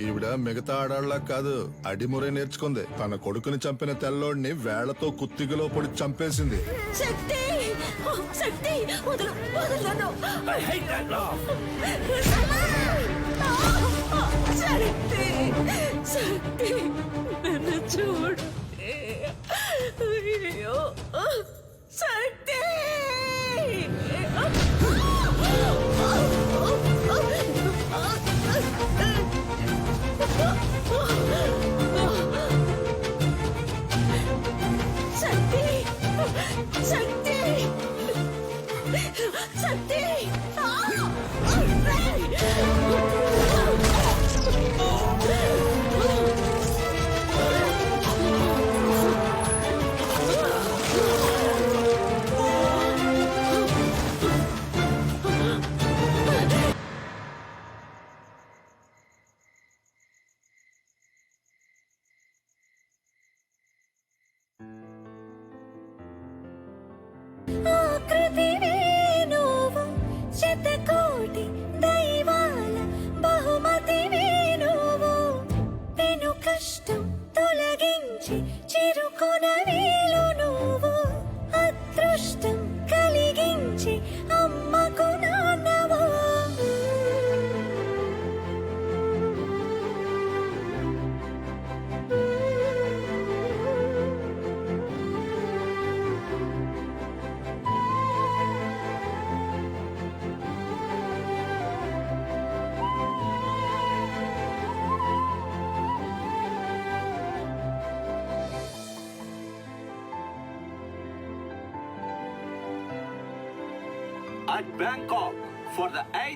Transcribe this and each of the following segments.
ఈవిడ మిగతా ఆడాళ్ళ కాదు, అడిమురే నేర్చుకుంది. తన కొడుకుని చంపిన తెల్లోడిని వేళ్లతో కుత్తిగలో పొడి చంపేసింది. శక్తి శక్తి వదలు వదలను. శక్తి శక్తి నన్ను చూడు. అయ్యో శక్తి. శక్తి శక్తి శక్తి.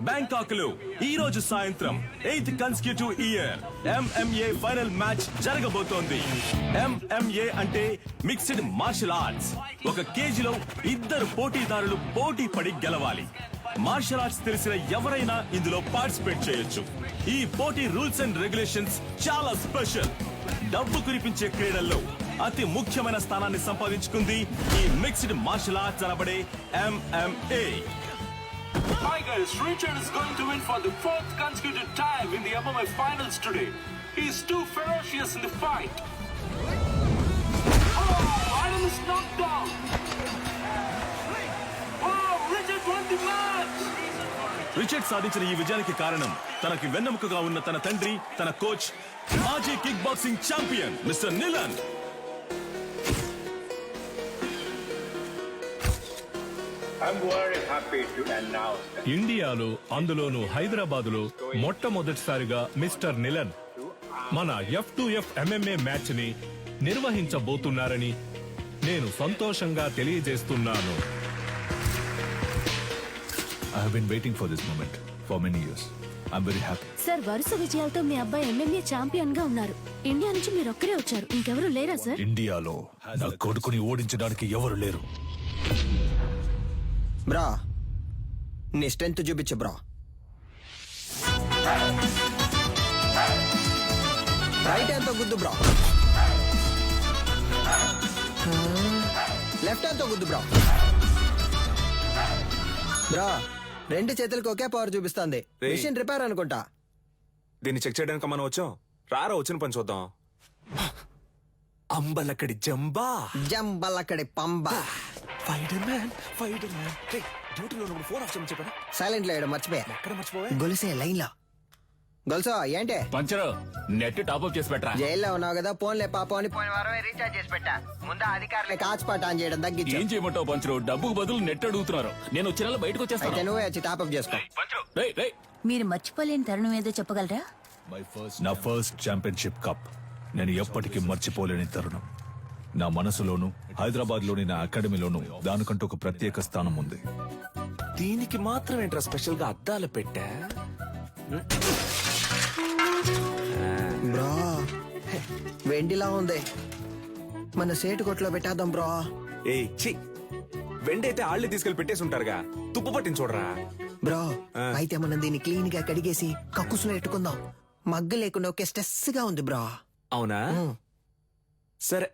బ్యాంకాక్ లో ఈ రోజు సాయంత్రం 8th consecutive year MMA final match జరగబోతోంది. MMA అంటే మిక్స్డ్ మార్షల్ ఆర్ట్స్. ఒక కేజీలో ఇద్దరు పోటీదారులు పోటీ పడి గెలవాలి. మార్షల్ ఆర్ట్స్ తెలిసిన ఎవరైనా ఇందులో పార్టిసిపేట్ చేయొచ్చు. ఈ పోటీ రూల్స్ అండ్ రెగ్యులేషన్స్ చాలా స్పెషల్. డబ్బు కురిపించే క్రీడల్లో అతి ముఖ్యమైన స్థానాన్ని సంపాదించుకుంది ఈ మిక్స్డ్ మార్షల్ ఆర్ట్స్ అనబడే MMA. Tigers, Richard is going to win for the 4th consecutive time in the MMA finals today. He is too ferocious in the fight. Oh, Adam is knocked down. Oh, Richard won the match. Richard సాధించిన ఈ విజయానికి కారణం తనకి వెన్నెముకగా ఉన్న తన తండ్రి, తన coach, మాజీ కిక్ బాక్సింగ్ ఛాంపియన్ మిస్టర్ నిలన్. ఇండియాలో, అందులోనూ హైదరాబాదులో మొట్టమొదటిసారిగా మిస్టర్ నిలన్ మన F2F MMA మ్యాచ్ ని నిర్వహించబోతున్నారని నేను సంతోషంగా తెలియజేస్తున్నాను. I have been waiting for this moment for many years. I'm very happy. Sir, వరుస విజయాలతో మీ అబ్బాయి MMA ఛాంపియన్ గా ఉన్నారు. ఇండియా నుంచి మీరు ఒక్కరే వచ్చారు, ఇంకెవరు లేరా సార్? ఇండియాలో నా కొడుకుని ఓడించడానికి ఎవరు లేరు. బ్రా, నీ స్ట్రెంత్ చూపించు బ్రా. రైట్ హ్యాండ్ తో గుద్దు బ్రా. లెఫ్ట్ హ్యాండ్ తో గుద్దు బ్రా. బ్రా, రెండు చేతులకు ఒకే పవర్ చూపిస్తుంది. మిషన్ రిపేర్ అనుకుంటా. దీన్ని చెక్ చేయడానికి మనం వచ్చాం. రారా వచ్చిన పని చూద్దాం. అంబలక్కడి జంబా, జంబలక్కడి పంబా. డ్యూటీలో ఫోన్ ఆఫ్ చేయమని చెప్పారా? సైలెంట్ లేయడం మర్చిపోయా. ఎక్కడ మర్చిపోవా? గొలుసే లైన్ లో. గొలుసో ఏంటి? పంచరు నెట్ టాప్అప్ చేసి పెట్టరా. జైల్లో ఉన్నావు కదా, ఫోన్లే పాపం అని పోయిన వారమే రీఛార్జ్ చేసి పెట్టా. ముందు అధికారులే కాచిపాట ఆన్ చేయడం తగ్గించు. ఏం చేయమంటావు పంచరు? డబ్బుకు బదులు నెట్ అడుగుతున్నారు. నేను వచ్చే నెల బయటకు అయితే వచ్చేస్తాను. నువ్వే వచ్చి టాప్అప్ చేసుకో. మీరు మర్చిపోలేని తరుణం ఏదో చెప్పగలరా? నా ఫస్ట్ ఛాంపియన్షిప్ కప్ నేను ఎప్పటికీ మర్చిపోలేని తరుణం. నా మనసులోను, హైదరాబాద్ లోని నా అకాడమీలోను దానికంటూ ఒక ప్రత్యేక స్థానం ఉంది. దీనికి మాత్రం ఏంట్రా స్పెషల్ గా అద్దాలు పెట్టా? బ్రో, వెండిలా ఉంది. మన సేటు కొట్లో పెట్టేద్దాం బ్రో. ఏ చి, వెండైతే ఆళ్ళే తీసుకెళ్లి పెట్టేసి ఉంటారుగా. తుప్పు పట్టించి చూడరా బ్రో. అయితే మనం దీన్ని క్లీన్ గా కడిగేసి కక్కుసులో ఎట్టుకుందాం. మగ్గు లేకుండా ఒకే స్ట్రెస్ గా ఉంది బ్రో. అవునా? సరే,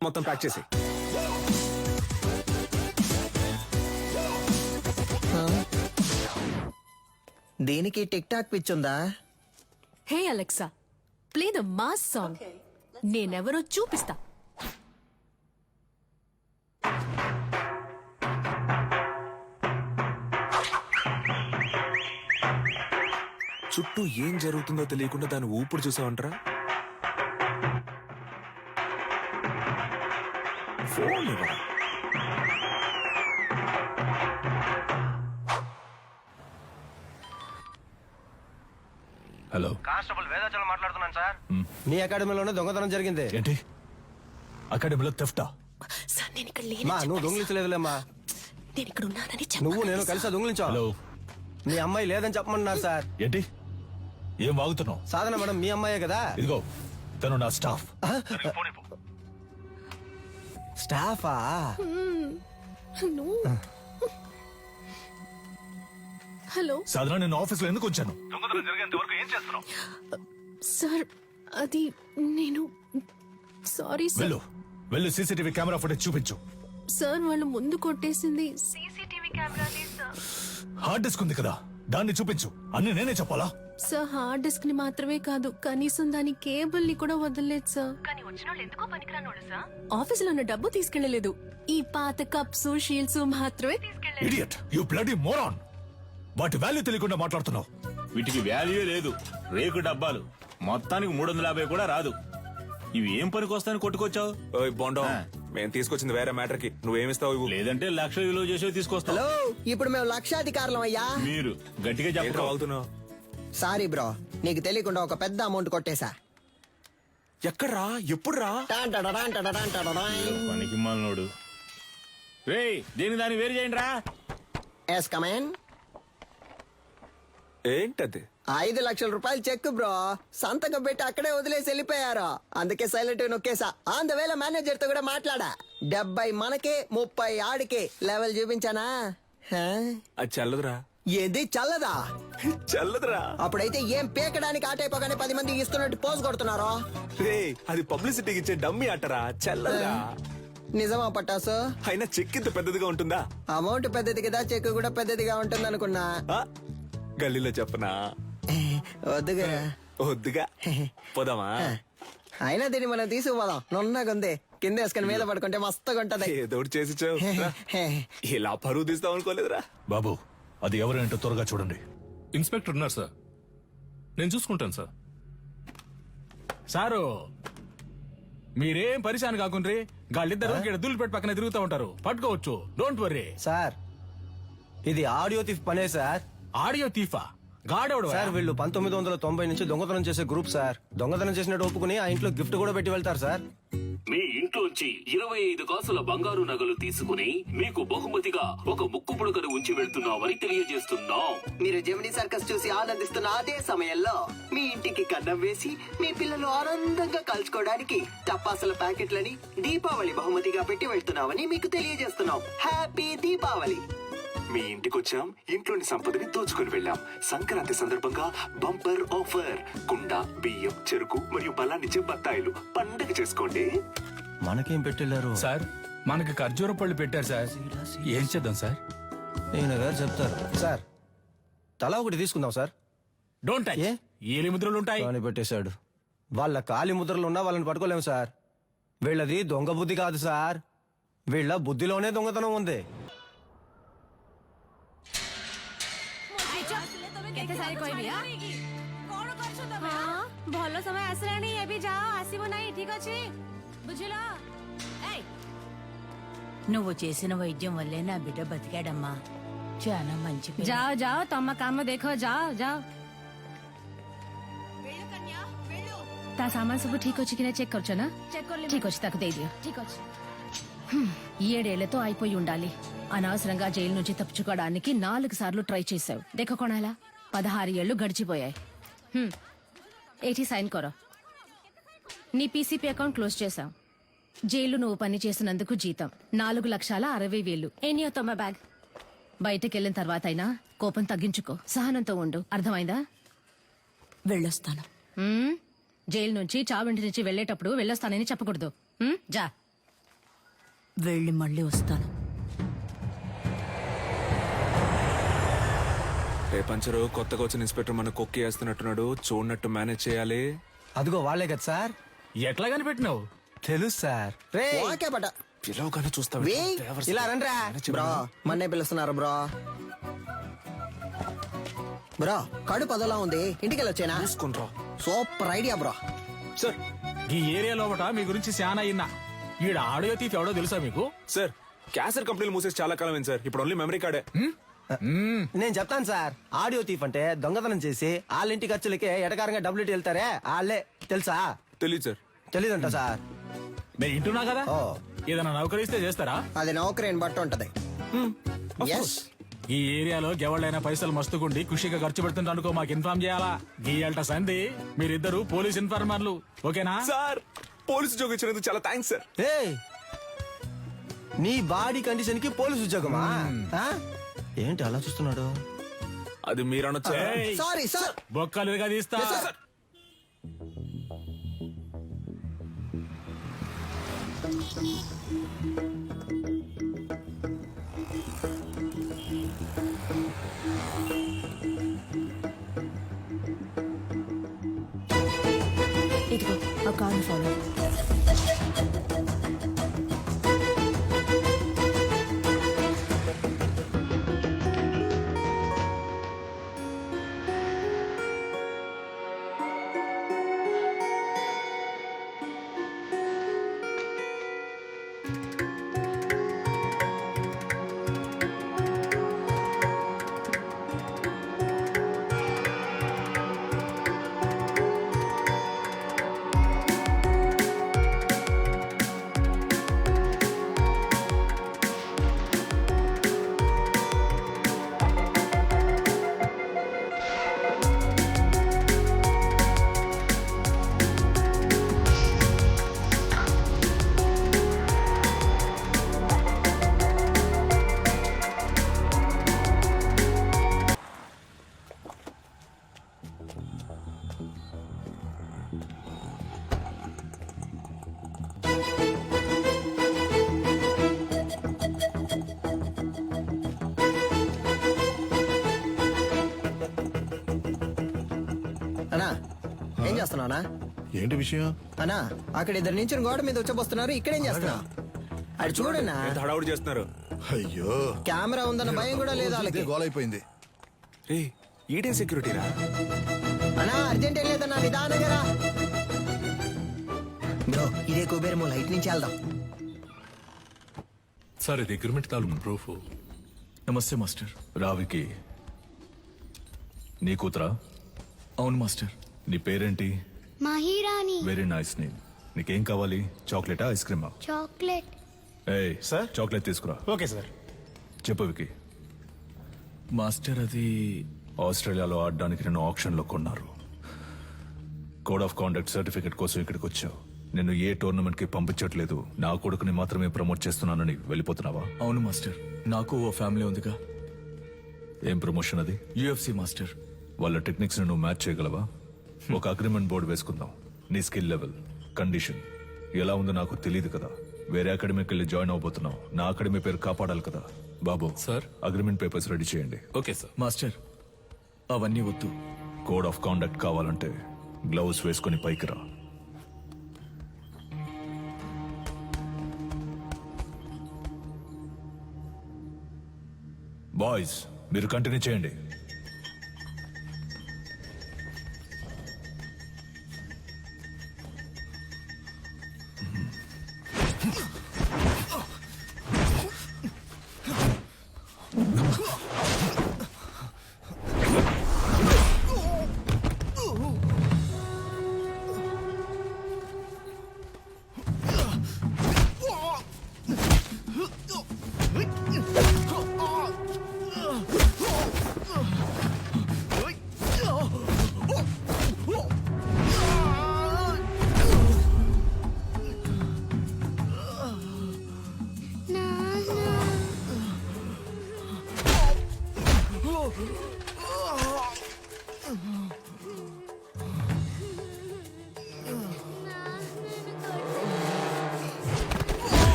మొత్తం ప్యాక్ చేసి. దీనికి టిక్ టాక్ పిచ్చుందా? Hey Alexa, play the mass song. నేనెవరో చూపిస్తా. చుట్టూ ఏం జరుగుతుందో తెలియకుండా దాని ఊపిరి చూసావంటరా? ఫోన్ ఇవ్వరా? హలో, కానిస్టేబుల్ వేదాచలం మాట్లాడుతున్నాను సార్. మీ అకాడమీలోనే దొంగతనం జరిగింది. ఏంటి అకాడమీలో తెఫ్టా? సార్ నేను ఇక్కడ మా నువ్వు దొంగిలించలేదులేమ్మా. నేను ఇక్కడ ఉన్నానని నువ్వు నేను కలిసి దొంగిలించావు. హలో, మీ అమ్మాయి లేదని చెప్పమన్నారు సార్. ఏంటి ఏం వాగుతున్నావు? సాధన మేడం మీ అమ్మాయే కదా. ఇదిగో తను నా స్టాఫ్. స్టాఫా? హలో సాధారణ నేను ఆఫీస్లో ఎందుకు వచ్చాను? దొంగతనం జరిగేంత వరకు ఏం చేస్తున్నావు? సార్, అది నేను సారీ సార్. వెళ్ళు వెళ్ళు, సీసీటీవీ కెమెరా ఫుటేజ్ చూపించు. సార్ వాళ్ళు ముందు కొట్టేసింది సీసీటీవీ కెమెరా. హార్డ్ డిస్క్ ఉంది కదా, దాన్ని చూపించు. అన్ని నేనే చెప్పాలా? సార్ హార్డ్ డిస్క్ ని మాత్రమే కాదు, కనీసం దాని కేబుల్ ని కూడా వదలలేదు సార్. కానీ వచ్చిన వాళ్ళు ఎందుకో పనికిరానోడు సార్. ఆఫీస్ లో ఉన్న డబ్బు తీసుకెళ్లలేదు, ఈ పాత కప్స్ షీల్డ్స్ మాత్రమే తీసుకెళ్లారు. Idiot, you bloody moron. వాటి వాల్యూ తెలియకుండా మాట్లాడుతున్నావు. వీటికి వాల్యూ లేదు, రేకు డబ్బాలు. మొత్తానికి 350 కూడా రాదు. ఇవి ఏం పనికి వస్తాయని కొట్టుకొచ్చావు? ఓయ్ బోండా, మేము తీసుకొచ్చింది వేరే మ్యాటర్ కి. నువ్వేమిస్తావు ఇవ్వు. లేదంటే 1,00,000 విలువ చేసేవి తీసుకొస్తావు. హలో, ఇప్పుడు మేము లక్షాధికారులం అయ్యా. మీరు గట్టిగా ఏంట్రా చెప్పాలి. వాగుతున్నావు? సారీ బ్రో, నీకు తెలియకుండా ఒక పెద్ద అమౌంట్ కొట్టేశా. ఎక్కడ్రా? ఎప్పుడు రా? పనికి మాలినోడు. రేయ్, దీని దాన్ని వేరు చేయండి రా. Yes come on. ఏంటది? 5 లక్షల రూపాయలు చెక్ బ్రో. సంతకం పెట్టి అక్కడే వదిలేసి వెళ్ళిపోయారు. అందుకే సైలెంట్ నొక్కేసా. ఆన్ ద వేళ మేనేజర్ తో కూడా మాట్లాడా. 70 మనకే 30 ఆడికే. లెవెల్ చూపించానా? హా? అది చల్లదురా. ఏది చల్లదా? చల్లదురా. అప్పుడైతే ఏం పీకడానికి ఆటైపోగానే 10 మంది ఇస్తున్నట్టు పోజు కొడుతున్నారో. రే, అది పబ్లిసిటీకి ఇచ్చే డమ్మీ అట్టరా, చల్లదురా. నిజమా పట్టాసు? అయినా చెక్ ఇంత పెద్దదిగా ఉంటుందా? అమౌంట్ పెద్దది కదా, చెక్ కూడా పెద్దదిగా ఉంటుంది అనుకున్నా. ఆ? గల్లీలో చెప్పనా? వద్దుగా. వద్దుగా, పోదామా? అయినా దీన్ని మనం తీసుకుపోదాం. నున్నగుంది, కింద వేసుకుని మీద పడుకుంటే మస్తుగా ఉంటది. ఏదో ఒకటి చేసి చావు. రా. ఇలా పరువు తీస్తాం అనుకోలేదురా. బాబు, అది ఎవరేంటో త్వరగా చూడండి. ఇన్స్పెక్టర్ ఉన్నారు సార్, నేను చూసుకుంటాను సార్. సారు మీరేం పరిశాన్ కాకుండ్రి. గాళ్ళిద్దరు ఇక్కడ దూలిపేట పక్కన తిరుగుతూ ఉంటారు, పట్టుకోవచ్చు. డోంట్ వర్రీ సార్, ఇది ఆడియో థీఫ్ పనే సార్. ఆడియో తీఫా? గాడెవడు సార్ వీళ్ళు 1990 నుంచి దొంగతనం చేసే గ్రూప్ సార్. దొంగతనం చేసినట్టు ఒప్పుకుని ఆ ఇంట్లో గిఫ్ట్ కూడా పెట్టి వెళ్తారు సార్. మీ ఇంట్లోంచి 25 కాసుల బంగారు నగలు తీసుకుని మీకు బహుమతిగా ఒక ముక్కు పుడకను ఉంచి వెళ్తున్నామని తెలియజేస్తున్నాం. మీరు జెమినీ సర్కస్ చూసి ఆనందిస్తున్న అదే సమయంలో మీ ఇంటికి కన్నం వేసి మీ పిల్లలు ఆనందంగా కలుసుకోవడానికి టపాసుల ప్యాకెట్లని దీపావళి బహుమతిగా పెట్టి వెళ్తున్నామని మీకు తెలియజేస్తున్నాం. హ్యాపీ దీపావళి. మీ ఇంటికి వచ్చాం, ఇంట్లోని సంపదని దోచుకుని వెళ్ళాం. సంక్రాంతి సందర్భంగా బంపర్ ఆఫర్. కుండ, బియ్యం, చెరుకు మరియు బలాన్నిచ్చే బత్తాయిలు. పండగ చేసుకోండి. మనకేం పెట్టెళ్ళారు సార్? మనకి ఖర్జూర పళ్ళు పెట్టారు సార్. ఏం చేద్దాం సార్? ఈయన గారు చెప్తారు. సార్ తలా ఒకటి తీసుకుందాం సార్. Don't touch. ఏ? ఏలి ముద్రలు ఉంటాయి. అని పెట్టేశాడు. వాళ్ళ కాలి ముద్రలు ఉన్నా వాళ్ళని పట్టుకోలేము సార్. వీళ్ళది దొంగ బుద్ధి కాదు సార్, వీళ్ళ బుద్ధిలోనే దొంగతనం ఉంది. ଭଲ ସମୟ ଆସିଲାଣି, ଏବେ ଯାଅ, ଆସିବ ନାହିଁ, ଠିକ ଅଛି? ବୁଝିଲ? నువ్వు చేసిన వైద్యం వల్లే నా బిడ్డ బతికాడమ్మా. చాలా మంచి పిల్ల. ଯାଅ ଯାଅ, ତମ କାମ ଦେଖ, ଯାଅ ଯାଅ. ତା ସାମାନ ସବୁ ଠିକ ଅଛି କି ନା చెక్ କରୁଛ ନା? ଠିକ ଅଛି, ତାକୁ ଦେଇଦିଅ. ଠିକ ଅଛି. 7 ఏళ్లతో అయిపోయి ఉండాలి. అనవసరంగా జైలు నుంచి తప్పించుకోవడానికి 4 సార్లు ట్రై చేశావు. దేఖ కొనాలా? 16 ఏళ్లు గడిచిపోయాయి. ఏటి సైన్ కొరో. నీ పీసీపీ అకౌంట్ క్లోజ్ చేశాం. జైలు నువ్వు పని చేసినందుకు జీతం 4,60,60,000. ఎనీ తమ బ్యాగ్. బయటకు వెళ్ళిన తర్వాత అయినా కోపం తగ్గించుకో, సహనంతో ఉండు. అర్థమైందా? వెళ్ళొస్తాను. జైలు నుంచి చావింటి నుంచి వెళ్ళేటప్పుడు వెళ్ళొస్తానని చెప్పకూడదు. జా. వెళ్ళి మళ్ళీ వస్తాను. రే పంచరు, కొత్తగా వచ్చిన ఇన్స్పెక్టర్ మన కొక్కి వేస్తున్నట్టున్నాడు. చూడనట్టు మేనేజ్ చేయాలి. అదిగో వాళ్ళే కదా సార్. ఎట్లా కనిపెట్టినావు? తెలుసు సార్. రే ఓకే బట పిలవగానే చూస్తావు ఇలా రండ్రా బ్రో, మన్నే పిలుస్తున్నారు బ్రో. బ్రో కడుపు అదలా ఉంది, ఇంటికి వెళ్ళొచ్చేనా? చూసుకుంట్రా సూపర్ ఐడియా బ్రో. సార్. ఈ ఏరియా లోపట మీ గురించి చాలా అయినా. ఈడ ఆడియో తీసి ఎవడో తెలుసా మీకు? సార్ క్యాసర్ కంపెనీలు మూసేసి చాలా కాలం అయింది సార్. ఇప్పుడు ఓన్లీ మెమరీ కార్డే. నేను చెప్తాను సార్. ఆడియో తీఫ్ అంటే దొంగతనం చేసి వాళ్ళ ఇంటి ఖర్చులకే ఎటకారంగా డబ్బులు వెళ్తారే వాళ్ళే. తెలుసా? తెలియదు సార్. తెలీదంట సార్. నేను ఇంటున్నా కదా, ఓ ఏదైనా నౌకరిస్తే చేస్తారా? అది నౌకరీని బట్టి ఉంటది. Yes. ఈ ఏరియాలో ఎవళ్ళైనా పైసలు మస్తుకుండి ఖుషిగా ఖర్చు పెడుతుంటే అనుకో మాకు ఇన్ఫార్మ్ చేయాలా. గీయల్ట సంధి మీరిద్దరు పోలీస్ ఇన్ఫార్మర్లు, ఓకేనా? సార్ పోలీసు ఉద్యోగం ఇచ్చినందుకు చాలా థ్యాంక్స్ సార్. ఏయ్, నీ బాడీ కండిషన్ కి పోలీస్ ఉద్యోగమా? ఆ? ఏంటి అలా చూస్తున్నాడు? అది మీరు అనొచ్చు. Sorry sir. బొక్కలుగా తీస్తా. ఇదిగో ఆ కార్ని ఫాలో. అన్నా ఏం చేస్తున్నావునా? ఏంటి విషయం? అన్నా అక్కడ ఇద్దరు నుంచి గోడ మీద వచ్చబోస్తున్నారు, ఇక్కడేం చేస్తున్నావు? అది చూడన్నా, ఎంత హడావుడి చేస్తున్నారు. అయ్యో, కెమెరా ఉందన్న భయం కూడా లేదు వాళ్ళకి. గోలైపోయింది. రే ఈడే సెక్యూరిటీరా? అన్నా అర్జెంట్ ఏం లేదన్నా, నిదానంగా రా. బ్రో ఇదే కుబేరము, లైట్ నుంచి వెళ్దాం. సార్ ఇది అగ్రిమెంట్ తాలూకు ప్రూఫ్. నమస్తే మాస్టర్. రావికి నీ కూతురా? అవును మాస్టర్. నీ పేరేంటి? మహిరాణి. Very nice name. నీకేం కావాలి? చాక్లెటా, ఐస్ క్రీమా? చాక్లెట్. ఏయ్ సార్, చాక్లెట్ తీసుకురా. Okay sir. చెప్పు వికి. మాస్టర్ అది ఆస్ట్రేలియాలో ఆడడానికి నేను ఆప్షన్ లో కొన్నారు. కోడ్ ఆఫ్ కాండక్ట్ సర్టిఫికెట్ కోసం ఇక్కడికి వచ్చావు. నిన్ను ఏ టోర్నమెంట్ కి పంపించట్లేదు, నా కొడుకుని మాత్రమే ప్రమోట్ చేస్తున్నానని వెళ్ళిపోతున్నావా? అవును మాస్టర్. నాకు ఓ ఫ్యామిలీ ఉందిగా. ఏం ప్రమోషన్ అది? UFC master. వాళ్ళ టెక్నిక్స్ నువ్వు మ్యాచ్ చేయగలవా? ఒక అగ్రిమెంట్ బోర్డు వేసుకుందాం. నీ స్కిల్ లెవెల్, కండిషన్ ఎలా ఉందో నాకు తెలియదు కదా. వేరే అకాడమీకి వెళ్ళి జాయిన్ అవబోతున్నావు. నా అకాడమీ పేరు కాపాడాలి కదా. బాబు సార్, అగ్రిమెంట్ పేపర్స్ రెడీ చేయండి. Okay sir. మాస్టర్ అవన్నీ వద్దు. కోడ్ ఆఫ్ కాండక్ట్ కావాలంటే గ్లౌస్ వేసుకుని పైకి రా. బాయ్స్ మీరు కంటిన్యూ చేయండి.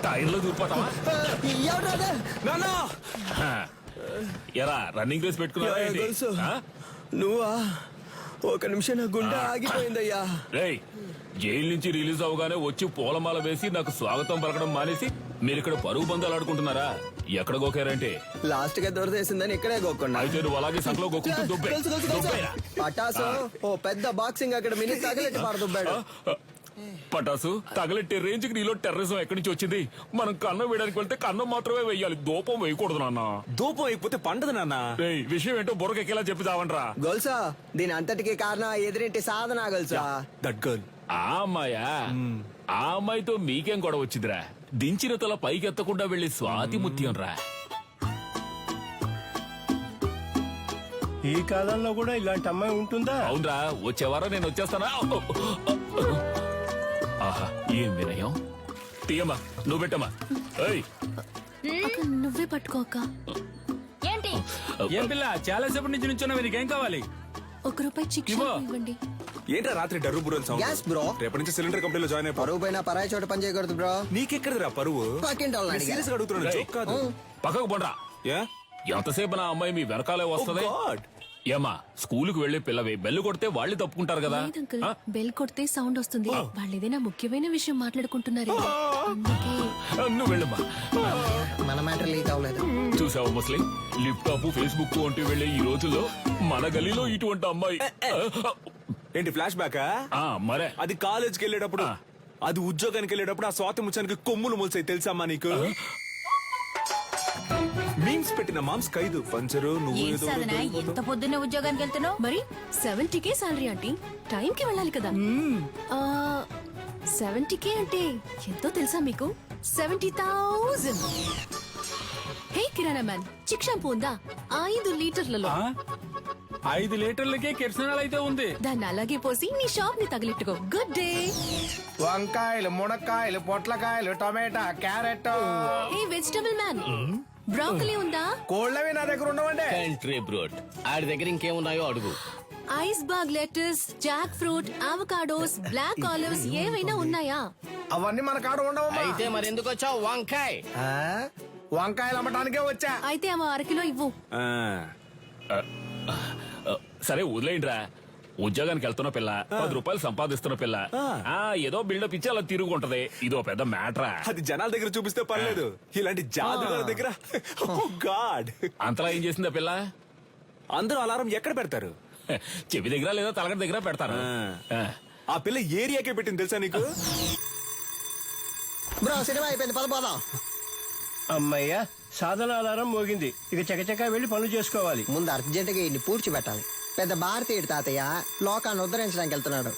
టైర్లో దూరిపోతావా నానా ఎరా రన్నింగ్ రేస్ పెట్టుకున్నావా ఏంటి? తెలుసు. ఆ? నువ్వా? ఒక నిమిషం నా గుండె ఆగిపోయిందయ్యా. రేయ్ జైలు నుంచి రిలీజ్ అవగానే వచ్చి పూలమాల వేసి నాకు స్వాగతం పలకడం మానేసి మీరు ఇక్కడ పరుగు బంధాలు ఆడుకుంటున్నారా? ఎక్కడ గోకారంటే లాస్ట్ గా దొరదేసిందని ఇక్కడే గోకుండా అయితే నువ్వు అలాగే సంకలో గోకుంటూ దుబ్బే దుబ్బేరా. పటాసు ఓ పెద్ద బాక్సింగ్ అకాడమీని తగిలెట్టి పారదుబ్బాడు. పటాసు తగలెట్టే రేంజ్ కి నీలో టెర్రరిజం ఎక్కడి నుంచి వచ్చింది? మనం కన్నం వేయడానికి వెళ్తే కన్నం మాత్రమే వేయాలి, దూపం వేయకూడదు నాన్న. దూపం అయిపోతే పండదు నాన్న. రేయ్ విషయం ఏంటో బుర్రకెక్కేలా చెప్పి చావంట్రా. గొలుసా దీని అంతటికి కారణం ఎదురింటి సాధన గొలుసా. That girl. ఆ అమ్మాయా? ఆ అమ్మాయితో మీకేం గొడవ వచ్చిందిరా? దించిన తల పైకెత్తకుండా వెళ్లి స్వాతి ముత్యం రా. ఈ కాలంలో కూడా ఇలాంటి అమ్మాయి ఉంటుందా? అవునరా, వచ్చేవారం నేను వచ్చేస్తానా? ఆహా ఏం వినయం. తీయమ్మా, నువ్వు పెట్టమ్మా. ఏయ్ అక్క, నువ్వే పట్టుకోక. ఏంటి ఏం పిల్ల చాలా సేపటి నుంచి నుంచున్నావు, నీకేం కావాలి? ₹1 చిక్ ఇవ్వండి. ఏంట్రా రాత్రి డర్రు బుర్రలు సౌండ్? Yes, bro. రేపటి నుంచి సిలిండర్ కంపెనీలో జాయిన్ అయిపో. పరువు పైన పరాయి చోట పని చేయకూడదు బ్రో. నీకెక్కడదిరా పరువు? పక్కింటి వాళ్ళని అడిగా. సీరియస్ గా అడుగుతున్నాను, జోక్ కాదు. పక్కకు పోండ్రా. ఏ? ఎంతసేపు నా అమ్మాయి మీ వెనకాలే వస్తుంది? Oh God. ఏమా స్కూలుకు వెళ్లి పిల్లవి బెల్లు కొడితే వాళ్ళే తప్పుకుంటారు కదా. లేదు అంకుల్, ఆ? బెల్ కొడితే సౌండ్ వస్తుంది. వాళ్ళు ఏదైనా ముఖ్యమైన విషయం మాట్లాడుకుంటున్నారు, అందుకే. నువ్వు వెళ్ళమ్మా. మన మ్యాటర్ లీక్ అవ్వలేదు. చూసావా ముస్లిం, లిప్టాప్ ఫేస్బుక్ వంటి వెళ్లే ఈ రోజుల్లో మన గలీలో ఇటువంటి అమ్మాయి. ఏంటి ఫ్లాష్ బ్యాక్? మరే అది కాలేజ్కి వెళ్ళేటప్పుడు, అది ఉద్యోగానికి వెళ్ళేటప్పుడు ఆ స్వాతి ముచ్చానికి కొమ్ములు మొలిసాయి తెలుసమ్మా నీకు? మీమ్స్ పెట్టిన మామ్స్ ఖైదు పంచరు. నువ్వు ఏదో ఎంత పొద్దున్నే ఉద్యోగానికి వెళ్తున్నావు? మరి 70K సాలరీ ఆంటీ, టైం కి వెళ్ళాలి కదా. 70K అంటే ఎంతో తెలుసా మీకు? 70,000. హే కిరాణా మ్యాన్, చిక్ షాంపూ ఉందా? 5 లీటర్లలో. 5 లీటర్లకే కిరసనాలు అయితే ఉంది. దాన్ని అలాగే పోసి నీ షాప్ ని తగిలిట్టుకో. Good day. వంకాయలు, మునక్కాయలు, పొట్లకాయలు, tomato, carrot. Hey vegetable man, broccoli ఉందా? కోళ్ళవి నా దగ్గర ఉండవండి. కంట్రీ బ్రోడ్ ఆడి దగ్గర ఇంకేమున్నాయో అడుగు. Ice bag letters, jackfruit, avocados, black olives ఏవైనా ఉన్నాయా? అవన్నీ మన కాడ ఉండవమ్మా. అయితే మరి ఎందుకు వచ్చావు? వంకాయ్. వంకాయలు అమ్మటానికే వచ్చా. అయితే అవి 1 కిలో ఇవ్వు. సరే వదిలేయండిరా. ఉద్యోగానికి వెళ్తున్న పిల్ల, ₹10 సంపాదిస్తున్న పిల్ల, ఏదో బిల్డప్ ఇచ్చి అలా తిరుగుంటది. ఇదో పెద్ద మ్యాటరా. అది జనాల దగ్గర చూపిస్తే పర్లేదు, ఇలాంటి జాదుగాల దగ్గర గాడ్. అంతలా ఏం చేసిందా పిల్ల? అందరూ అలారం ఎక్కడ పెడతారు? చెవి దగ్గర లేదా తలగడ దగ్గర పెడతారు. ఆ పిల్ల ఏరియాకే పెట్టింది తెలుసా నీకు? బ్రో సినిమా అయిపోయింది, పదపోదాం. అమ్మయ్యా, సాధన ఆధారం మోగింది. ఇక చకచకా వెళ్లి పనులు చేసుకోవాలి. ముందు అర్జెంటుగా ఇన్ని పూడ్చి పెట్టాలి. పెద్ద భారతీయుడు తాతయ్య లోకాన్ని ఉద్ధరించడానికి వెళ్తున్నాడు.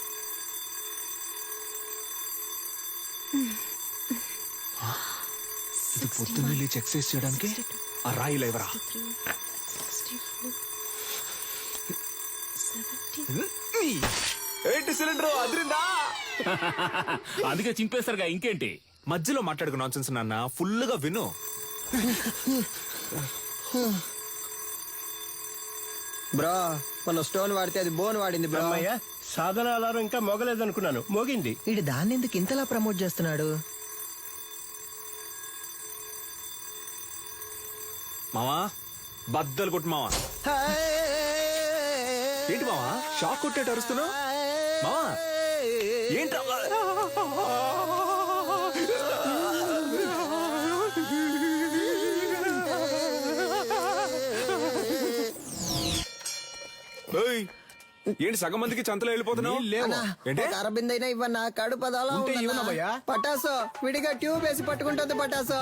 ఇది పొద్దున్న లేచి ఎక్సర్సైజ్ చేయడానికి ఆ రాయి లేవరా? ఏంటి సిలిండర్ అదిరిందా? అందుకే చింపేస్తారుగా, ఇంకేంటి? మధ్యలో మాట్లాడుకు నాన్సెన్స్ నాన్న, ఫుల్ గా విను. బ్రో మన స్టోన్ వాడితే అది బోన్ వాడింది బ్రో. సాధన అలారం ఇంకా మోగలేదనుకున్నాను, మోగింది. ఇటు దాన్ని ఎందుకు ఇంతలా ప్రమోట్ చేస్తున్నాడు? మావా బద్దలు కొట్టు మావా. ఏంటి మావా షాక్ కొట్టేట అరుస్తున్నావు? మావా ఏంట్రా? ఏంటి సగం మందికి చంతలో వెళ్ళిపోతున్నావు? అరబిందైనా ఇవ్వన్నా, కడుపు అదలా పటాసు విడిగా ట్యూబ్ వేసి పట్టుకుంటుంది. పటాసు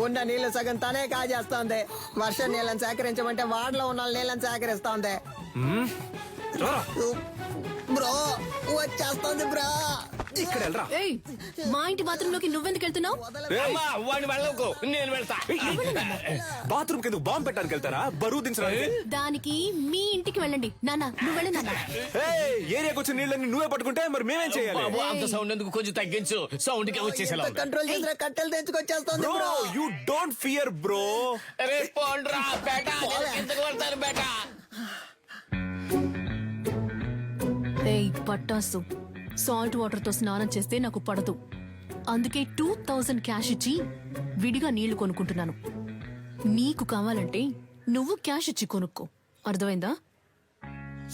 ఉన్న నీళ్లు సగం తనే కాజేస్తోంది. వర్షం నీళ్ళని సేకరించమంటే వాడలో ఉన్న నీళ్ళని సేకరిస్తోంది. బ్రో వచ్చేస్తోంది బ్రో. ఇక్కడ వెళ్ళరా. ఏయ్, మా ఇంటి బాత్రూమ్ లోకి నువ్వెందుకు వెళ్తున్నావు? నేను వెళ్తా. బాత్రూమ్ కింద బాంబు పెట్టడానికి వెళ్తారా? బరువు దించడానికి? దానికి మీ ఇంటికి వెళ్ళండి. నాన్న నువ్వు వెళ్ళి నాన్న. ఏరియాకి వచ్చిన నీళ్ళని నువ్వే పట్టుకుంటే మరి మేమేం చేయాలి? అంత సౌండ్ ఎందుకు, కొంచెం తగ్గించు. సౌండ్ కి వచ్చేసేలా కంట్రోల్ చేసిన కట్టెలు తెచ్చుకొచ్చేస్తోంది bro. You don't fear bro. ఏయ్ పట్టాసు, సాల్ట్ వాటర్ తో స్నానం చేస్తే నాకు పడదు. అందుకే 2000 క్యాష్ ఇచ్చి విడిగా నీళ్లు కొనుక్కుంటున్నాను. నీకు కావాలంటే నువ్వు క్యాష్ ఇచ్చి కొనుక్కో. అర్థమైందా?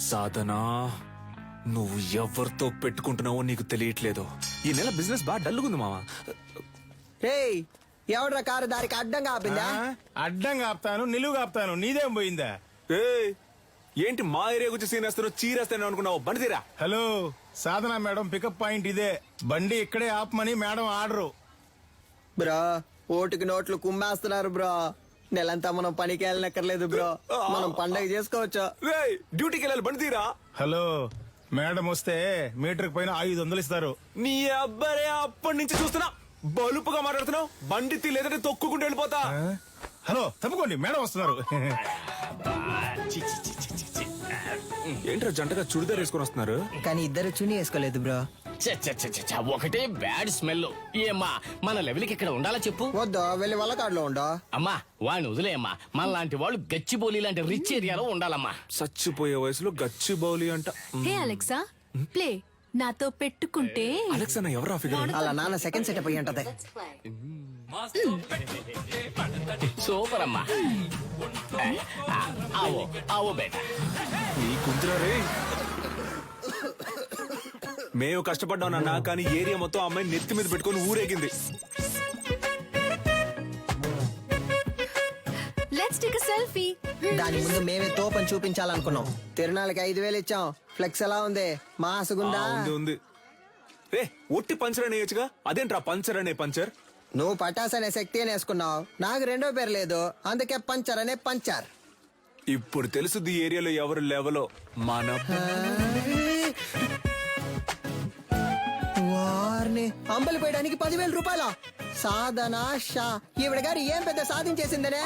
సాధనా, నువ్వు ఎవరితో పెట్టుకుంటున్నావో నీకు తెలియట్లేదు. ఈ నెల బిజినెస్ బాగా డల్లుగుంది మావా. రేయ్, ఎవడ్రా కారు దారికి అడ్డంగా ఆపిందా? అడ్డంగా ఆపుతాను, నిలువుగా ఆపుతాను, నీదేం పోయిందా? ఏయ్, ఏంటి మా ఏరియా గురించి సీన్ వేస్తున్నావు, చీరేస్తాను అనుకున్నావు? బండి తీరా. హలో, సాధన మేడం పికప్ పాయింట్ ఇదే. బండి ఇక్కడే ఆపమని మేడం ఆర్డరు. బ్రో, ఓటుకి నోట్లు కుమ్మేస్తున్నారు బ్రో. నెలంతా మనం పనికి వెళ్ళనక్కర్లేదు బ్రో, మనం పండగ చేసుకోవచ్చు. రేయ్, డ్యూటీకి వెళ్ళాలి, బండి తీరా. హలో, మేడం వస్తే మీటర్ పైన 500 ఇస్తారు. నీ అబ్బారే అప్పటి నుంచి చూస్తున్నా బలుపుగా మాట్లాడుతున్నావు. బండి తీ, లేదంటే తొక్కుకుంటూ వెళ్ళిపోతా. హలో, తప్పుకోండి, మేడం వస్తున్నారు. ఏంట్రా జంటగా చుడిదార్ వేసుకొని వస్తున్నారు? కానీ ఇద్దరు చుని వేసుకోలేదు బ్రో. ఒకటే బ్యాడ్ స్మెల్. ఏమ్మా, మన లెవెల్కి ఇక్కడ ఉండాలా చెప్పు? వద్దు, వెళ్ళి వల్లకాడులో ఉండో. అమ్మా, వాడిని వదిలేయమ్మా. మన లాంటి వాళ్ళు గచ్చిబౌలి లాంటి రిచ్ ఏరియాలో ఉండాలమ్మా. చచ్చిపోయే వయసులో గచ్చి బౌలి అంట. హే అలెక్సా, ప్లే. నాతో పెట్టుకుంటే అలెక్స్ అన్న ఎవరా ఫిగర్? అలా నాన్న సెకండ్ సెటప్ అయ్యి ఉంటది. సూపర్ అమ్మా. ఆవో ఆవో బేటా. నీ కుంతురా రే. మేము కష్టపడ్డాం నాన్న, కానీ ఏరియా మొత్తం అమ్మాయి నెత్తి మీద పెట్టుకొని ఊరేగింది. Let's take a selfie. దాని ముందు మేమే తోపని చూపించాలనుకున్నాం. తిరునాళ్ళకి 5000 ఇచ్చాం. ఫ్లెక్స్ ఎలా ఉంది? మాసుగుందా? ఉంది. రే, ఒట్టి పంచర్ అని వేయచ్చుగా, అదేంట్రా పంచర్ అనే పంచర్? నువ్వు పటాస్ అనే శక్తి అని వేసుకున్నావు, నాకు రెండో పేరు లేదు, అందుకే పంచర్ అనే పంచర్. ఇప్పుడు తెలుసుది ఈ ఏరియాలో ఎవరు లెవలో. మన వారిని అంబలి పోయడానికి 10,000 రూపాయల సాధన షా. ఈవిడ గారు ఏం పెద్ద సాధించేసిందనే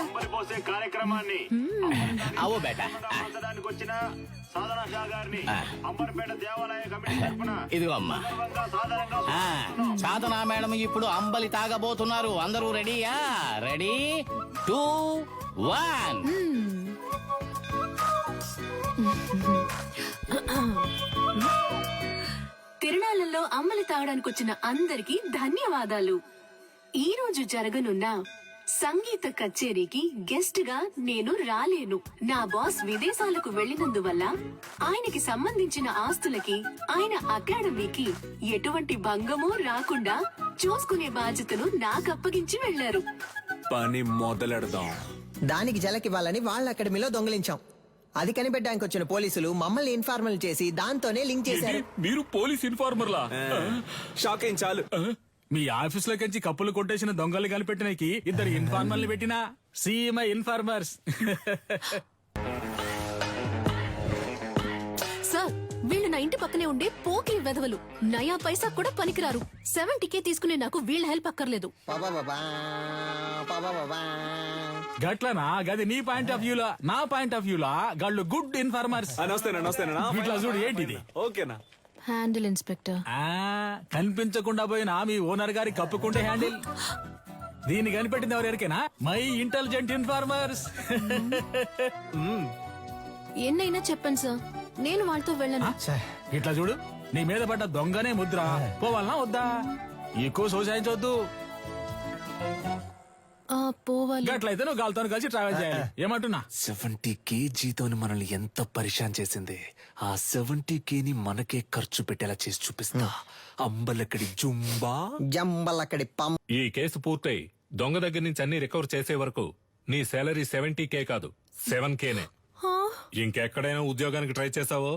కార్యక్రమాన్ని ఆవో బేటా. వచ్చిన సాధన షా గారిని అంబర్పేట దేవాలయ కమిటీ తరపున ఇదిగో అమ్మా. సాధనా మేడం ఇప్పుడు అంబలి తాగబోతున్నారు. అందరూ రెడీయా? రెడీ 2 1. తిరునాళ్ళలో అమ్మలి తాగడానికి వచ్చిన అందరికీ ధన్యవాదాలు. ఈ రోజు జరగనున్న సంగీత కచేరీకి గెస్ట్ గా నేను రాలేను. నా బాస్ విదేశాలకు వెళ్లినందువల్ల ఆయనకి సంబంధించిన ఆస్తులకి, ఆయన అకాడమీకి ఎటువంటి భంగమూ రాకుండా చూసుకునే బాధ్యతను నాకు అప్పగించి వెళ్లారు. పని మొదలెడదాం. దానికి జలకివ్వాలని వాళ్ళ అకాడమీలో దొంగిలించాం. అది కనిపెట్టడానికి వచ్చిన పోలీసులు మమ్మల్ని ఇన్ఫార్మల్ చేసి దాంతోనే లింక్ చేశారు. మీరు పోలీస్ ఇన్ఫార్మర్లా? షాక్ అయింది చాలు. మీ ఆఫీస్ లోకి కప్పులు కొట్టేసిన దొంగలు కనిపెట్టినకి 2 ఇన్ఫార్మర్లు పెట్టినా సీఎంఐ ఇన్ఫార్మర్స్. సార్, వీళ్ళు నా ఇంటి పక్కనే ఉండే పోకిరి వెధవలు. నయా పైసా కూడా పనికిరారు. 70K తీసుకునే నాకు వీళ్ళ హెల్ప్ అక్కర్లేదు. గట్లనా? గది నీ పాయింట్ ఆఫ్ వ్యూలా. నా పాయింట్ ఆఫ్ వ్యూలా గాళ్ళు గుడ్ ఇన్ఫార్మర్స్. నమస్తేనా. ఇట్లా చూడు, ఏంటిది? ఓకేనా? Handle inspector. కనిపించకుండా పోయినా మీ ఓనర్ గారి కప్పుకుంటే హ్యాండిల్. దీన్ని కనిపెట్టింది ఎవరికైనా? My intelligent informers. ఎన్నైనా చెప్పండి సార్, నేను వాళ్ళతో వెళ్ళను. ఇట్లా చూడు, నీ మీద పడ్డ దొంగనే ముద్ర. పోవాలనా వద్దా? ఎక్కువ సోసాయించవద్దు. పోవాలి. గట్లయితే నువ్వు గాలితో కలిసి ట్రావెల్ చేయాలి. ఏమంటున్నా? 70K జీతోని మనల్ని ఎంత పరిశాన్ చేసింది. ఆ 70K ని మనకే ఖర్చు పెట్టేలా చేసి చూపిస్తా. అంబలక్కడి జుంబా, జంబలక్కడి పం. ఈ కేసు పూర్తయి దొంగ దగ్గర నుంచి అన్ని రికవర్ చేసే వరకు నీ సాలరీ 70K కాదు 7Kనే. ఇంకెక్కడైనా ఉద్యోగానికి ట్రై చేసావో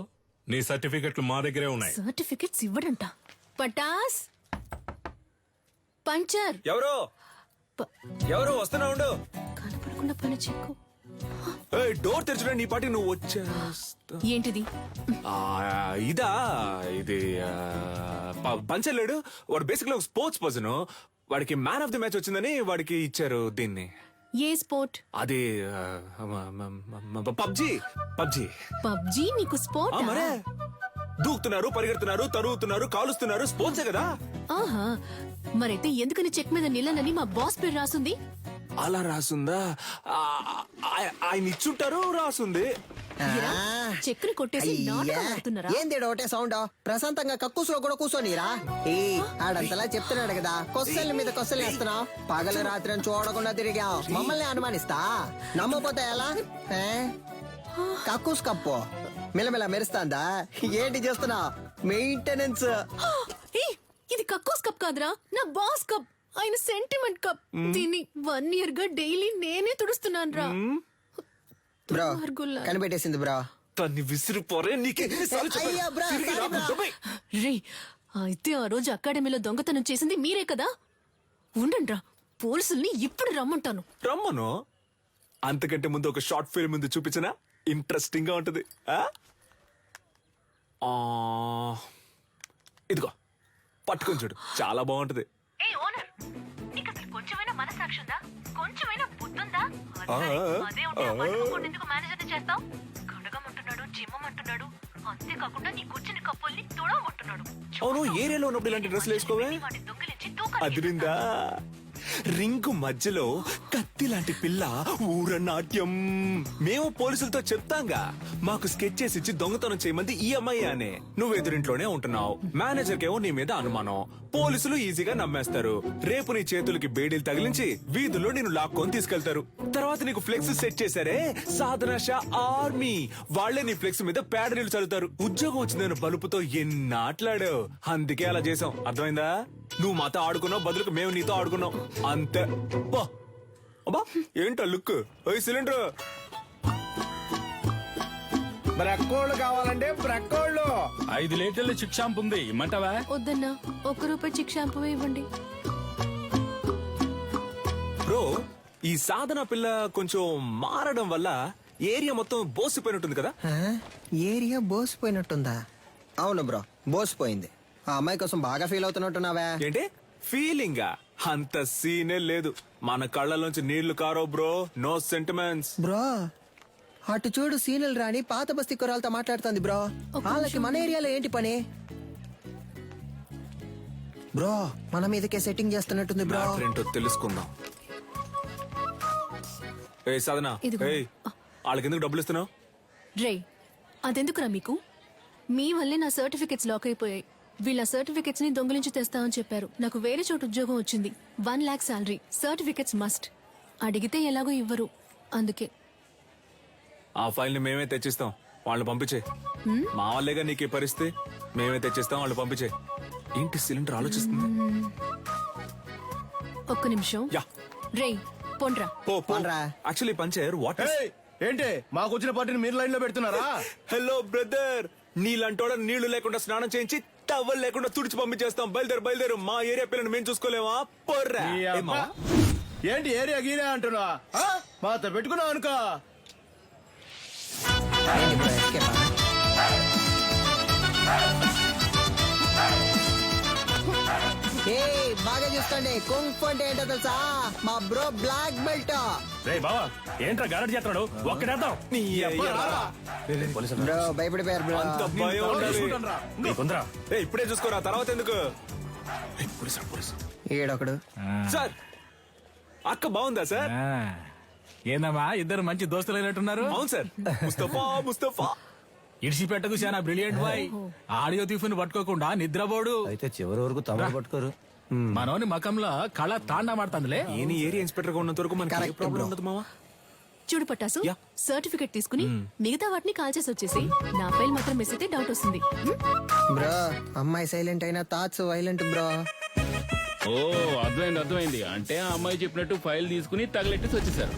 నీ సర్టిఫికెట్లు మా దగ్గరే ఉన్నాయి. సర్టిఫికెట్స్ ఇవ్వడంట. పటాస్ పంచర్. ఎవరో వస్తున్నా ఉండు. కనపడకుండా పని చెక్కు. డోర్ తెరచడం నీ పాటి నువ్వు వచ్చేస్తా. ఏంటిది? ఇదా? ఇది పంచలేడు. వాడు బేసిక్లీ ఒక స్పోర్ట్స్ పర్సన్. వాడికి మ్యాన్ ఆఫ్ ది మ్యాచ్ వచ్చిందని వాడికి ఇచ్చారు దీన్ని. ఏ స్పోర్ట్? అది పబ్జీ. పబ్జీ నీకు స్పోర్ట్? మరే దూకుతున్నారు, పరిగెడుతున్నారు, తరుగుతున్నారు, కాలుస్తున్నారు. స్పోర్ట్సే కదా. ఆహా, మరైతే ఎందుకని చెక్ మీద నిల్లనని మా బాస్ పేరు రాసుంది? అలా రాసుందా? ఆయన ఇచ్చుంటారు, రాసుంది. చెక్కుని కొట్టేసి నాటకం ఆడుతున్నారా? ఏంది ఒకటే సౌండ్? ప్రశాంతంగా కక్కుసులో కూడా కూర్చోనిరా? ఏ ఆడంతలా చెప్తున్నాడు కదా, కొస్సల మీద కొస్సలు వేస్తున్నావు. పగలు రాత్రి అని చూడకుండా తిరిగావు, మమ్మల్ని అనుమానిస్తా. నమ్మపోతే ఎలా? కక్కుస్ కప్పు మిలమిల మెరుస్తాందా? ఏంటి చేస్తున్నావు? మెయింటెనెన్స్. ఏయ్, ఇది కక్కోస్ కప్ కాదురా, నా బాస్ కప్. ఆయన సెంటిమెంట్ కప్. దీన్ని 1 year గా డైలీ నేనే తుడుస్తున్నాను రా. బ్రో కనిపెట్టేసింది బ్రో. తన్ని విసిరిపోరే నీకే. అయ్యా బ్రో, సారీ బ్రో. రే, అయితే ఆ రోజు అకాడమీలో దొంగతనం చేసింది మీరే కదా? ఉండండి రా, పోలీసుల్ని ఇప్పుడు రమ్మంటాను. రమ్మను. అంతకంటే ముందు ఒక షార్ట్ ఫిల్మ్ ముందు చూపించనా? ఇంట్రెస్టింగ్ గా ఉంటది. ఇదిగో పట్టుకొని చూడు, చాలా బాగుంటది. కొంచెమైనా మనసాక్షి ఉందా? కొంచెమైనా బుద్ధుందా? కడగమంటున్నాడు, జిమ్మమంటున్నాడు, అంతేకాకుండా నీ కూర్చుని కప్పుల్ని తుడవమంటున్నాడు. అవును, ఏరియాలో ఉన్నప్పుడు ఇలాంటి డ్రెస్సులు వేసుకోవే? అదిరిందా? రింగు మధ్యలో కత్తి లాంటి పిల్ల ఊరనాట్యం. మేము పోలీసులతో చెప్తాంగా, మాకు స్కెచ్ చేసి ఇచ్చి దొంగతనం చేయమంది ఈ అమ్మాయి అనే. నువ్వు ఎదురింట్లోనే ఉంటున్నావు, మేనేజర్ కేమో నీ మీద అనుమానం. పోలీసులు ఈజీగా నమ్మేస్తారు. రేపు నీ చేతులకి బేడీలు తగిలించి వీధుల్లో నిన్ను లాక్కొని తీసుకెళ్తారు. తర్వాత నీకు ఫ్లెక్స్ సెట్ చేశారే, సాధన షా ఆర్మీ, వాళ్లే నీ ఫ్లెక్స్ మీద పేడ నీళ్లు చల్లుతారు. ఉద్యోగం వచ్చిందని బలుపుతో ఎన్నాట్లాడావు. అందుకే అలా చేసాం, అర్థమైందా? నువ్వు మాతో ఆడుకున్నావు, బదులుకు మేము నీతో ఆడుకున్నాం అంతే. అబ్బా ఏంటో లుక్. సిలిండర్ బ్రక్కోళ్ళు కావాలంటే బ్రక్కోళ్ళు. 5 లీటర్ల చిక్ షాంపూ ఉంది, ఇమ్మంటావా? వద్దన్నా, 1 రూపాయి చిక్ షాంపూ ఇవ్వండి. బ్రో, ఈ సాధన పిల్ల కొంచెం మారడం వల్ల ఏరియా మొత్తం బోసిపోయినట్టుంది కదా? ఏరియా బోసిపోయినట్టుందా? అవును బ్రో, బోసిపోయింది. ఆ అమ్మాయి కోసం బాగా ఫీల్ అవుతున్నట్టున్నావా? ఏంటి ఫీలింగా? అంత సీనే లేదు. మన కళ్ళలోంచి నీళ్లు కారో బ్రో. No sentiments bro. అటు చూడు, సీనియల్ రాణి పాత బస్తీ కురాలతో మాట్లాడుతుంది బ్రో. వాళ్ళకి మన ఏరియాలో ఏంటి పని బ్రో? మన మీదకే సెట్టింగ్ చేస్తున్నట్టుంది బ్రో. ఏంటో తెలుసుకుందాం. ఏ సాధన, ఇదిగో. వాళ్ళకి ఎందుకు డబ్బులు ఇస్తున్నావు? రే, అదెందుకురా మీకు? మీ వల్లే నా సర్టిఫికెట్స్ లాక్ అయిపోయాయి. వీళ్ళ సర్టిఫికెట్స్ ని దొంగిలించి తెస్తామని చెప్పారు. నాకు వేరే చోటు ఉద్యోగం వచ్చింది, 1 lakh శాలరీ. Certificates must. అడిగితే ఎలాగో ఇవ్వరు, అందుకే. ఆ ఫైల్ ని మేమే తెచ్చిస్తాం, వాళ్ళు పంపించే. మా వాళ్ళేగా నీకు ఈ పరిస్థితి. మేమే తెచ్చిస్తాం, వాళ్ళు పంపించే. ఏంటి సిలిండర్ ఆలోచిస్తుంది? ఒక్క నిమిషం. యా. రే, పొండ్రా. యాక్చువల్లీ పంచర్ వాట్ ఏంటి మాకు వచ్చిన పార్టీని మీరు లైన్ లో పెడుతున్నారా? హలో బ్రదర్, నీళ్ళంటోడ నీళ్లు లేకుండా స్నానం చేయించి టవల్ లేకుండా తుడిచి పంపించేస్తాం. బయలుదేరు. మా ఏరియా పిల్లని మేము చూసుకోలేమా? పొర్రా. ఏంటి ఏరియా గీరియా అంటున్నా? మాతో పెట్టుకున్నావు అనుకో. బాగా చూసుకోండి, కుంఫ్ అంటే ఏంటో తెలుసా? మా బ్రో బ్లాక్ బెల్ట్. రే బావా, ఏంట్రా గారడి చేస్తున్నాడు? ఒక్కడేద్దాం. బ్రో భయపడిపోయారు బ్రో. అంత భయం ఉండాలి. ఇప్పుడే చూసుకోరా, తర్వాత ఎందుకు? ఈడొకడు. సార్, అక్క బాగుందా సార్? ఏందమ్మా, ఇద్దరు మంచి దోస్తులు అయినట్టున్నారు. అవును సార్. ముస్తఫా ఇడిచిపెట్టకు చాలా బ్రిలియంట్ బాయ్. ఆడియో తీఫుని పట్టుకోకుండా నిద్రపోడు. అయితే చివరి వరకు తమరు పట్టుకోరు. మనోని మకంలో కళ తాండా మాడుతుందిలే. ఏని ఏరియా ఇన్స్పెక్టర్ గా ఉన్నంత వరకు మనకి ఏ ప్రాబ్లం ఉండదు మావా. చూడు పట్టాసు, సర్టిఫికెట్ తీసుకుని మిగతా వాటిని కాల్ చేసి వచ్చేసి నా ఫైల్ మాత్రం మిస్ అయితే డౌట్ వస్తుంది. బ్రో, అమ్మాయి సైలెంట్ అయినా థాట్స్ వైలెంట్ బ్రో. ఓ, అర్థమైంది. అంటే ఆ అమ్మాయి చెప్పినట్టు ఫైల్ తీసుకుని తగలెట్టేసి వచ్చేసారు.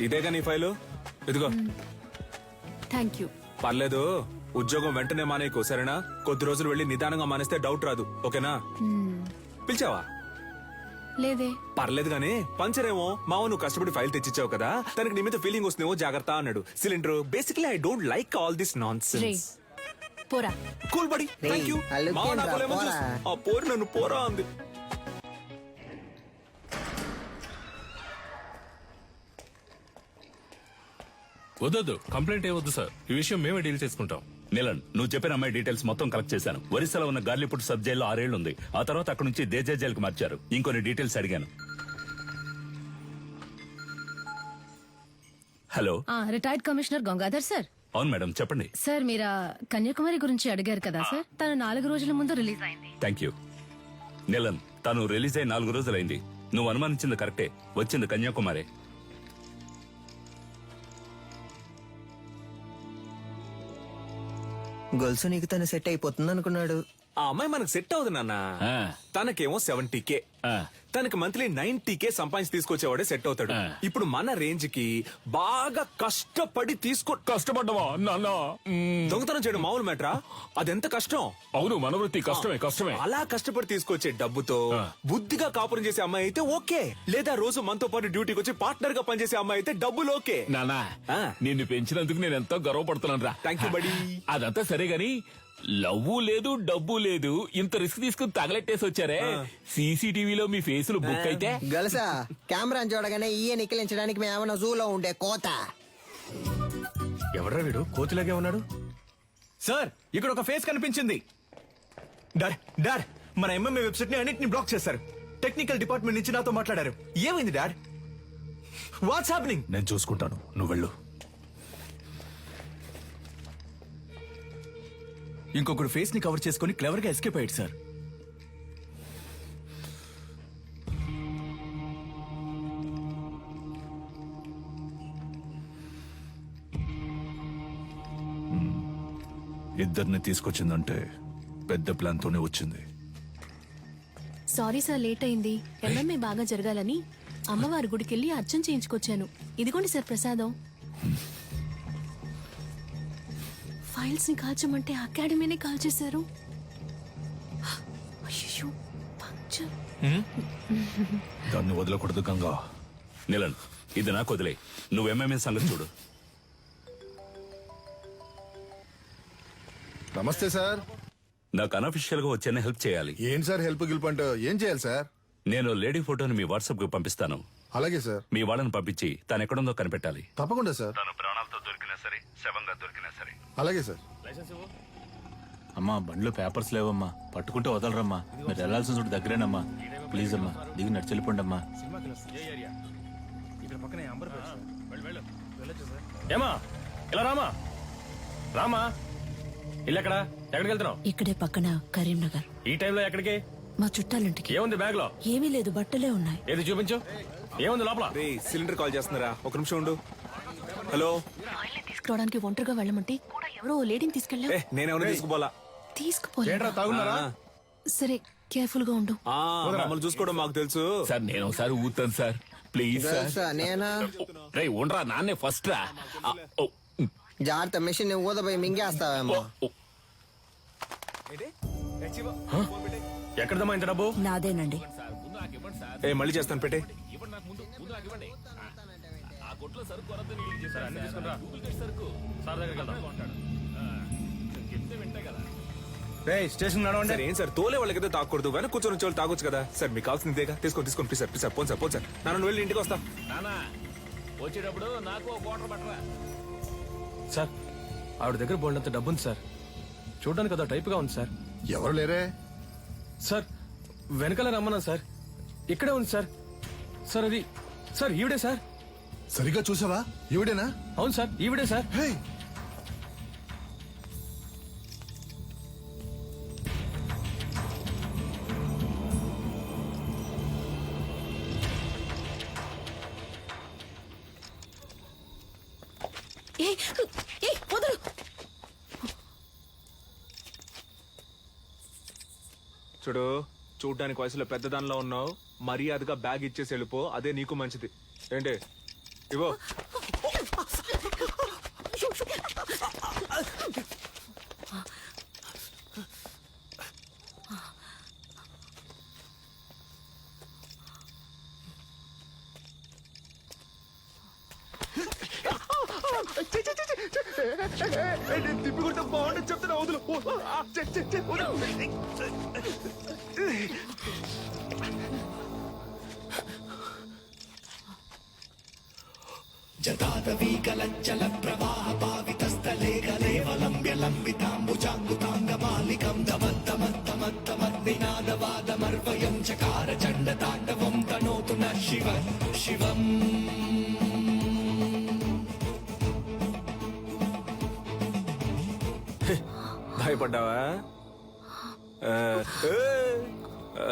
ఇదేగా నీ ఫైలు, ఇదిగో. Thank you. పర్లేదు, ఉద్యోగం వెంటనే మానేకు, సరేనా? కొద్ది రోజులు వెళ్ళి నిదానంగా మానేస్తే డౌట్ రాదు, ఓకేనా? పిలిచావా? లేదే. పర్లేదు గానీ, పంచరేమో మావ నువ్వు కష్టపడి ఫైల్ తెచ్చిచ్చావు కదా, తనకి నీ మీద ఫీలింగ్ వస్తుందేమో, జాగ్రత్త అన్నాడు. Cylinder, basically I don't like all this nonsense. పోరా. Cool buddy, thank you. మావ నాకు ఆ పోరు నన్ను పోరా అంది. వద్దొద్దు, కంప్లైంట్ ఏవద్దు సార్. ఈ విషయం మేమే డీల్ చేసుకుంటాం. నీలన్, నువ్వు చెప్పిన అమ్మాయి డీటెయిల్స్ మొత్తం కలెక్ట్ చేశాను. ఒరిస్సాలో ఉన్న గార్లీపుట్ సబ్ జైల్లో 6 ఏళ్లు ఉంది. ఆ తర్వాత అక్కడ నుంచి దేజే జైలుకి మార్చారు. ఇంకొన్ని డీటెయిల్స్ అడిగాను. Hello. Retired commissioner Gangadhar sir. అవును మేడం, చెప్పండి. సార్ మీరు కన్యాకుమారి గురించి అడిగారు కదా సార్, తను 4 రోజుల ముందు రిలీజ్ అయింది. Thank you. నీలన్, తను రిలీజ్ అయి 4 రోజులైంది. నువ్వు అనుమానించింది కరెక్టే, వచ్చింది కన్యాకుమారి. గొలుసు నీకు తను సెట్ అయిపోతుంది అనుకున్నాడు. ఆ అమ్మాయి మనకు సెట్ అవుతుంది నాన్న. తనకేమో 70K, తనకి మంత్లీ 90K సంపాదించి తీసుకొచ్చేవాడే సెట్ అవుతాడు. ఇప్పుడు మన రేంజ్ కి బాగా కష్టపడి కష్టపడ్డవా నాన్న? దొంగతనం చేయడం మామూలు మ్యాటరా? అదెంత కష్టం. అవును, మన వృత్తి కష్టమే. అలా కష్టపడి తీసుకొచ్చే డబ్బుతో బుద్ధిగా కాపురం చేసే అమ్మాయి అయితే ఓకే, లేదా రోజు మనతో పాటు డ్యూటీకి వచ్చి పార్ట్నర్ గా పనిచేసే అమ్మాయి అయితే డబ్బులు ఓకే. నానా, నిన్ను పెంచినందుకు నేను ఎంతో గర్వపడుతున్నాను రా. థ్యాంక్ యూ బడి. అదంతా సరే గాని లవ్వు లేదు, డబ్బు లేదు, ఇంత రిస్క్ తీసుకుని తగలెట్టేసి వచ్చారే. సీసీటీవీలో మీ ఫేసులు బుక్ అయితే గలసా కెమెరా చూడగానే ఈయ నిక్కిలించడానికి మేమన్నా జూలో ఉండే కోత. ఎవడ్రా వీడు కోతిలాగే ఉన్నాడు? సార్, ఇక్కడ ఒక ఫేస్ కనిపించింది. డాడ్, మన ఎంఎంఏ వెబ్సైట్ ని అన్నిటిని బ్లాక్ చేశారు. టెక్నికల్ డిపార్ట్మెంట్ నుంచి నాతో మాట్లాడారు. ఏమైంది డాడ్? What's happening? నేను చూసుకుంటాను, నువ్వు వెళ్ళు. ఇంకొకడు ఫేస్ ని కవర్ చేసుకుని క్లవర్ గా ఎస్కేప్ అయ్యాడు సార్. ఇద్దరిని తీసుకొచ్చిందంటే పెద్ద ప్లాన్ తోనే వచ్చింది. సారీ సార్, లేట్ అయింది. ఎంఎంఏ బాగా జరగాలని అమ్మవారి గుడికెళ్ళి అర్చన చేయించుకొచ్చాను. ఇదిగోండి సార్ ప్రసాదం. ఫైల్స్ ని కాల్చమంటే అకాడమీనే కాల్చేశారు. అయ్యో, పంక్చర్. దాన్ని వదలకూడదు గంగా. నీలన్, ఇది నాకు వదిలే. నువ్వు ఎంఎంఏ సంగతి చూడు. నమస్తే సార్. నాకు అనఫిషియల్ గా వచ్చేనే హెల్ప్ చేయాలి. ఏం సార్ హెల్ప్ గిల్ప్ అంటే ఏం చేయాలి సార్? నేను లేడీ ఫోటోని మీ వాట్సాప్ కు పంపిస్తాను. అలాగే సార్. మీ వాళ్ళని పంపించి తను ఎక్కడుందో కనిపెట్టాలి. తప్పకుండా సార్. తను ప్రాణాలతో దొరికినా సరే, శవంగా దొరికినా సరే. అలాగే సార్. అమ్మా, బండ్లో పేపర్స్ లేవమ్మా, పట్టుకుంటే వదలరమ్మా. మీరు వెళ్లాల్సిన చోటు దగ్గరేనమ్మా. ప్లీజ్ అమ్మా, దిగి నడిచెళ్ళిపోండి అమ్మా. ఏమా ఇలా రామా రామా. ఇల్లు ఎక్కడా? ఎక్కడికి వెళ్తున్నావు? ఇక్కడే పక్కన కరీంనగర్. ఈ టైంలో ఎక్కడికి? మా చుట్టాలింటికి. ఏముంది బ్యాగ్ లో? ఏమీ లేదు, బట్టలే ఉన్నాయి. ఏది చూపించు. ఏముంది లోపల? సిలిండర్ కాల్ చేస్తున్నారా? ఒక నిమిషం ఉండు. హలో. తీసుకురావడానికి ఒంటరిగా వెళ్ళమంటే కూడా ఎవరో లేడీని తీసుకెళ్ళా. నేనేమన్నా తీసుకుపోలా. తీసుకుపోలా. సరే, కేర్ఫుల్ గా ఉండు. మమ్మల్ని చూసుకోవడం మాకు తెలుసు సార్. నేను ఒకసారి ఊతాను సార్, ప్లీజ్ సార్. నేనా? రే ఉండరా, నాన్నే ఫస్ట్ రా. జాగ్రత్త, మిషన్ ఊదపోయి మింగేస్తావేమో. ఎక్కడదమ్మా ఇంత డబ్బు? నాదేనండి. మళ్ళీ చేస్తాను, పెట్టే. స్టేషన్ సార్, ఏం సార్ తోలే వాళ్ళకైతే తాకూడదు, వెనక కూర్చొని వచ్చే వాళ్ళు తాగొచ్చు కదా సార్. మీకు కావాల్సిందేగా, తీసుకోండి please sir. Please sir, phone sir, phone sir. నన్ను వెళ్ళి ఇంటికి వస్తా. వచ్చేటప్పుడు నాకు ఒక వాటర్ పట్టరా. సార్, ఆవిడ దగ్గర బోల్డంత డబ్బు ఉంది సార్. చూడడానికి కదా టైప్ గా ఉంది సార్. ఎవరు లేరే సార్? వెనకాల రమ్మన్నా సార్. ఇక్కడే ఉంది సార్. సార్ అది సార్ ఈవిడే సార్. సరిగ్గా చూసావా? ఈవిడేనా? అవును సార్, ఈవిడే సార్. చూడు, చూడ్డానికి వయసులో పెద్దదానిలో ఉన్నావు. మర్యాదగా బ్యాగ్ ఇచ్చేసి వెళ్ళిపో, అదే నీకు మంచిది. ఏంటి ఇవో. తిప్పికుంటే బాగుండదు చెప్తున్నా. వదులు. జతాదవీకలంచల ప్రవాహ పావితస్థలే కలేవలంబ్య లంబితాంబుజాంగుతాంగమాలికం దమత్తమత్తమత్తమద్వినాదవాదమర్వయం చకార చండ తాండవం తనోతు న శివ శివం పడ్డావా ఆ, ఏ, ఆ,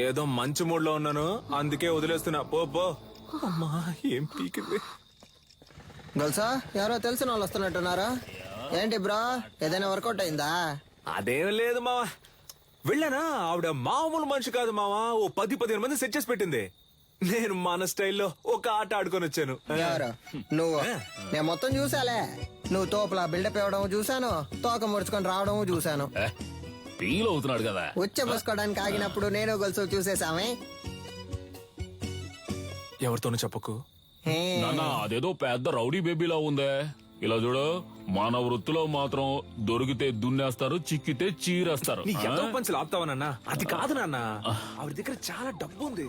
ఏదో మంచి మూడ్ లో ఉన్నాను అందుకే వదిలేస్తున్నా పో పో. అమ్మా ఏం పీకింది. గొలుసా ఎవరో తెలిసిన వాళ్ళు వస్తున్నట్టున్నారా ఏంటి బ్రో ఏదైనా వర్కౌట్ అయిందా? అదేం లేదు మావా, వెళ్ళానా ఆవిడ మామూలు మనిషి కాదు మావా. ఓ 10-15 మంది సెట్ చేసి పెట్టింది. నేను మన స్టైల్లో ఒక ఆట ఆడుకొని వచ్చాను. ఎవరు నువ్వు? నేను మొత్తం చూసాలే. నువ్వు తోపులా బిల్డప్ ఇవ్వడం చూసాను, తోక ముడుచుకొని రావడం చూసాను. ఫీల్ అవుతున్నాడు కదా. ఉచ్చ పోసుకోవడానికి ఆగినప్పుడు నేను గొలుసు చూసేసామే. ఎవరితోనూ చెప్పకు. నాన్న అదేదో పెద్ద రౌడీ బేబీలా ఉందే. ఇలా చూడు, మన వృత్తిలో మాత్రం దొరికితే దున్నేస్తారు, చిక్కితే చీరేస్తారు. నీ ఎంతో పంచులు ఆపుతావా నాన్న? అది కాదు నాన్న, ఆవిడ దగ్గర చాలా డబ్బు ఉంది.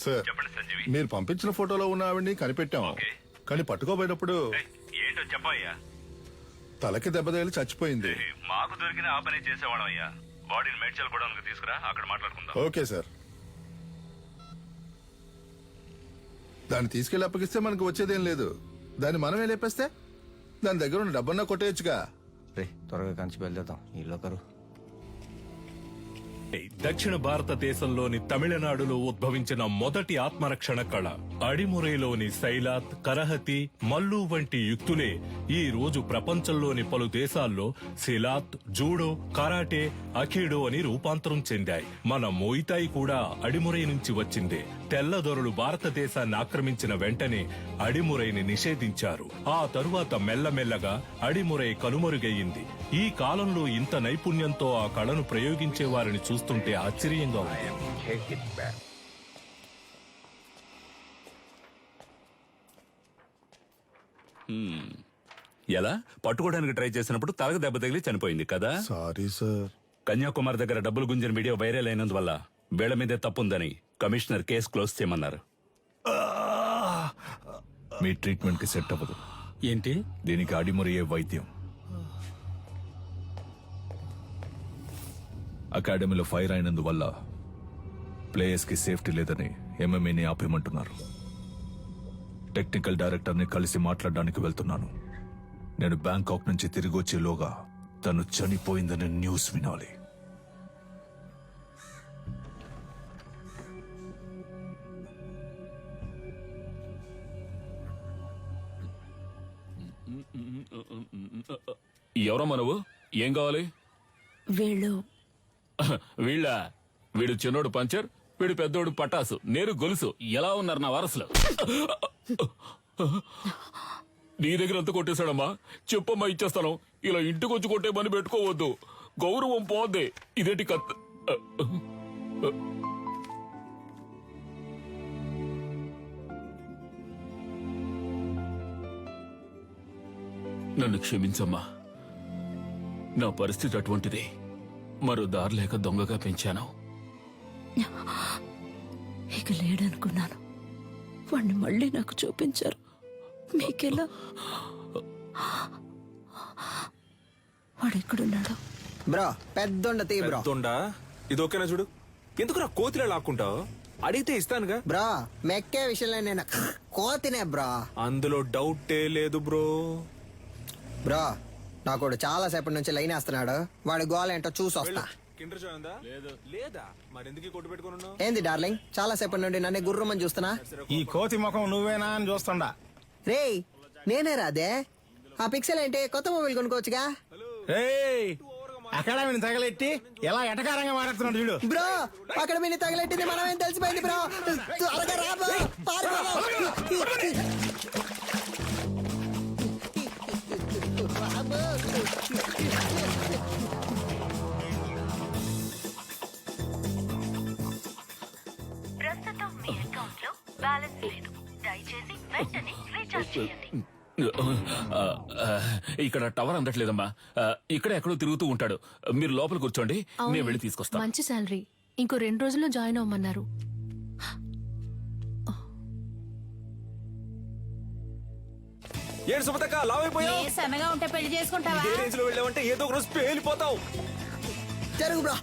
సార్ మీరు పంపించిన ఫోటోలో ఉన్న ఆవిడ్ని కనిపెట్టాం, కానీ పట్టుకోబోయేటప్పుడు ఏంటో చెప్పయ్యా. తలకి దెబ్బ తగిలి చచ్చిపోయింది. మాకు దొరికిన ఆ పని చేసేవాళ్ళం అయ్యా. బాడీని మేడ్చల్ కూడా తీసుకురా, అక్కడ మాట్లాడుకుందాం. Okay sir. దాన్ని తీసుకెళ్లి అప్పగిస్తే మనకు వచ్చేదేం లేదు. దాన్ని మనమే లేపేస్తే దాని దగ్గర ఉన్న డబ్బన్నా కొట్టేయచ్చుగా. రే త్వరగా కంచి బయలుదేద్దాం ఈలో కరు. దక్షిణ భారతదేశంలోని తమిళనాడులో ఉద్భవించిన మొదటి ఆత్మరక్షణ కళ అడిమురైలోని శైలాత్, కరహతి, మల్లు వంటి యుక్తులే ఈ రోజు ప్రపంచంలోని పలు దేశాల్లో సిలాత్, జూడో, కరాటే, అఖీడో అని రూపాంతరం చెందాయి. మన మోయితాయి కూడా అడిమురై నుంచి వచ్చిందే. తెల్లదొరలు భారతదేశాన్ని ఆక్రమించిన వెంటనే అడిమురైని నిషేధించారు. ఆ తరువాత మెల్లమెల్లగా అడిమురై కనుమరుగయ్యింది. ఈ కాలంలో ఇంత నైపుణ్యంతో ఆ కళను ప్రయోగించే వారిని చూస్తుంటే ఆశ్చర్యంగా ఉంది. ఎలా పట్టుకోవడానికి ట్రై చేసినప్పుడు తలకు దెబ్బ తగిలి చనిపోయింది కదా. Sorry sir. కన్యాకుమారి దగ్గర డబ్బులు గుంజిన వీడియో వైరల్ అయినందువల్ల వీళ్ళ మీదే తప్పుందని కమిషనర్ కేసు క్లోజ్ చేయమన్నారు. మీ ట్రీట్మెంట్ కి సెట్ అవ్వదు. ఏంటి దీనికి అడిమురయ్యే వైద్యం. అకాడమీలో ఫైర్ అయినందువల్ల ప్లేయర్స్ కి సేఫ్టీ లేదని ఎంఎంఏని ఆపేయమంటున్నారు. టెక్నికల్ డైరెక్టర్ ని కలిసి మాట్లాడడానికి వెళ్తున్నాను. నేను బ్యాంకాక్ నుంచి తిరిగి వచ్చేలోగా తను చనిపోయిందని న్యూస్ వినాలి. ఎవరమ్మా నువ్వు? ఏం కావాలి? వీడు చిన్నోడు పంచర్, వీడు పెద్దోడు పటాసు, నేను గొలుసు. ఎలా ఉన్నారు నా వారసులు? నీ దగ్గర ఎంత కొట్టేశాడమ్మా? చెప్పమ్మా, ఇచ్చేస్తాను. ఇలా ఇంటికి వచ్చి కొట్టే పని పెట్టుకోవద్దు, గౌరవం పోద్ది. ఇదేంటి కత్ నన్ను క్షమించమ్మా, నా పరిస్థితి అటువంటిది. మరో దారి లేక దొంగగా పెంచాను. ఇక లేడనుకున్నాను, వాణ్ణి మళ్ళీ నాకు చూపించారు. మీకెలా? వాడెక్కడున్నాడు? బ్రో పెద్దొండ తీ బ్రో. పెద్దొండా? ఇది ఓకేనా చూడు. ఎందుకు నా కోతిలో లాక్కుంటావు? అడిగితే ఇస్తానుగా. బ్రో మెక్కే విషయంలో నేను కోతినే బ్రో. అందులో డౌటే లేదు బ్రో. బ్రో నాకు చాలా సేపటి నుంచి లైన్ వేస్తున్నాడు. వాడి గోల్ ఏంటో చూసి వస్తా. కిండర్ జాయ్ ఉందా? లేదా? మరెందుకు కొట్టు పెట్టుకుని ఉన్నావు? ఏంది డార్లింగ్, చాలా సేపటి నుండి నన్ను గుర్రమని చూస్తున్నా. ఈ కోతి ముఖం నువ్వేనా అని చూస్తుండా. రేయ్ నేనే రాదే. ఆ పిక్సెల్ ఏంటి? కొత్త మొబైల్ కొనుక్కోవచ్చుగా. అకాడమీని తగలెట్టి ఎలా ఎటకారంగా మాట్లాడుతున్నాడు చూడు. బ్రో అకాడమీని తగలెట్టింది మనమేం తెలిసిపోయింది బ్రో. త్వరగా రా బ్రో. ప్రస్తుతం మీ అకౌంట్ లో బ్యాలెన్స్ లేదు, దయచేసి వెంటనే రీఛార్జ్ చేయండి. ఇక్కడ టవర్ అందట్లేదమ్మా. ఇక్కడ ఎక్కడో తిరుగుతూ ఉంటాడు. మీరు లోపల కూర్చోండి, నేను వెళ్ళి తీసుకొస్తాను. మంచి శాలరీ. ఇంకో 2 రోజుల్లో జాయిన్ అవ్వమన్నారు. ఏడు సుమతక్క లావైపోయావు. సన్నగా ఉంటే పెళ్లి చేసుకుంటావా? ఇదే రేంజ్ లో వెళ్ళావంటే ఏదో ఒక రోజు పేలిపోతావు. జరుగు బ్రో.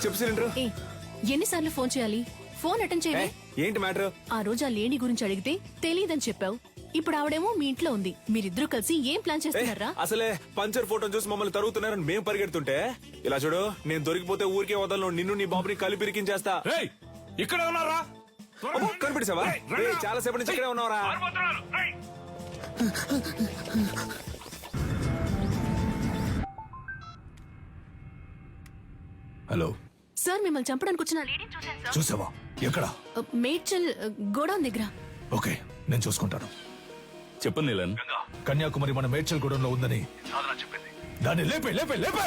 చెప్పు సిలిండర్. ఎన్నిసార్లు ఫోన్ చేయాలి? ఫోన్ అటెండ్ చేయాలి. ఏంటి మ్యాటర్? ఆ రోజు ఆ లేడీ గురించి అడిగితే తెలియదని చెప్పావు. ఇప్పుడు ఆవిడేమో మీ ఇంట్లో ఉంది. మీరిద్దరూ కలిసి ఏం ప్లాన్ చేస్తున్నారా? అసలే పంచర్ ఫోటో చూసి మమ్మల్ని తరుగుతున్నారని మేము పరిగెడుతుంటే ఇలా చూడు, నేను దొరికిపోతే ఊరికే వదలను. నిన్ను నీ బాబుని కలిపి ఇరికించేస్తా. ఇక్కడ ఉన్నారా? కనిపించావా? చాలా సేపటి నుంచి ఇక్కడే ఉన్నావరా? హలో సార్, మిమ్మల్ని చంపడానికి వచ్చిన లేడీని చూశాను సార్. చూసావా? ఎక్కడ? మేడ్చల్ గోడౌన్ దగ్గర. ఓకే, నేను చూసుకుంటాను. చెప్పండి నీలన్. కన్యాకుమారి మన మేడ్చల్ గూడెంలో ఉందని చెప్పింది. దాన్ని లేపే లేపే లేపే.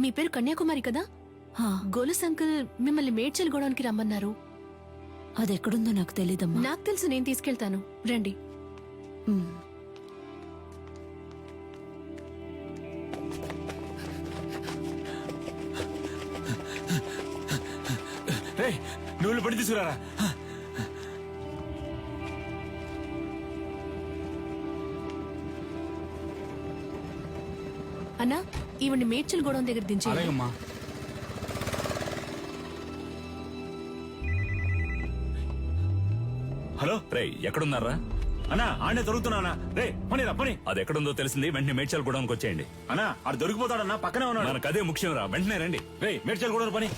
మీ పేరు కన్యాకుమారి కదా? గోలస్ అంకుల్ మిమ్మల్ని మేడ్చల్ గోడౌన్ కి రమ్మన్నారు. అది ఎక్కడుందో నాకు తెలీదమ్మా. నాకు తెలుసు, నేను తీసుకెళ్తాను, రండి. నువ్వు పడి తీసుకురారా. అన్నా, ఈవిడ్ని మేడ్చల్ గోడౌన్ దగ్గర దించే. హలో రే, ఎక్కడున్నారా? అన్నా ఆడే దొరుకుతున్నా. రే పని రా పని. అది ఎక్కడుందో తెలిసింది, వెంటనే మేడ్చల్ గూడెంకి వచ్చేయండి. అన్నా ఆడు దొరికిపోతాడన్నా, పక్కనే ఉన్నాడు. మనకు అదే ముఖ్యం రా, వెంటనే రండి. రే మేడ్చల్ కూడా పని.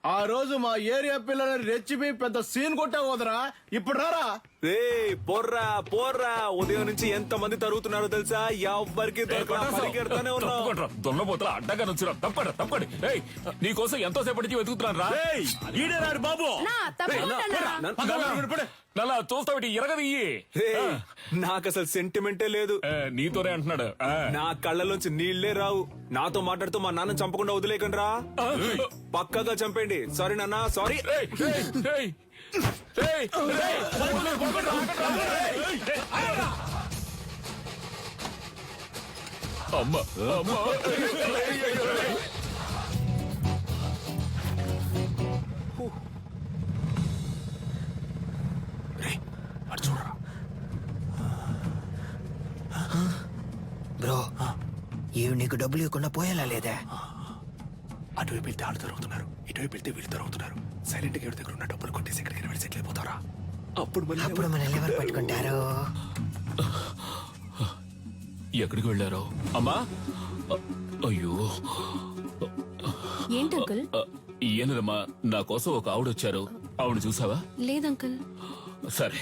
ఆ రోజు మా ఏరియా పిల్లలని రెచ్చిపి పెద్ద సీన్ కొట్టా పోదరా. ఇప్పుడు రారా. రే పోర్రా పోర్రా. ఉదయం నుంచి ఎంత మంది తరుగుతున్నారో తెలుసా? ఎవ్వరికి పరిగెడతానే ఉన్నావు. దొన్నపోతల అడ్డగా నుంచురా. తప్పండి తప్పండి. నీకోసం ఎంతో సేపటి నుంచి వెతుకుతున్నాను రా. ఈడే రాడు బాబు. నల్లా చూస్తావిటి ఎరగదియ్యి. నాకు అసలు సెంటిమెంటే లేదు. నీతోనే అంటున్నాడు. నా కళ్ళలోంచి నీళ్లే రావు. నాతో మాట్లాడుతూ మా నాన్న చంపకుండా వదిలేకండి రా. పక్కగా చంపండి. సారీ నాన్న, సారీ. అమ్మా అమ్మా. బ్రో, ఇవి నీకు డబ్బులు ఇవ్వకుండా పోయేలా లేదా? అటువైపు వెళ్తే ఆడు తరుగుతున్నారు, ఇటువైపు వెళ్తే వీళ్ళు తరుగుతున్నారు. సైలెంట్ గా దగ్గర ఉన్న డబ్బులు కొట్టేసి ఎక్కడికి వెళ్ళి సెటిల్ అయిపోతారా? అప్పుడు మన ఎవరు పట్టుకుంటారు? ఎక్కడికి వెళ్ళారో? అమ్మా, అయ్యో. ఏంటి అంకుల్? ఏనదమ్మా, నా కోసం ఒక ఆవిడ వచ్చారు. ఆవిడ చూసావా? లేదంకుల్. సరే.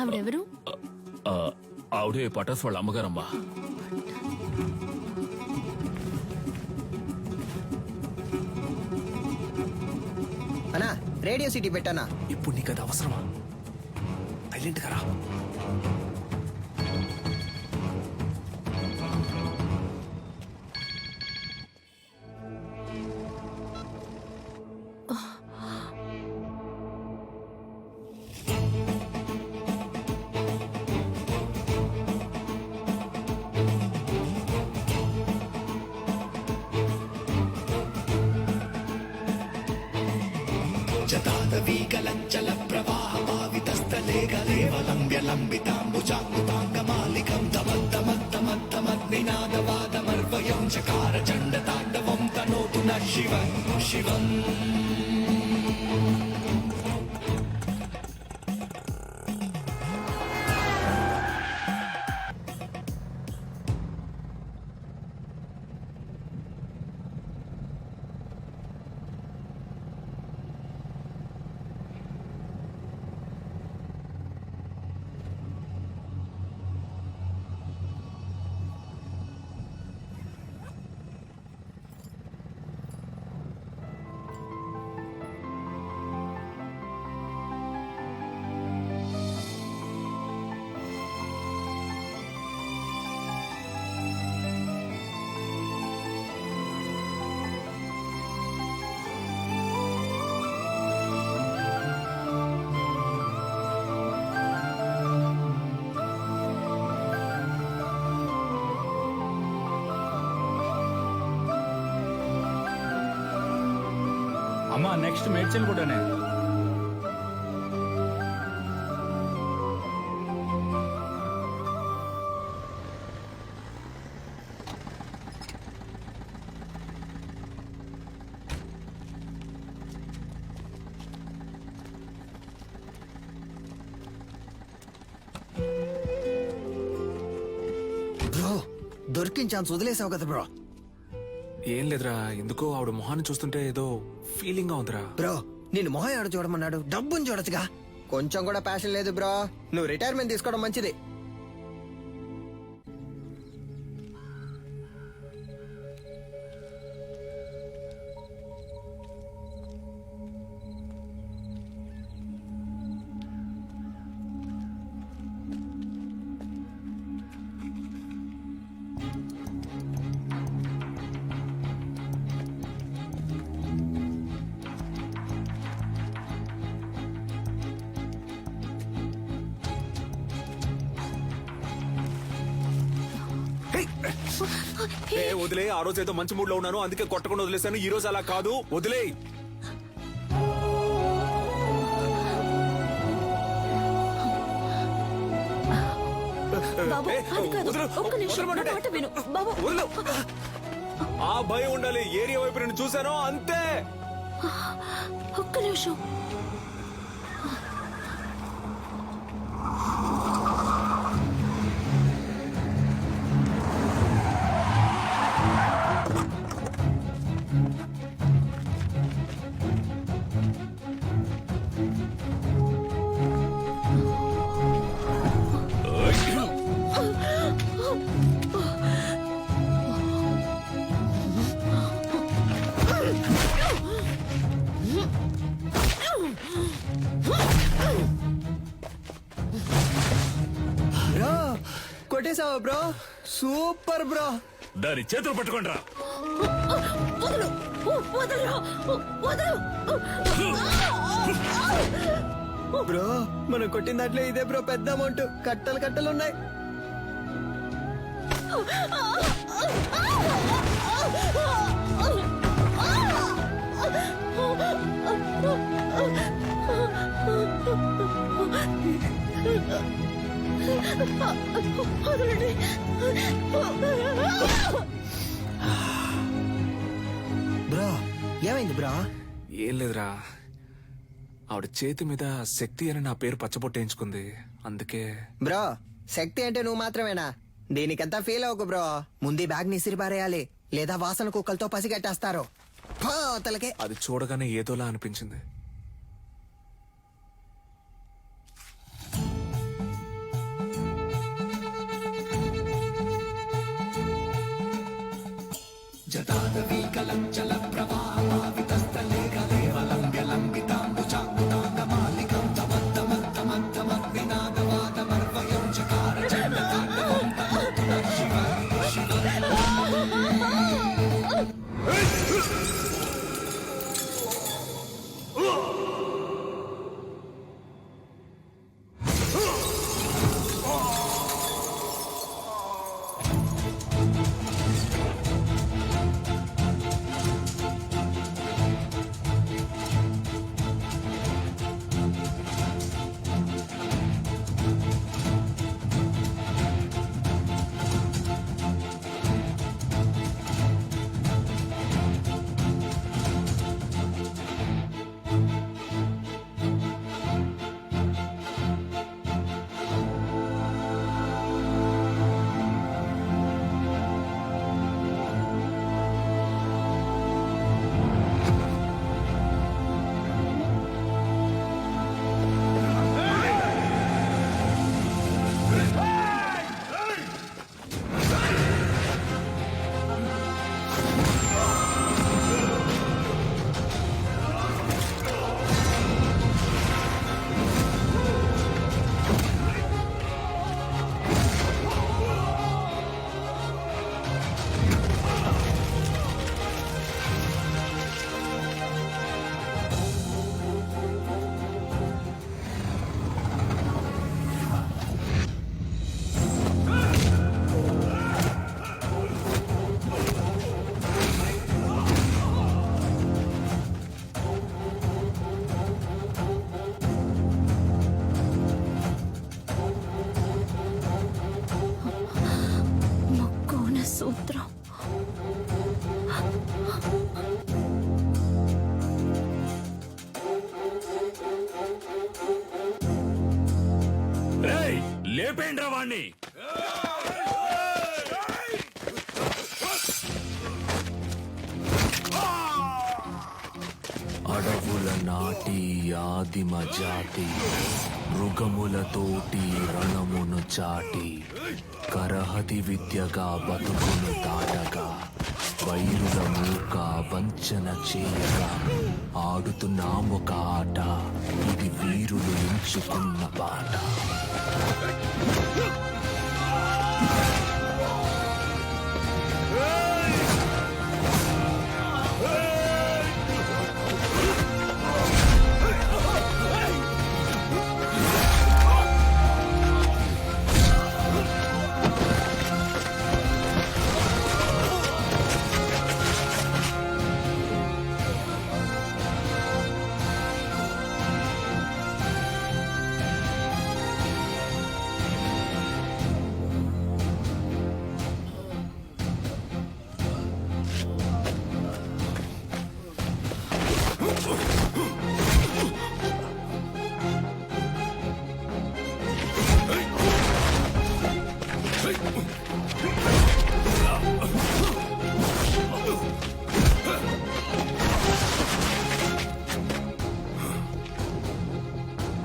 ఆవిడెవరు? ఆవిడే పటాస్ వాళ్ళ అమ్మగారమ్మా. అన్నా, రేడియో సిటీ పెట్టానా? ఇప్పుడు నీకు అది అవసరమా? సైలెంట్ గా రా. జతాదవీకలంచల ప్రవాహ పావితస్థలే గలేవలంబ్య లంబితాంబుజాంగుతాంగమాలికం తమద్దమద్దమద్దమద్నినాదవాదమర్వయం చకార చండ తాండవం తనోతు న శివం శివం. నెక్స్ట్ మేడ్చల్ కూడానే. బ్రో దొరికిన ఛాన్స్ వదిలేసావు కదా బ్రో. ఏం లేదురా, ఎందుకో ఆవిడ మొహాన్ని చూస్తుంటే ఏదో ఫీలింగ్ గా ఉందిరా. బ్రో నిన్ను మొహం ఆడ చూడమన్నాడు, డబ్బుని చూడొచ్చుగా. కొంచెం కూడా ప్యాషన్ లేదు బ్రో. నువ్వు రిటైర్మెంట్ తీసుకోవడం మంచిది. వదిలే, ఆ రోజు ఏదో మంచి మూడ్ లో ఉన్నాను అందుకే కొట్టకుండా వదిలేశాను. ఈ రోజు అలా కాదు, వదిలే. ఆ భయం ఉండాలి. ఏరియా వైపు నేను చూశాను అంతే. ఒక్క నిమిషం. బ్రో కొట్టేసావా బ్రో? Super bro. దాని చేతులు పట్టుకోండి రా. బ్రో మనం కొట్టిన దాంట్లో ఇదే బ్రో పెద్ద అమౌంట్. కట్టలు కట్టలు ఉన్నాయి. బ్రో ఏమైంది బ్రో? ఏం లేదురా, ఆవిడ చేతి మీద శక్తి అని నా పేరు పచ్చబొట్టేయించుకుంది, అందుకే. బ్రో శక్తి అంటే నువ్వు మాత్రమేనా? దీనికంతా ఫీల్ అవ్వకు బ్రో. ముందు బ్యాగ్ ని ఇసిరిపారేయాలి, లేదా వాసన కుక్కలతో పసిగట్టేస్తారు. తలకే అది చూడగానే ఏదోలా అనిపించింది. జతాదవీకలం జల ప్రవాహమావితస్థలే కలేవలం వ్యలంబితాంబుజాంబుతాంగమాలికం తమత్తమత్తమత్తమగ్నినాదవాదమర్వయం చకార చండతాండవం తమోతున శివ శివ. లేపేండ్రా వాణ్ణి. అడవుల నాటి ఆదిమ జాతి మృగములతోటి రణమును చాటి కరహతి విద్యగా బతుకును దాటగా వైరుల మూక వంచన చేయగా ఆడుతున్నామొక ఆట, ఇది వీరులు ఎంచుకున్న బాట.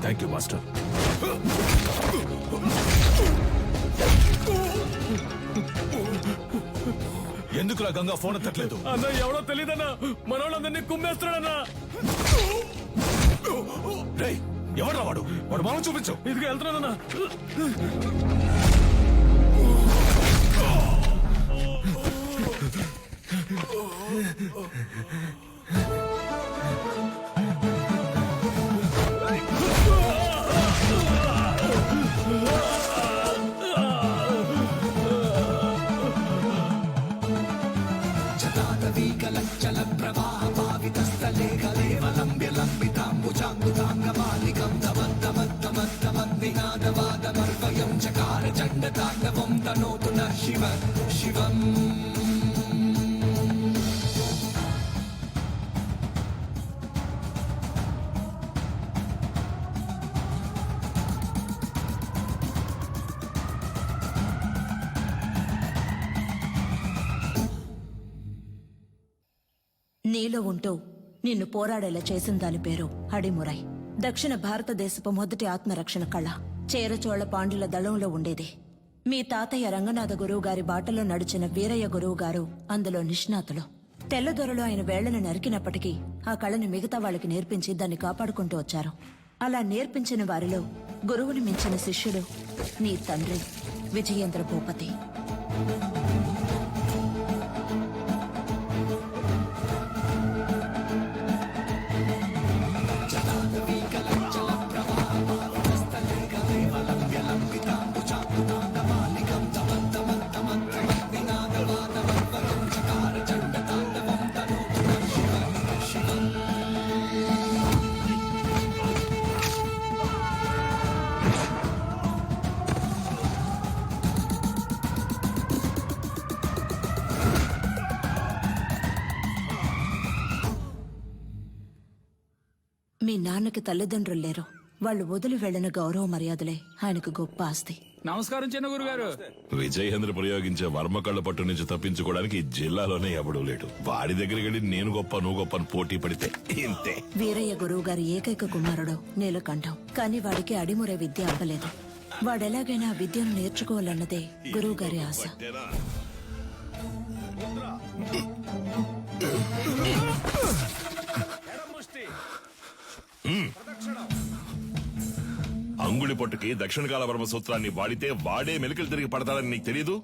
Thank you master. ఎందుకులా గంగా ఫోన్ ఎత్తట్లేదు? అన్న ఎవడో తెలియదన్నా, మనోళ్ళందరినీ కుమ్మేస్తున్నాడన్నా. ఎవడ్రా వాడు? వాడు మామ చూపించు. ఇదిగో వెళ్తున్నానన్నా. చల ప్రవాహ భావితస్థలే కలేవలంబ్య లంబితాంబుజాంగుతాంగమాలికం తమత్తమత్తమత్తమద్నినాదవాదమర్వయం చకార చండతాండవం తనోతు న శివ శివం. నీలో ఉంటూ నిన్ను పోరాడేలా చేసిన దాని పేరు అడిమురై. దక్షిణ భారతదేశపు మొదటి ఆత్మరక్షణ కళ చేరచోళ పాండ్యుల దళంలో ఉండేది. మీ తాతయ్య రంగనాథ గురువు గారి బాటలో నడిచిన వీరయ్య గురువు గారు అందులో నిష్ణాతులు. తెల్లదొరలు ఆయన వేళ్లను నరికినప్పటికీ ఆ కళని మిగతా వాళ్ళకి నేర్పించి దాన్ని కాపాడుకుంటూ వచ్చారు. అలా నేర్పించిన వారిలో గురువుని మించిన శిష్యుడు నీ తండ్రి విజయేంద్ర భూపతి. మీ నాన్నకి తల్లిదండ్రులు లేరు. వాళ్ళు వదిలి వెళ్లిన గౌరవ మర్యాదలే ఆయనకు గొప్ప ఆస్తి. నమస్కారం చిన్న గురుగారు. విజయేంద్ర ప్రయోగించే వర్మ కళ్ళ పట్టు నుంచి తప్పించుకోవడానికి ఈ జిల్లాలోనే ఎవడూ లేడు. వాడి దగ్గరికి వెళ్ళి నేను గొప్ప నువ్వు గొప్ప అని పోటీ పడితే ఇంతే. వీరయ్య గురువు గారి ఏకైక కుమారుడు నీలకంఠం. కానీ వాడికి అడిమురే విద్య అవ్వలేదు. వాడెలాగైనా విద్యను నేర్చుకోవాలన్నదే గురువు గారి ఆశ. అంగుళి పొట్టుకి దక్షిణ కాల వర్మ సూత్రాన్ని వాడితే వాడే మెలికలు తిరిగి పడతాడని నీకు తెలీదు?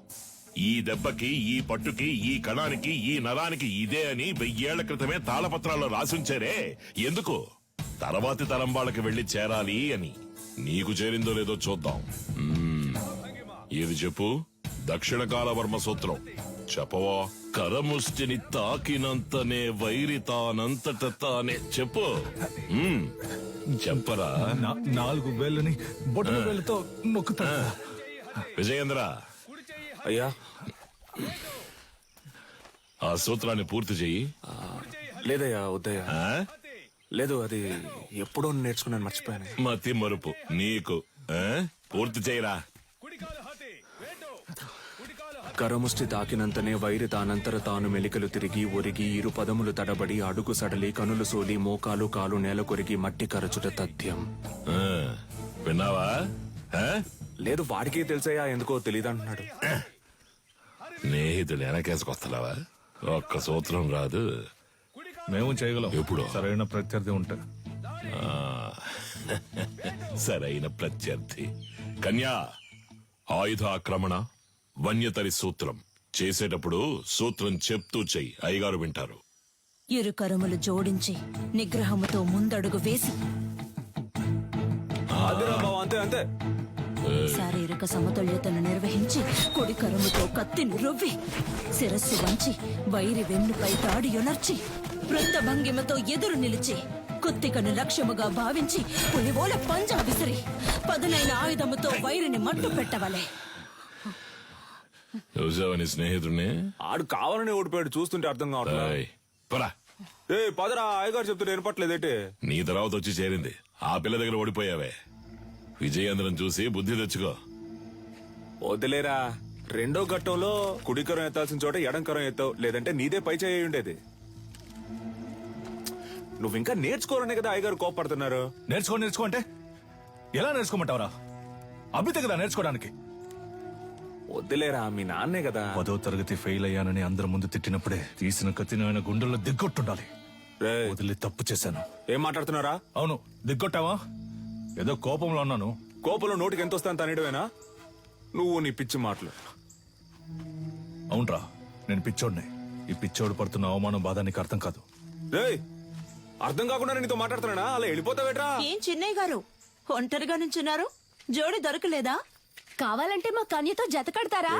ఈ దెబ్బకి, ఈ పట్టుకి, ఈ కణానికి, ఈ నరానికి ఇదే అని 1000 ఏళ్ల క్రితమే తాళపత్రాల్లో రాసుంచారే. ఎందుకు? తర్వాతి తరం వాళ్ళకి వెళ్లి చేరాలి అని. నీకు చేరిందో లేదో చూద్దాం. ఇది చెప్పు. దక్షిణ కాల వర్మ సూత్రం చెప్పవా? కరముష్టిని తాకినంతనే వైరి తానంతట తానే. చెప్పు. చెప్పరా? 4 వేళ్ళని బొటన వేళ్ళతో నొక్కుతా. విజయేంద్ర, అయ్యా ఆ సూత్రాన్ని పూర్తి చెయ్యి. లేదయ్యా, వద్దయ్యా. లేదు, అది ఎప్పుడో నేర్చుకున్నాను, మర్చిపోయాను. మతి మరుపు నీకు. పూర్తి చేయరా. కరముష్టి తాకినంతనే వైరి తానంతర తాను మెలికలు తిరిగి ఒరిగి ఇరు పదములు తడబడి అడుగు సడలి కనులు సోలి మోకాలు కాలు నేల కొరిగి మట్టి కరచుట తథ్యం. విన్నావా? లేదు, వాడికే తెలిసాయా, ఎందుకో తెలియదంటున్నాడు. స్నేహితులు వెనకేసుకొస్తున్నావా? ఒక్క సూత్రం రాదు. మేము చేయగలం ఎప్పుడు? సరైన ప్రత్యర్థి ఉంటే. సరైన ప్రత్యర్థి. కన్యా, ఆయుధ ఆక్రమణ, వన్యతరి సూత్రం చేసేటప్పుడు సూత్రం చెప్తూ చెయ్యి, అయ్యగారు వింటారు. ఇరు కరములు జోడించి నిగ్రహముతో ముందడుగు వేసి అంతే అంతే. శారీరక సమతుల్యతను నిర్వహించి కుడి కరముతో కత్తిని రువ్వి శిరస్సు వంచి వైరి వెన్నుపై తాడి యొనర్చి వృత్త భంగిమతో ఎదురు నిలిచి కుత్తికను లక్ష్యముగా భావించి పులివోల పంజా విసిరి పదునైన ఆయుధముతో వైరిని మట్టు పెట్టవలే. చూసావని స్నేహితుడిని? ఆడు కావాలని ఓడిపోయాడు, చూస్తుంటే అర్థం కావట్లేదు. పరా, ఏ పదరా, అయ్యగారు చెప్తుంటే వినపట్లేదేంటి? నీ తర్వాత వచ్చి చేరింది. ఆ పిల్ల దగ్గర ఓడిపోయావే. విజయేంద్రం చూసి బుద్ధి తెచ్చుకో. వదిలేరా, రెండో ఘట్టంలో కుడికరం ఎత్తాల్సిన చోట ఎడంకరం ఎత్తావు, లేదంటే నీదే పై చేయి ఉండేది. నువ్వు ఇంకా నేర్చుకోవాలనే కదా అయ్యగారు కోపడుతున్నారు. నేర్చుకో అంటే ఎలా నేర్చుకోమంటావరా? అభితే కదా నేర్చుకోవడానికి. వద్దులేరా, మీ నాన్నే కదా. 10వ తరగతి ఫెయిల్ అయ్యానని అందరి ముందు తిట్టినప్పుడే తీసిన కత్తిని ఆయన గుండెల్లో దిగ్గొట్టుండాలి. వదిలి తప్పు చేశాను. ఏం మాట్లాడుతున్నారా? అవును, దిగ్గొట్టావా? ఏదో కోపంలో అన్నాను. కోపంలో నోటికి ఎంత వస్తాను తనేయడమేనా? నువ్వు నీ పిచ్చి మాటలు. అవునరా, నేను పిచ్చోడిని. ఈ పిచ్చోడు పడుతున్న అవమానం బాధ నీకు అర్థం కాదు. అర్థం కాకుండా నీతో మాట్లాడుతున్నానా? అలా వెళ్ళిపోతావేట్రా? ఏం చిన్నయ్య గారు ఒంటరిగా నుంచున్నారు? జోడి దొరకలేదా? కావాలంటే మా కన్యతో జత కడతారా?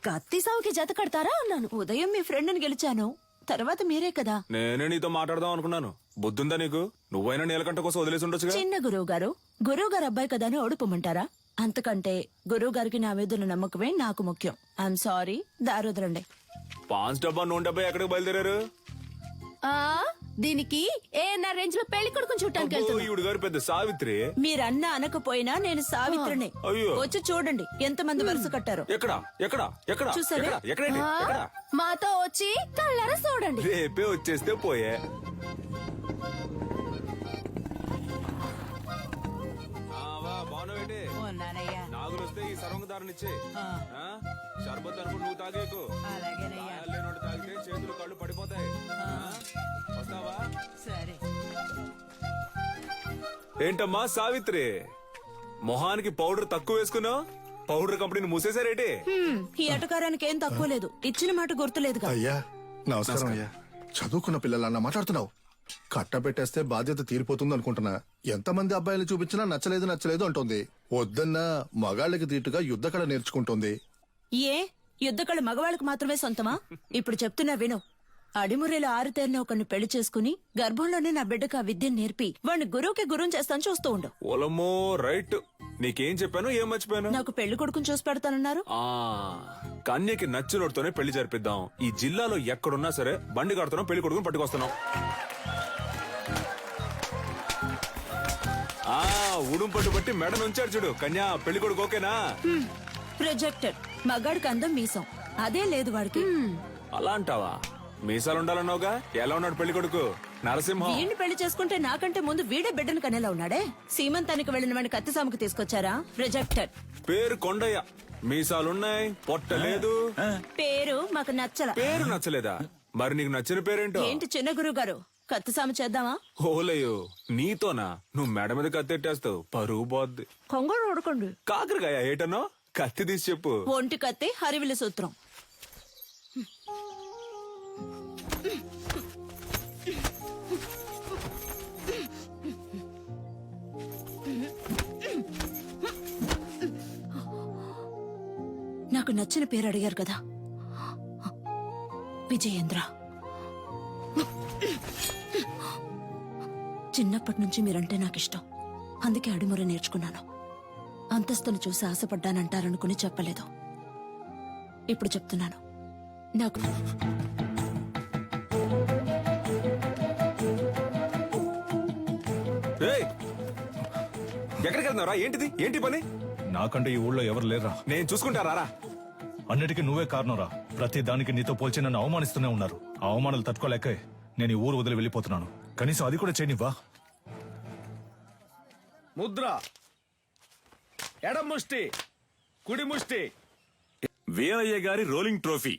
కత్తి సావుకి జత కడతారా అన్నాను. ఉదయం మీ ఫ్రెండ్ని గెలిచాను, తర్వాత మీరే కదా. నేనే నీతో మాట్లాడదాం అనుకున్నాను. బుద్ధుందా నీకు? నువ్వైనా నీలకంట కోసం వదిలేసి ఉండొచ్చుగా. చిన్న గురువు గారు అబ్బాయి కదా అని ఓడిపోమంటారా? అంతకంటే గురువు గారికి నా మీద ఉన్న నమ్మకమే నాకు ముఖ్యం. I'm sorry, దారుదరండి. పాన్స్ డబ్బా నూనె డబ్బా ఎక్కడికి బయలుదేరారు? దీనికి ఏఎన్ఆర్ రేంజ్ లో పెళ్లి కొడుకుని చూడటానికి వెళ్తున్నా. ఈవిడ గారు పెద్ద సావిత్రి. మీరన్నా అనకపోయినా నేను సావిత్రిని. అయ్యో. వచ్చి చూడండి ఎంతమంది వరుస కట్టారు. ఎక్కడ ఎక్కడ ఎక్కడ చూసారా? ఎక్కడండి? ఎక్కడ? మాతో వచ్చి కళ్ళారా చూడండి. రేపే వచ్చేస్తే పోయే. నాగులు వస్తే ఈ సర్వంగదారునిచ్చే. షర్బత్ అనుకుని నువ్వు తాగేకు. లేనోడు తాగితే చేతులు కళ్ళు పడిపోతాయి. వస్తావా? సరే. ఏంటమ్మా సావిత్రి, మొహానికి పౌడర్ తక్కువ వేసుకున్నావు? పౌడర్ కంపెనీని మూసేశారేటి? ఈ అటకారానికి ఏం తక్కువ లేదు. ఇచ్చిన మాట గుర్తులేదు. అయ్యా నమస్కారం. అయ్యా, చదువుకున్న పిల్లలన్నా మాట్లాడుతున్నావు. కట్టబెట్టేస్తే బాధ్యత తీరిపోతుంది అనుకుంటున్నా. ఎంతమంది అబ్బాయిలు చూపించినా నచ్చలేదు అంటుంది. వద్దన్నా మగాళ్ళకి దీటుగా యుద్ధకళ నేర్చుకుంటుంది. ఏ యుద్ధకళ మగవాళ్ళకు మాత్రమే సొంతమా? ఇప్పుడు చెప్తున్నా విను. అడిమురేలో ఆరుతేరిన ఒకరిని పెళ్లి చేసుకుని గర్భంలోనే నా బిడ్డకు ఆ విద్యను నేర్పి వాడిని గురువుకి గురువుని చేస్తాను, చూస్తూ ఉండు. ఓలమ్మో, రైట్. నీకేం చెప్పాను, ఏం మర్చిపోయాను? నాకు పెళ్లి కొడుకుని చూసి పెడతానన్నారు. కన్యకి నచ్చినోడితోనే పెళ్లి జరిపిద్దాం. ఈ జిల్లాలో ఎక్కడున్నా సరే బండి కడుతున్నాం, పెళ్లి కొడుకుని పట్టుకొస్తున్నాం. ఉడుం పట్టు బట్టి మెడ నుంచాడు చూడు. కన్యా, పెళ్లి కొడుకు ఓకేనా? ప్రొజెక్టెడ్. మగాడికి అందం మీసం, అదే లేదు వాడికి. అలా అంటావా? మీసాలు ఉండాలన్నావుగా. ఎలా ఉన్నాడు పెళ్లి కొడుకు? నరసింహం. వీడిని పెళ్లి చేసుకుంటే నాకంటే ముందు వీడే బిడ్డను కనేలా ఉన్నాడే. సీమంతానికి వెళ్లిన వాడిని కత్తి సాముకు తీసుకొచ్చారా? రిజెక్టెడ్. పేరు కొండయ్య, మీసాలున్నాయి, పొట్ట లేదు. పేరు మాకు నచ్చల. పేరు నచ్చలేదా? మరి నీకు నచ్చిన పేరేంటో? ఏంటి చిన్న గురువు గారు, కత్తి సాము చేద్దామా? ఓలయ్యో, నీతోనా? నువ్వు మెడ మీద కత్తెట్టేస్తావు, పరువు పోద్ది. కొంగడు ఉడకండి. కాకరకాయ ఏటనో? కత్తి తీసి చెప్పు. ఒంటి కత్తి, హరివిల సూత్రం. నాకు నచ్చిన పేరు అడిగారు కదా, విజయేంద్ర. చిన్నప్పటి నుంచి మీరంటే నాకు ఇష్టం, అందుకే అడిముర నేర్చుకున్నాను. అంతస్తును చూసి ఆశపడ్డానంటారనుకుని చెప్పలేదు. ఇప్పుడు చెప్తున్నాను, నాకు ఎక్కడికి వెళ్తున్నారా? ఏంటిది? ఏంటి పని? నాకంటే ఈ ఊళ్ళో ఎవరు లేరా? నేను చూసుకుంటారా? అన్నిటికీ నువ్వే కారణంరా. ప్రతి దానికి నీతో పోల్చి నన్ను అవమానిస్తూనే ఉన్నారు. ఆ అవమానాలు తట్టుకోలేకే నేను ఈ ఊరు వదిలి వెళ్ళిపోతున్నాను. కనీసం అది కూడా చేయనివ్వా? ముద్ర, ఎడం ముష్టి, కుడి ముష్టి. వీరయ్య గారి రోలింగ్ ట్రోఫీ,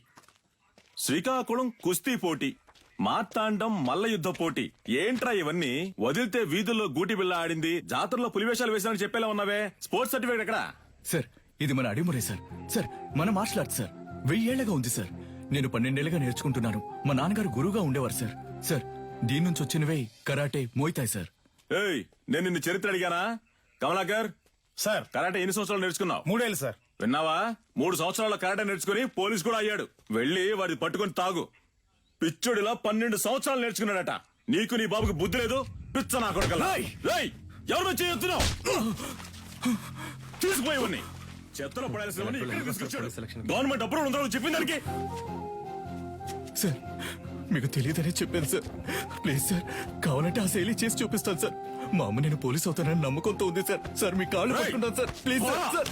శ్రీకాకుళం కుస్తీ పోటీ, మార్తాండం మల్ల యుద్ధ పోటీ. ఏంట్రా ఇవన్నీ? వదిలితే వీధుల్లో గూటి బిళ్ళ ఆడింది, జాతరలో పులివేషాలు వేసానని చెప్పేలా ఉన్నావే. స్పోర్ట్స్ సర్టిఫికేట్ ఎక్కడా? సార్ ఇది మన అడిమురే సార్. సార్ మన మార్షల్ ఆర్ట్స్ సార్ 1000 ఏళ్లుగా ఉంది సార్. నేను 12 ఏళ్లుగా నేర్చుకుంటున్నాను. మా నాన్నగారు గురువుగా ఉండేవారు సార్. సార్ దీని నుంచి వచ్చినవే కరాటే, మోయితాయ్ సార్. ఏయ్, నేను నిన్ను చరిత్ర అడిగానా? కమలాకర్ సార్, కరాటే ఎన్ని సంవత్సరాలు నేర్చుకున్నావు? 3 ఏళ్ళు సార్. విన్నావా? 3 సంవత్సరాల కరాటే నేర్చుకుని పోలీస్ కూడా అయ్యాడు. వెళ్ళి వాడి పట్టుకొని తాగు. పిచ్చుడిలా 12 సంవత్సరాలు నేర్చుకున్నాడట. నీకు నీ బాబుకి బుద్ధి లేదు. పిచ్చ నా కొడుకల్లా. రేయ్, ఎవరు చేయొద్దున్నావు? తీసుకుపోయేవన్నీ చెత్తలో పడాల్సినవన్నీ ఇక్కడికి తీసుకొచ్చాడు. గవర్నమెంట్ అప్రూవల్ ఉందని చెప్పిన దానికి. సార్ మీకు తెలియదనే చెప్పాను సార్. ప్లీజ్ సార్, కావాలంటే ఆ శైలి చేసి చూపిస్తాను సార్. మా అమ్మ నేను పోలీస్ అవుతానని నమ్మకంతో ఉంది సార్. సార్ మీ కాళ్ళు పట్టుకుంటాను sir. Please sir, sir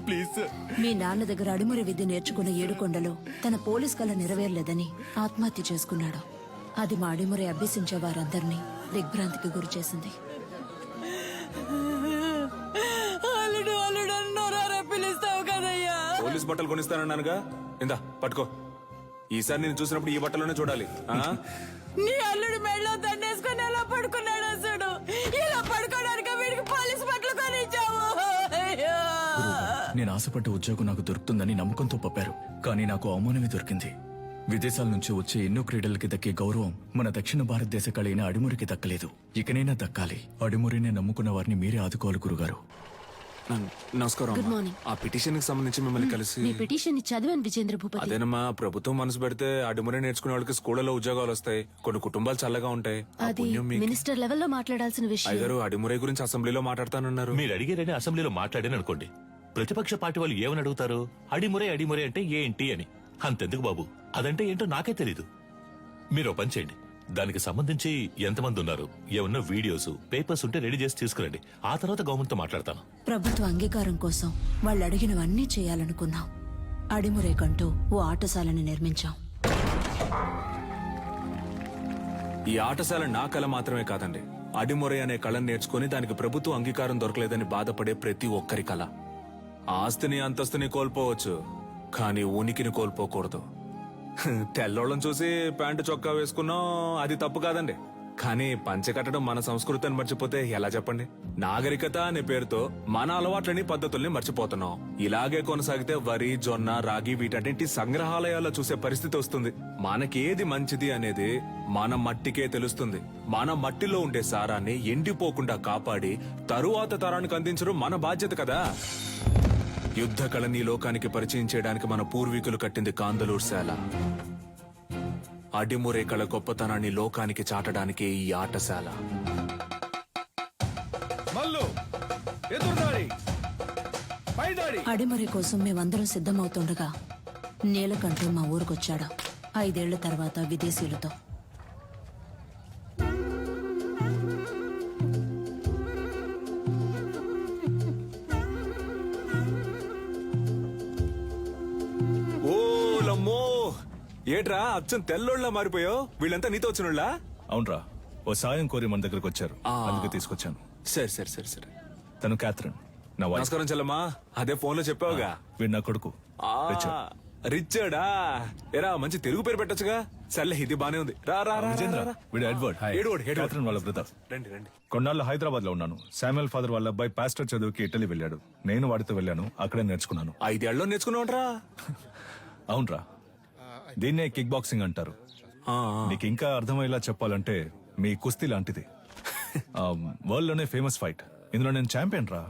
please sir. మీ నాన్న దగ్గర అడిమురి విద్య నేర్చుకున్న ఏడుకొండలో తన పోలీస్ కళ నెరవేరలేదని ఆత్మహత్య చేసుకున్నాడు. అది మా అడిమురి అభ్యసించే వారందరినీ దిగ్భ్రాంతికి గురి చేసింది. పోలీస్ బట్టలు కొనిస్తానన్నానుగా, ఇందా పట్టుకో. ఈసారి నేను చూసినప్పుడు ఈ బట్టలోనే చూడాలి. నీ అల్లుడు మెడలో దండేసుకుని ఎలా పడుకున్నాడు అసలు? ఇలా పడుకోవడానికి వీడికి పోలీస్ బట్టలు కొనిచ్చావు. నేను ఆశపడ్డ ఉద్యోగం నాకు దొరుకుతుందని నమ్మకంతో పంపారు. కానీ నాకు అవమానమే దొరికింది. విదేశాల నుంచి వచ్చే ఎన్నో క్రీడలకి దక్కే గౌరవం మన దక్షిణ భారతదేశ కళైన అడిమురికి దక్కలేదు. ఇకనైనా దక్కాలి. అడిమురినే నమ్ముకున్న వారిని మీరే ఆదుకోవాలి గురుగారు. నమస్కారం. Good morning. ఆ పిటిషన్ కి సంబంధించి మిమ్మల్ని కలిసి. నీ పిటిషన్ చదివాను విజేంద్ర భూపతి. అదేనమ్మా, ప్రభుత్వం మనసు పెడితే అడిమురే నేర్చుకునే వాళ్ళకి స్కూళ్ళలో ఉద్యోగాలు వస్తాయి. కొన్ని కుటుంబాలు చల్లగా ఉంటాయి. ఆ అది పుణ్యం మీకు. మినిస్టర్ లెవెల్లో మాట్లాడాల్సిన విషయం. అయ్యగారు అడిమురే గురించి అసెంబ్లీలో మాట్లాడతానన్నారు. మీరు అడిగారని అసెంబ్లీలో మాట్లాడాను అనుకోండి, ప్రతిపక్ష పార్టీ వాళ్ళు ఏమని అడుగుతారు? అడిమురే అడిమురే అంటే ఏంటి అని. అంతెందుకు బాబు, అదంటే ఏంటో నాకే తెలీదు. మీరు ఓ పని చేయండి, దానికి సంబంధించి ఎంతమంది ఉన్నారు, ఏమన్నా వీడియోస్ పేపర్స్ ఉంటే రెడీ చేసి తీసుకురండి. ఆ తర్వాత గవర్నమెంట్ తో మాట్లాడతాను. ప్రభుత్వ అంగీకారం కోసం వాళ్ళు అడిగినవన్నీ చేయాలనుకున్నాం. అడిమురేకంటూ ఓ ఆటశాలని నిర్మించాం. ఈ ఆటశాల నా కళ మాత్రమే కాదండి. అడిమురే అనే కళను నేర్చుకుని దానికి ప్రభుత్వ అంగీకారం దొరకలేదని బాధపడే ప్రతి ఒక్కరి కళ. ఆస్తిని అంతస్తుని కోల్పోవచ్చు, కానీ ఉనికిని కోల్పోకూడదు. తెల్లోళ్ళని చూసి ప్యాంటు చొక్కా వేసుకున్నాం, అది తప్పు కాదండి. కానీ పంచె కట్టడం మన సంస్కృతిని మర్చిపోతే ఎలా చెప్పండి? నాగరికత అనే పేరుతో మన అలవాట్లని పద్ధతుల్ని మర్చిపోతున్నాం. ఇలాగే కొనసాగితే వరి, జొన్న, రాగి వీటన్నింటి సంగ్రహాలయాల్లో చూసే పరిస్థితి వస్తుంది. మనకేది మంచిది అనేది మన మట్టికే తెలుస్తుంది. మన మట్టిలో ఉండే సారాన్ని ఎండిపోకుండా కాపాడి తరువాత తరానికి అందించడం మన బాధ్యత కదా. యుద్ధ కళని లోకానికి పరిచయం చేయడానికి మన పూర్వీకులు కట్టింది కాందలూరు శాల. అడిమురే కళ గొప్పతనాన్ని లోకానికి చాటడానికి ఈ ఆటశాల. అడిమురే కోసం మేమందరం సిద్ధమవుతుండగా నీలకంఠు మా ఊరికొచ్చాడు. 5 ఏళ్ల తర్వాత విదేశీయులతో. ఓలమ్మో, ఏట్రా అచ్చం తెల్లోళ్ళ మారిపోయావు? వీళ్ళంతా నీతో వచ్చినోళ్ళ? అవునరా, ఓ సాయం కోరి మన దగ్గరకు వచ్చారు, అందుకే తీసుకొచ్చాను. సరే సరే సరే సరే. తను క్యాథరిన్, నా వైఫ్. నమస్కారం చెల్లమ్మా. అదే ఫోన్ లో చెప్పావుగా. వీడు నా కొడుకు రిచర్డా. ఎరా మంచి తెలుగు పేరు పెట్టొచ్చుగా. సర్లే, ఇది బానే ఉంది. రా రా రా, విజేంద్ర, రా, రా. వీడు ఎడ్వర్డ్. క్యాథరిన్ వాళ్ళ బ్రదర్. రండి రండి. కొన్నాళ్ళు హైదరాబాద్ లో ఉన్నాను. శామ్యుల్ ఫాదర్ వాళ్ళ అబ్బాయి పాస్టర్ చదువుకి ఇటలీ వెళ్ళాడు. నేను వాడితో వెళ్ళాను, అక్కడే నేర్చుకున్నాను. 5 ఏళ్ళలో నేర్చుకున్నావుట్రా? అవునరా, దీన్నే కిక్ బాక్సింగ్ అంటారు. నీకు ఇంకా అర్థమయ్యేలా చెప్పాలంటే మీ కుస్తీ లాంటిది. వరల్డ్ లోనే ఫేమస్ ఫైట్. ఇందులో నేను ఛాంపియన్ రా.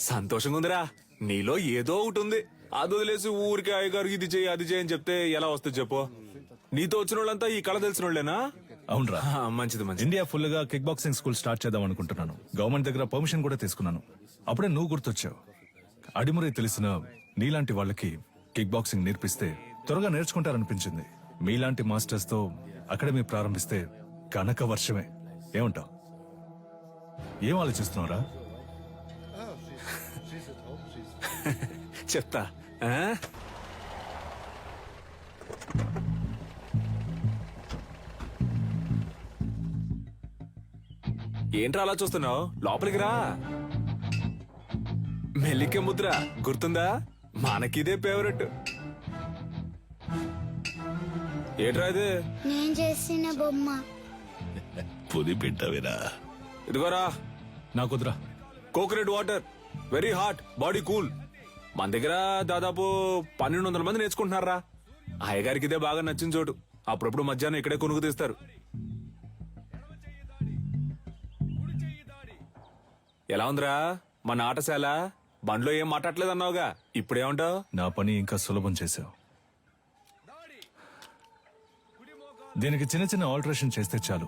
సంతోషంగా ఉందిరా. నీలో ఏదో ఒకటి ఉంది. అది వదిలేసి ఊరికి అయ్యగారు ఇది చేయి అది చేయని చెప్తే ఎలా వస్తుంది చెప్పు? నీతో వచ్చిన వాళ్ళంతా ఈ కళ తెలిసిన వాళ్ళేనా? అవునరా, మంచిది మంచిది. ఇండియా ఫుల్ గా కిక్ బాక్సింగ్ స్కూల్ స్టార్ట్ చేద్దాం అనుకుంటున్నాను. గవర్నమెంట్ దగ్గర పర్మిషన్ కూడా తీసుకున్నాను. అప్పుడే నువ్వు గుర్తొచ్చావు. అడిమురే తెలిసిన నీలాంటి వాళ్ళకి కిక్ బాక్సింగ్ నేర్పిస్తే త్వరగా నేర్చుకుంటారనిపించింది. మీలాంటి మాస్టర్స్ తో అకాడమీ ప్రారంభిస్తే కనక వర్షమే. ఏమంటావు? ఏం ఆలోచిస్తున్నావురా? చెప్తా ఆ? ఏంట్రా అలా చూస్తున్నావు? లోపలికి రా. మెల్లికే ముద్ర గుర్తుందా? మనకిదే ఫేవరెట్. ఏంట్రా ఇది? నేను చేసిన బొమ్మ. పుది పెట్టవిరా. ఇదిగోరా నాకు కుదరా. Coconut water, very hot, body cool. మన దగ్గర దాదాపు 1200 మంది నేర్చుకుంటున్నారా. అయ్యగారికి ఇదే బాగా నచ్చిన చోటు. అప్పుడప్పుడు మధ్యాహ్నం ఇక్కడే కొనుక్కు తీస్తారు. ఎలా ఉందిరా మన ఆటశాల? బండ్లో ఏం మాట్లాడలేదు అన్నావుగా, ఇప్పుడేమంటావు? నా పని ఇంకా సులభం చేశావు. దీనికి చిన్న చిన్న ఆల్టరేషన్ చేస్తే చాలు.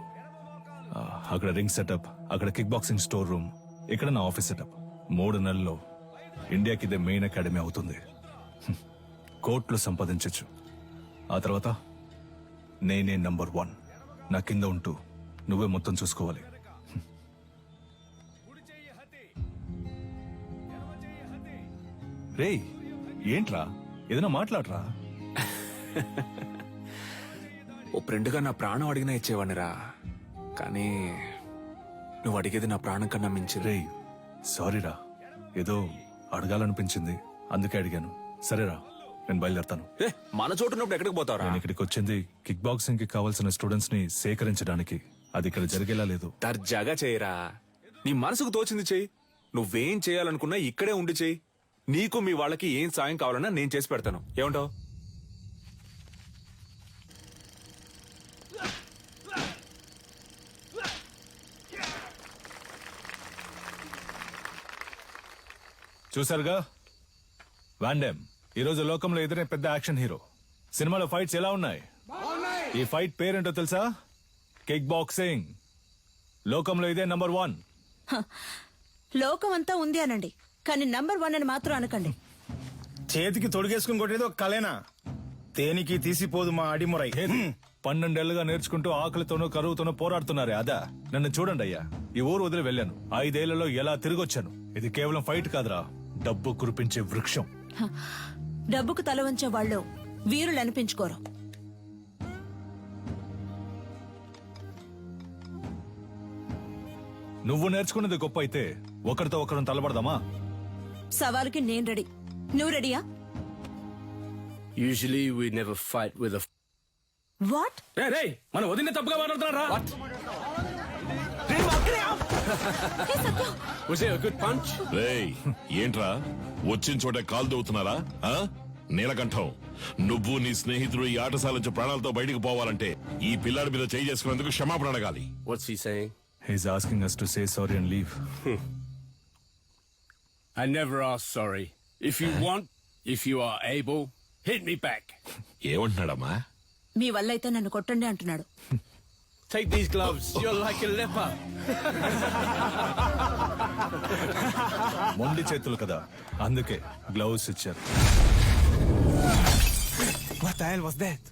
అక్కడ రింగ్ సెటప్, అక్కడ కిక్ బాక్సింగ్ స్టోర్ రూమ్, ఇక్కడ నా ఆఫీస్ సెటప్. 3 నెలల్లో ఇండియాకి ఇదే మెయిన్ అకాడమీ అవుతుంది. కోట్లు సంపాదించచ్చు. ఆ తర్వాత నేనే నంబర్ 1. నా కింద ఉంటూ నువ్వే మొత్తం చూసుకోవాలి. రేయ్, ఏంట్రా? ఏదైనా మాట్లాడరా. ఓ ఫ్రెండ్గా నా ప్రాణం అడిగినా ఇచ్చేవాడినిరా, కానీ నువ్వు అడిగేది నా ప్రాణం కన్నా మించి. రేయ్, సారీరా, ఏదో అడగాలనిపించింది అందుకే అడిగాను. సరేరా, నేను బయలుదేరతాను. మన చోటు ఉన్నప్పుడు ఎక్కడికి పోతారా? నేను ఇక్కడికి వచ్చింది కిక్ బాక్సింగ్ కి కావాల్సిన స్టూడెంట్స్ ని సేకరించడానికి. అది ఇక్కడ జరిగేలా లేదు. దర్జాగా చేయరా. నీ మనసుకు తోచింది చెయ్యి. నువ్వేం చేయాలనుకున్నా ఇక్కడే ఉండి చెయ్యి. నీకు మీ వాళ్ళకి ఏం సాయం కావాలన్నా నేను చేసి పెడతాను. ఏమంటావు? చూసారుగా, వాండెమ్ ఈరోజు లోకంలో ఎదురే పెద్ద యాక్షన్ హీరో. సినిమాలో ఫైట్స్ ఎలా ఉన్నాయి? ఈ ఫైట్ పేరేంటో తెలుసా? Kick boxing. లోకంలో ఇదే నంబర్ 1. లోకం అంతా ఉంది అనండి, కానీ నంబర్ 1 అని మాత్రం అనకండి. చేతికి తొడిగేసుకుని కొట్టేది ఒక కలేనా? తేనికి తీసిపోదు మా అడిమురై. 12 ఏళ్లుగా నేర్చుకుంటూ ఆకలితోనూ కరువుతోనూ పోరాడుతున్నారే అదా? నన్ను చూడండి అయ్యా, ఈ ఊరు వదిలి వెళ్ళాను. 5 ఏళ్లలో ఎలా తిరిగొచ్చాను. ఇది కేవలం ఫైట్ కాదురా, డబ్బు కురిపించే వృక్షం. డబ్బుకు తల వంచే వాళ్ళు వీరులు అనిపించుకోరు. నువ్వు నేర్చుకున్నది గొప్ప అయితే ఒకరితో ఒకరు తలబడదామా? సవాలుకి నేను రెడీ. నువ్వు రెడీయా? Usually we never fight with a... what? మన వదిన తప్పుగా మాట్లాడుతున్నారా? Was it a good punch? రేయ్, ఏంట్రా వచ్చిన చోట కాలు దవ్వుతున్నారా? నీలకంఠం, నువ్వు నీ స్నేహితుడు ఈ ఆటశాల నుంచి ప్రాణాలతో బయటికి పోవాలంటే ఈ పిల్లాడి మీద చేయి చేసుకునేందుకు క్షమాపణ అడగాలి. What's he saying? He's asking us to say sorry and leave. I never ask sorry. If you want, if you are able, hit me back. ఏమంటున్నాడమ్మా? మీ వల్ల అయితే నన్ను కొట్టండి అంటున్నాడు. Take these gloves. You're like a leper. మొండి చేతులు కదా, అందుకే gloves ఇచ్చారు. What the hell was that?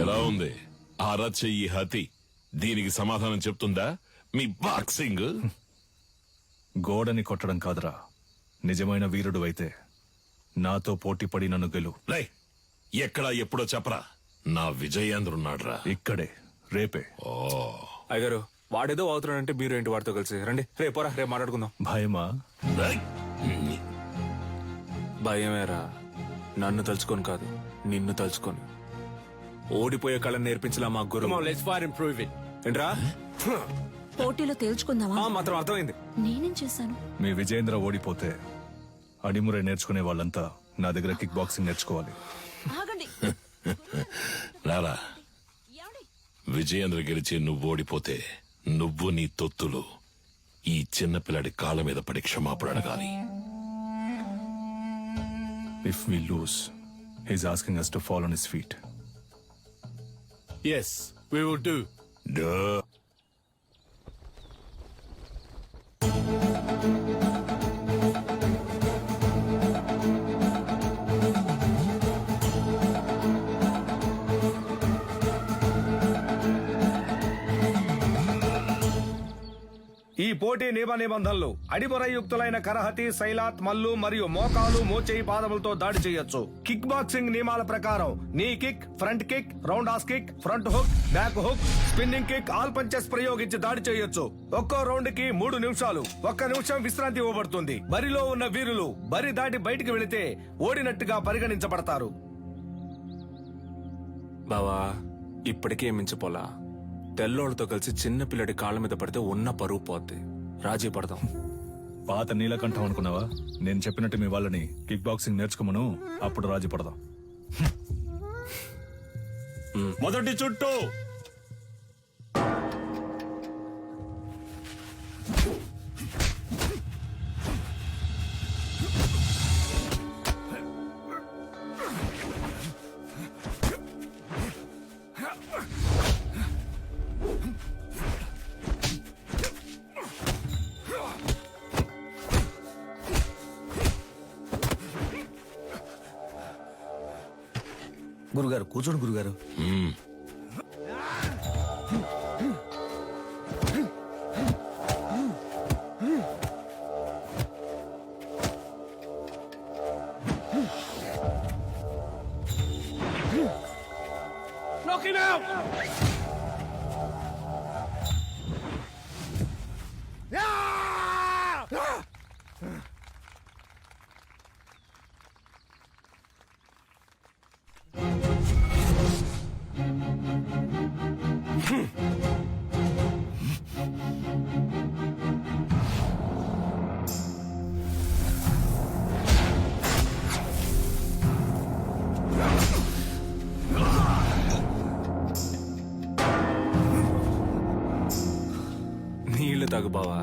ఎలా ఉంది అరచెయ్యి హతి? దీనికి సమాధానం చెప్తుందా మీ బాక్సింగ్? గోడని కొట్టడం కాదురా, నిజమైన వీరుడు అయితే నాతో పోటీ పడి నన్ను గెలు. రేయ్, ఎక్కడా ఎప్పుడో చెప్పరా. నా విజయేంద్రున్నాడ్రా ఇక్కడే, రేపే. అయ్యగారు, వాడేదో అవుతున్నాడంటే మీరు ఏంటి వాడితో కలిసి రండి. రేపోరా, రేపు మాట్లాడుకుందాం. భయమా? భయమేరా. నన్ను తలుచుకొని కాదు, నిన్ను తలుచుకొని. ఓడిపోయే కళను నేర్పించలా మా గురు. Come on, let's fight and prove it. ఏంట్రా? పోటీలో తేల్చుకుందామా? మాత్రం అర్థమైంది. నేనేం చేశాను? మీ విజయేంద్ర ఓడిపోతే అడిమురే నేర్చుకునే వాళ్ళంతా నా దగ్గర కిక్ బాక్సింగ్ నేర్చుకోవాలి. ఆగండి. రారా, విజయేంద్ర గెలిచి నువ్వు ఓడిపోతే నువ్వు నీ తొత్తులు ఈ చిన్నపిల్లాడి కాళ్ళ మీద పడి క్షమాపణ అడగాలి. If we lose, he's asking us to fall on his feet. Yes, we will do. Duh. పోటీ నియమ నిబంధనలు అడిమొరయుక్తులైన కరహతి, సైలాత్, మల్లు మరియు మోకాలు, మోచేయి, పాదములతో దాడి చేయొచ్చు. కిక్ బాక్సింగ్ నియమాల ప్రకారం నీ kick, front kick, round has kick, front hook, back hook, spinning kick, all punches ప్రయోగించి దాడి చేయొచ్చు. ఒక్కో రౌండ్ కి 3 నిమిషాలు. 1 నిమిషం విశ్రాంతి ఇవ్వబడుతుంది. బరిలో ఉన్న వీరులు బరి దాటి బయటికి వెళితే ఓడినట్టుగా పరిగణించబడతారు. బావా ఇప్పటికే మించిపోలా. తెల్లోళ్ళతో కలిసి చిన్న పిల్లడి కాళ్ళ మీద పడితే ఉన్న పరువు పోద్ది. రాజీ పడదాం. పాత నీలకంఠం అనుకున్నావా? నేను చెప్పినట్టు మీ వాళ్ళని కిక్ బాక్సింగ్ నేర్చుకోమను, అప్పుడు రాజీ పడదాం. మొదటి చుట్టూ గురుగారు కూర్చోండి గురుగారు. Knock him out! నీళ్లు తాగు బావా.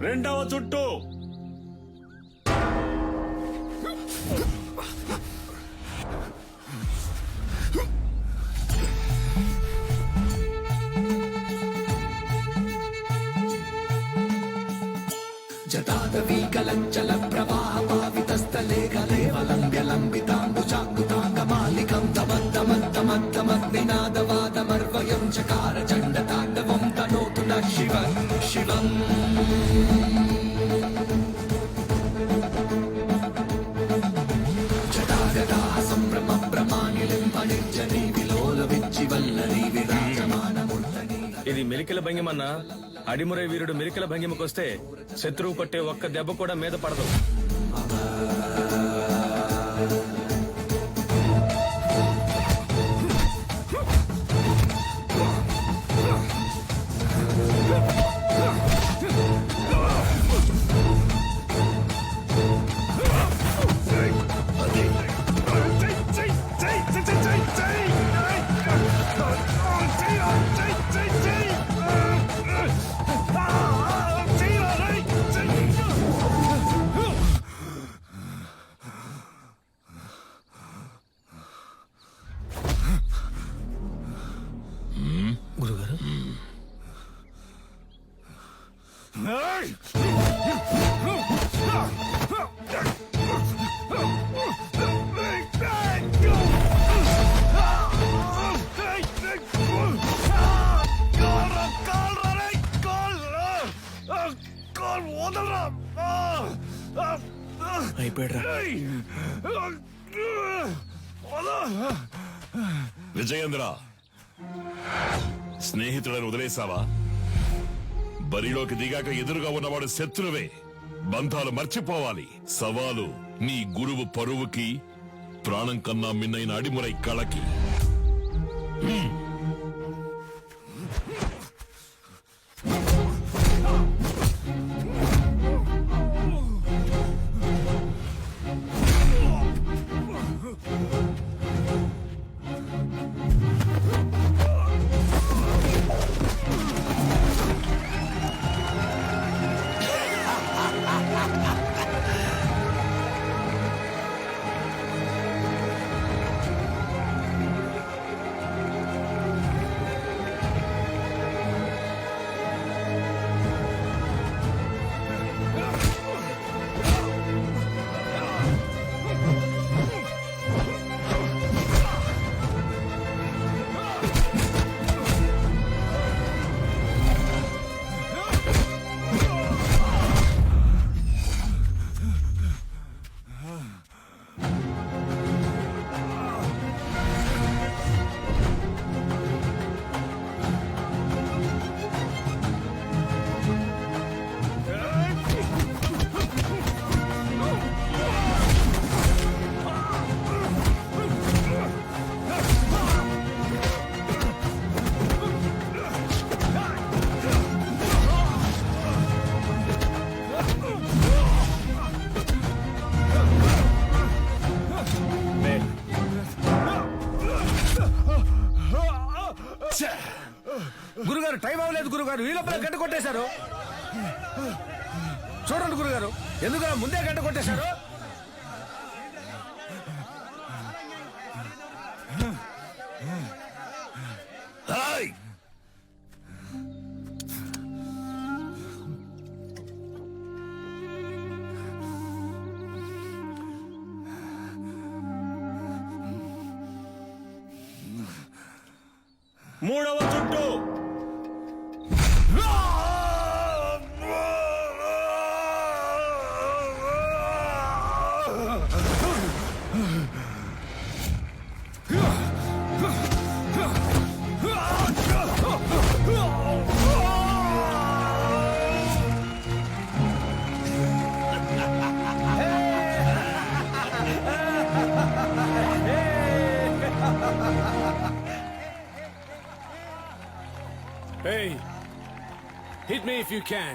రెండవ చుట్టూ జటాదవీకలంచల ప్రవాహ పావితస్థలే కలేవలంబ్యలంబితాంబుజాంగుతాంగమాలికం తమద్దమద్దమద్దమగ్నినాదవాదమర్వయం చకార చండతాండవం తనోతు న శివం శివం. జటాగటాః సంభ్రమ భ్రమానిలిం అనిర్జనీ విలోల విచ్చి వల్లరీ విరాజమానమూర్ధనీ. ఇది మెలికల భంగిమన్నా. అడిమురై వీరుడు మెలికల భంగిమకొస్తే శత్రువు కొట్టే ఒక్క దెబ్బ కూడా మీద పడదు. గురుగారు విజయేంద్ర, స్నేహితులను వదిలేసావా? బరిలోకి దిగాక ఎదురుగా ఉన్నవాడు శత్రువే. బంధాలు మర్చిపోవాలి. సవాలు నీ గురువు పరువుకి, ప్రాణం కన్నా మిన్నైన అడిమురై కళకి. గురుగారు టైం అవ్వలేదు గురుగారు, ఈ లోపల గంట కొట్టేశారు. చూడండి గురుగారు, ఎందుకు ముందే గంట కొట్టేశారు. మూడవ చుట్టూ Hey, hit me if you can.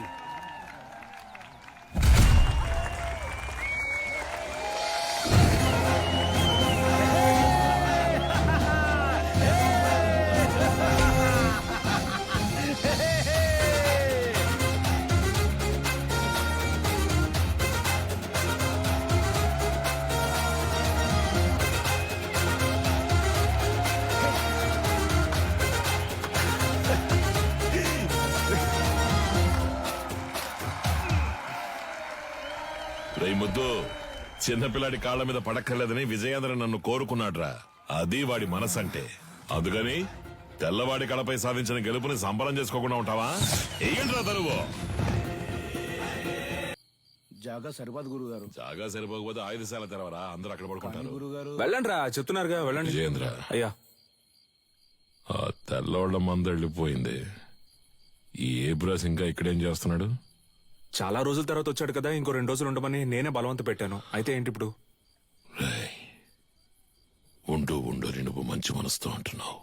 రేయ్ ముద్దు, చిన్నపిల్లాడి కాళ్ళ మీద పడక్కర్లేదని విజయేంద్ర నన్ను కోరుకున్నాడ్రా. అది వాడి మనసంటే. అందుకని తెల్లవాడి కళపై సాధించిన గెలుపుని సంబరం చేసుకోకుండా ఉంటావా? ఏంట్రా తరువు? జాగా సరిపోదు గురుగారు. జాగా సరిపోకపోతే ఆయుధశాల తెరవరా, అందరూ అక్కడ పడుకుంటారు. వెళ్ళండి రా, చెప్తున్నారుగా వెళ్ళండి. విజయేంద్ర, అయ్యా ఆ తెల్లోళ్ల మంద వెళ్ళిపోయింది. ఈ ఏబ్రాస్ ఇంకా ఇక్కడేం చేస్తున్నాడు? చాలా రోజుల తర్వాత వచ్చాడు కదా, ఇంకో 2 రోజులు ఉండమని నేనే బలవంత పెట్టాను. అయితే ఏంటి ఇప్పుడు? ఉండు ఉండు, నువ్వు మంచి మనసుతో అంటున్నావు.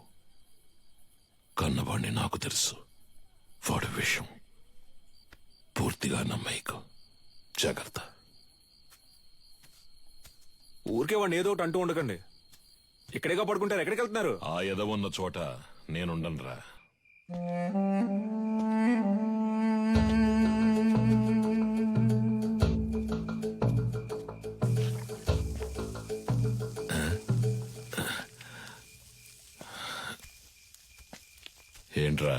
కన్నవాణ్ణి నాకు తెలుసు. వాడి విషయం పూర్తిగా నమ్మేకు. జాగ్రత్త. ఊరికే వాడిని ఏదో ఒకటి అంటూ ఉండకండి. ఇక్కడేగా పడుకుంటారు, ఎక్కడికి వెళ్తున్నారు? ఆ ఎదవున్న చోట నేనుండనురా. ఏంట్రా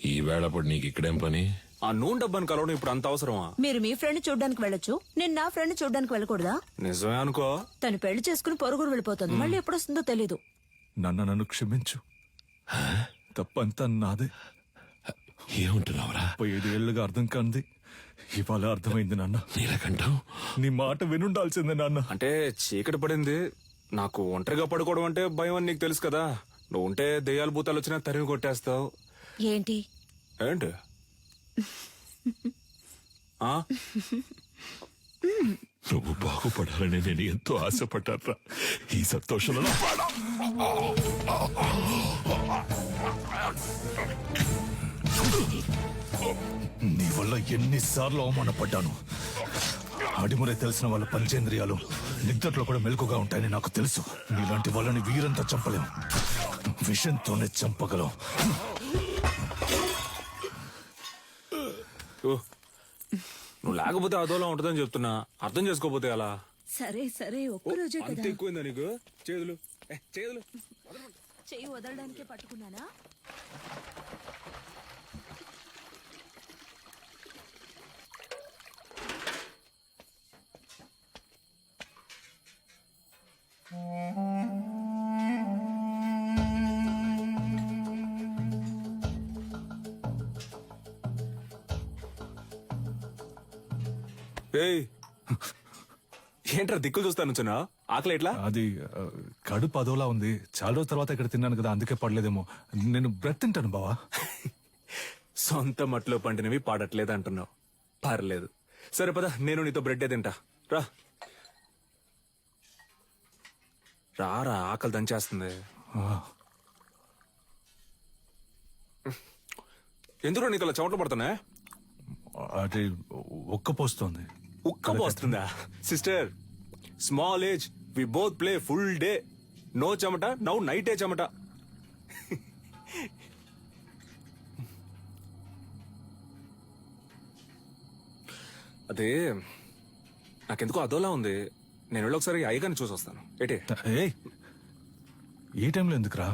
ఈ వేళప్పుడు నీకు ఇక్కడేం పని? ఆ నూనె డబ్బాని కలవడం ఇప్పుడు అంత అవసరమా? మీరు మీ ఫ్రెండ్ చూడడానికి వెళ్ళొచ్చు, నేను నా ఫ్రెండ్ చూడడానికి వెళ్ళకూడదా? నిజమే అనుకో. తను పెళ్లి చేసుకుని పొరుగురు వెళ్ళిపోతుంది, మళ్ళీ ఎప్పుడు వస్తుందో తెలీదు. నన్ను క్షమించు, తప్పంతా నాదే. ఏమంటున్నావురా? 5 ఏళ్లుగా అర్థం కాంది ఇవాళ అర్థమైంది నాన్న. నీలకంఠం, నీ మాట వినుండాల్సిందే నాన్న. అంటే చీకటి పడింది, నాకు ఒంటరిగా పడుకోవడం అంటే భయం అని నీకు తెలుసు కదా. నువ్వు ఉంటే దెయ్యాలు భూతాలు వచ్చినా తరిమి కొట్టేస్తావు. ఏంటి ఏంటి? ఆ? నువ్వు బాగుపడాలని నేను ఎంతో ఆశపడ్డారా. ఈ సంతోషంలో నీ వల్ల ఎన్నిసార్లు అవమానపడ్డాను. అడిమురే తెలిసిన వాళ్ళ పంచేంద్రియాలు నిద్రలో కూడా మెలకుగా ఉంటాయని నాకు తెలుసు. నీలాంటి వాళ్ళని వీరంతా చంపలేం, విషంతోనే చంపగలం. నువ్వు లేకపోతే అదోలా ఉంటుందని చెప్తున్నా, అర్థం చేసుకోపోతే అలా. సరే సరే, ఒక్కరోజే అంత కదా. ఎక్కువైందా నీకు? చేతులు చేతులు చెయ్యి వదలడానికే పట్టుకున్నానా? ఏయ్, ఏంట్రా దిక్కులు చూస్తాను చిన్న? ఆకలి ఎట్లా? అది కడుపు అదోలా ఉంది. చాలా రోజుల తర్వాత ఇక్కడ తిన్నాను కదా, అందుకే పడలేదేమో. నేను బ్రెడ్ తింటాను బావా. సొంత మట్లో పండినవి పాడట్లేదు అంటున్నావు. పర్లేదు, సరే పద, నేను నీతో బ్రెడ్డే తింటా. రా రారా, ఆకలి దంచేస్తుంది. ఎందుకు నీకు అలా చెమటలు పడుతున్నా? అది ఉక్కపోస్తోంది. ఉక్కపోస్తుందా? Sister, small age, we both play full day. No చెమట, నౌ నైటే చెమట. అదే నాకెందుకో అదోలా ఉంది. నేను వెళ్ళి ఒకసారి అయ్యగారిని చూసి వస్తాను. ఏటే ఏయ్, ఈ టైంలో ఎందుకురా?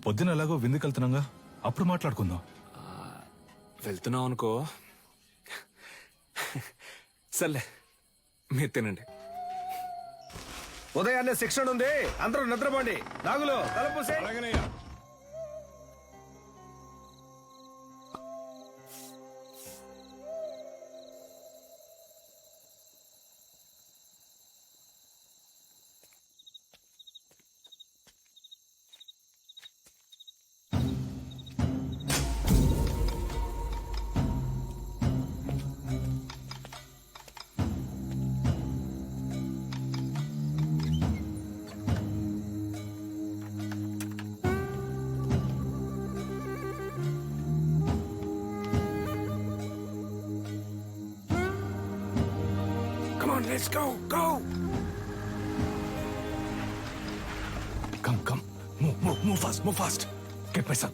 పొద్దున ఎలాగో విందుకు వెళ్తున్నాగా, అప్పుడు మాట్లాడుకుందాం. వెళ్తున్నావు అనుకో. సర్లే, మీరు తినండి. ఉదయాన్నే శిక్షణ ఉంది, అందరూ నిద్రపోండి. నాగులు తలపూసే. Come on, let's go, go! Come. Move fast. Get my son.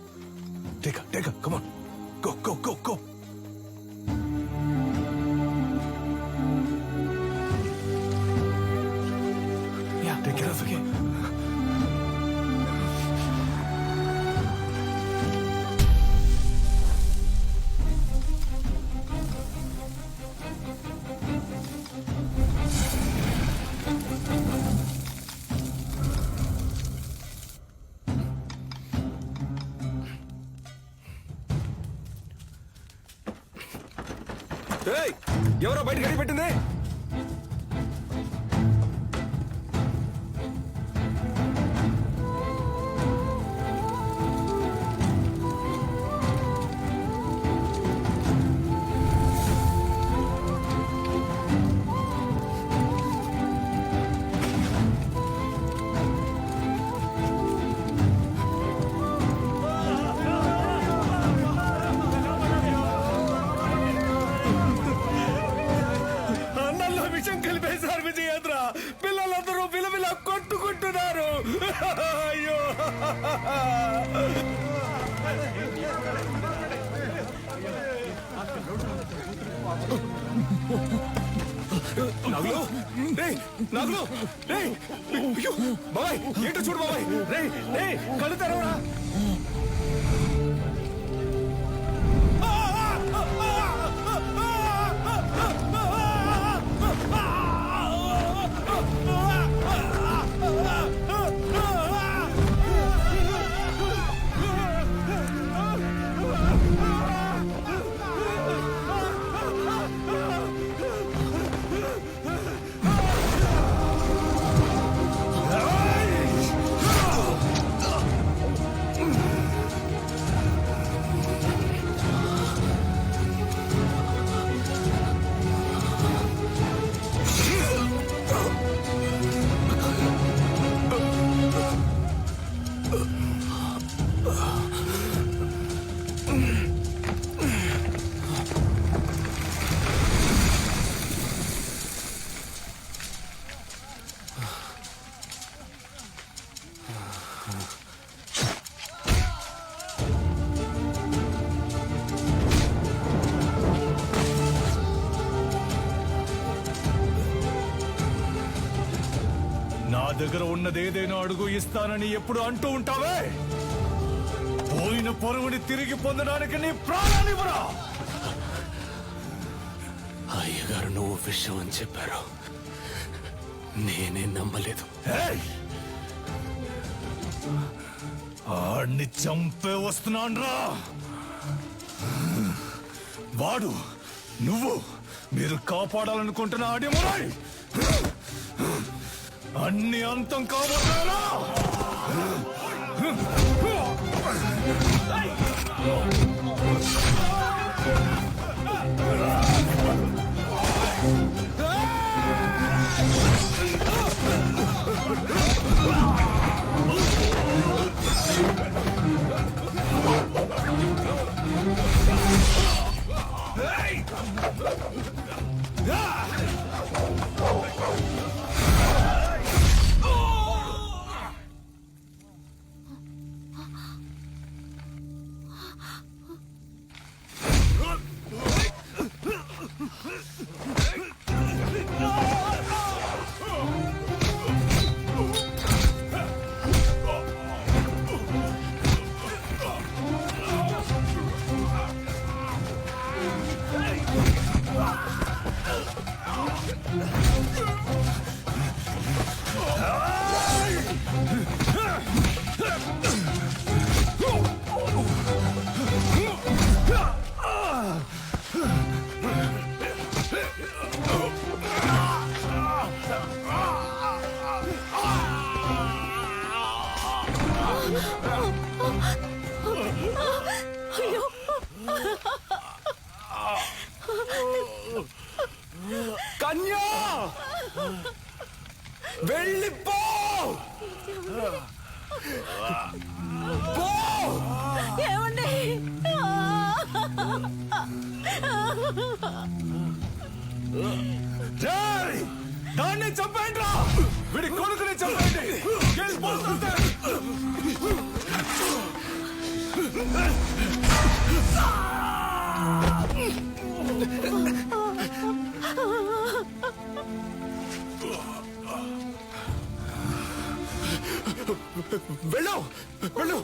Take her, come on. Go. Yeah, take care of her. ఏయ్, ఎవరో బయట గడి పెట్టింది? అన్నంలో విషం కలిపేశారు విజయేంద్ర. పిల్లలందరూ విలవిల కొట్టుకుంటున్నారు. అయ్యో, నాగులు, రేయ్, నాగులు, రేయ్, అయ్యో, బాబాయ్, ఏంటో చూడు బాబాయ్. రేయ్, కళ్ళు తెరవరా. నా దగ్గర ఉన్నదేదైనా అడుగు ఇస్తానని ఎప్పుడు అంటూ ఉంటావే? పోయిన పరువుని తిరిగి పొందడానికి నీ ప్రాణాన్నివ్వరా? అయ్యగారు నువ్వు విషయం అని చెప్పారు, నేనే నమ్మలేదు. ఆడిని చంపే వస్తున్నాన్రా. వాడు నువ్వు మీరు కాపాడాలనుకుంటున్న అడిమురాయ్ అన్ని అంతం కాబోతారా? కన్యా వెళ్ళిపో పో! ఏమండి జై! దాన్ని చంపండి రా! వీడి కొడుకుని చంపండి! వెళ్ళిపోతుంటే! వెళ్ళు వెళ్ళు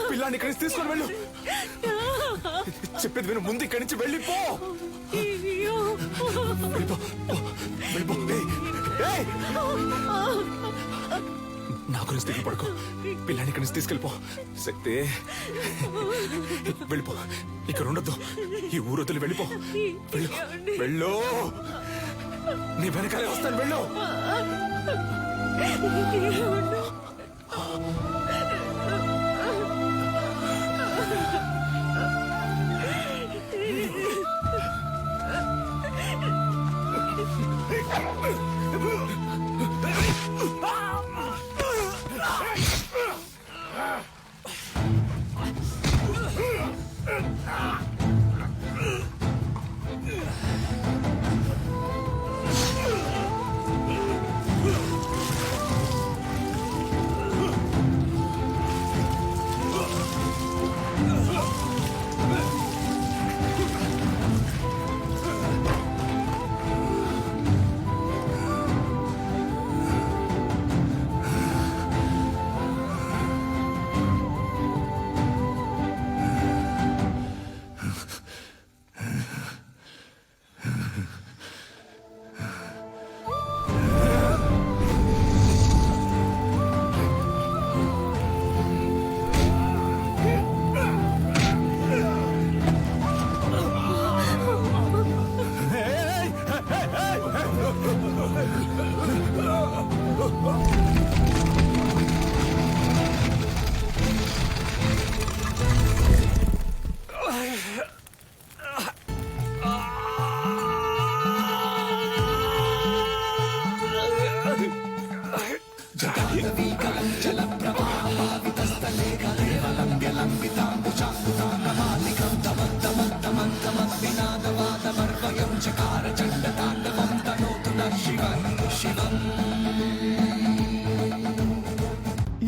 పిల్లాన్ని ఇక్కడి నుంచి తీసుకొని వెళ్ళు చెప్పేది విను ముందు ఇక్కడి నుంచి వెళ్ళిపో వెళ్ళిపో వెళ్ళిపో ఏయ్! నా గురించి దిగులు పడుకో పిల్లాన్ని ఇక్కడి నుంచి తీసుకెళ్ళిపో శక్తి వెళ్ళిపో ఇక్కడ ఉండొద్దు ఈ ఊరు వదిలి వెళ్ళిపో వెళ్ళు వెళ్ళు నీ వెనకాలే వస్తాను వెళ్ళు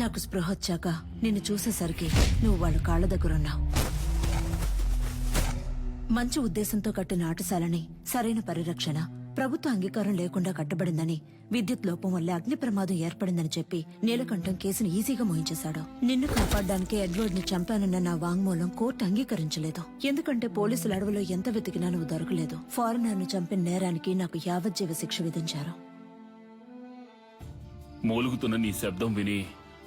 నాకు స్పృహ వచ్చాక నిన్ను చూసేసరికి నువ్వు వాళ్ళ కాళ్ళ దగ్గరున్నావు. మంచి ఉద్దేశంతో కట్టిన ఆటశాలని సరైన పరిరక్షణ ప్రభుత్వ అంగీకారం లేకుండా కట్టబడిందని, విద్యుత్ లోపం వల్ల అగ్ని ప్రమాదం ఏర్పడిందని చెప్పి నీలకంఠం కేసును ఈజీగా మోయించేశాడు. నిన్ను కాపాడడానికి ఎడ్వర్డ్ ని చంపానన్న నా వాంగ్మూలం కోర్టు అంగీకరించలేదు. ఎందుకంటే పోలీసుల అడవిలో ఎంత వెతికినా నువ్వు దొరకలేదు. ఫారినర్ ను చంపిన నేరానికి నాకు యావజ్జీవ శిక్ష విధించారు. మూలుగుతున్న నీ శబ్దం విని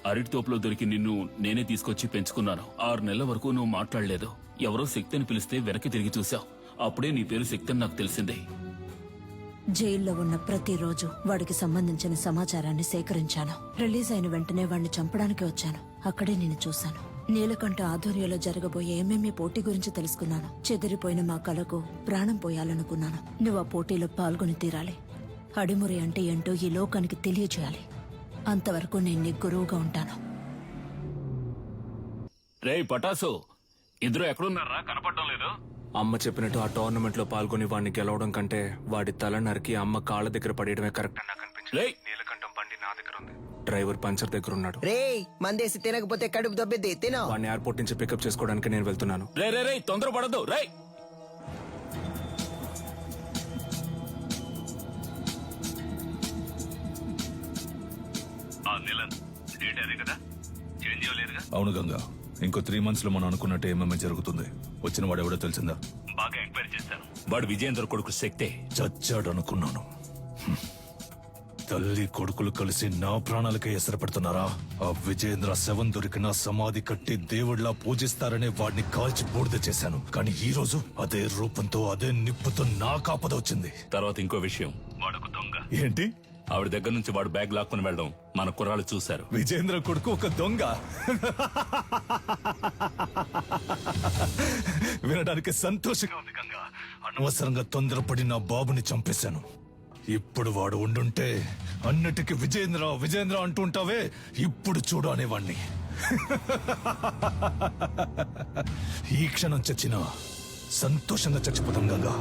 అరటి తోపులో దొరికి నిన్ను నేనే తీసుకొచ్చి పెంచుకున్నాను. 6 నెలల వరకు నువ్వు మాట్లాడలేదు. ఎవరో శక్తిని పిలిస్తే వెనక్కి తిరిగి చూశావు. అప్పుడే నీ పేరు శక్తి అని నాకు తెలిసింది. జైల్లో ఉన్న ప్రతిరోజు వాడికి సంబంధించిన సమాచారాన్ని సేకరించాను. రిలీజ్ అయిన వెంటనే వాడిని చంపడానికి వచ్చాను. అక్కడే నేను చూశాను. నీలకంఠ ఆధ్వర్యంలో జరగబోయే ఎంఎంఏ పోటీ గురించి తెలుసుకున్నాను. చెదిరిపోయిన మా కళకు ప్రాణం పోయాలనుకున్నాను. నువ్వు ఆ పోటీలో పాల్గొని తీరాలి. అడిమురి అంటే ఏంటో ఈ లోకానికి తెలియజేయాలి. అంతవరకు నేను నీ గురువుగా ఉంటాను. రే పటాసు, ఇద్దరు ఎక్కడున్నారా? కనపడడం లేదు. అమ్మ చెప్పినట్టు ఆ టోర్నమెంట్ లో పాల్గొని వాడిని గెలవడం కంటే వాడి తల నరికి అమ్మ కాళ్ళ దగ్గర పడేయడమే కరెక్ట్ అని నాకు అనిపించింది. నీలకంఠం బండి నా దగ్గర ఉంది. డ్రైవర్ పంచర్ దగ్గర ఉన్నాడు. రే మందేసి తినకపోతే కడుపు దొబ్బిద్ది. తినో. వాడిని ఎయిర్పోర్ట్ నుంచి పికప్ చేసుకోవడానికి నేను వెళ్తున్నాను. రే రే రే తొందరపడద్దు. రే అవును గంగా, ఇంకో 3 months లో మనం అనుకున్నట్టు ఏమేమి జరుగుతుంది. వచ్చిన వాడు ఎవడో తెలిసిందా? బాగా ఎంక్వైరీ చేశాను. వాడు విజయేంద్ర కొడుకు శక్తే. చచ్చాడు అనుకున్నాను. తల్లి కొడుకులు కలిసి నా ప్రాణాలకే ఎసరు పెడుతున్నారా? ఆ విజయేంద్ర శవం దొరికిన సమాధి కట్టి దేవుళ్లా పూజిస్తారనే వాడిని కాల్చి బూడిద చేశాను. కానీ ఈ రోజు అదే రూపంతో అదే నిప్పుతో నా కాపద వచ్చింది. తర్వాత ఇంకో విషయం, వాడొక దొంగ. ఏంటి? ఆవిడ దగ్గర నుంచి వాడు బ్యాగ్ లాక్కుని వెళ్ళడం మన కుర్రాళ్ళు చూశారు. విజయేంద్ర కొడుకు ఒక దొంగ? వినడానికి సంతోషంగా ఉంది గంగా. అనవసరంగా తొందరపడి నా బాబుని చంపేశాను. ఇప్పుడు వాడు ఉండుంటే అన్నిటికీ విజయేంద్ర విజయేంద్ర అంటుంటావే, ఇప్పుడు చూడు అనేవాణ్ణి. ఈ క్షణం చచ్చినా సంతోషంగా చచ్చిపోతాం గంగా.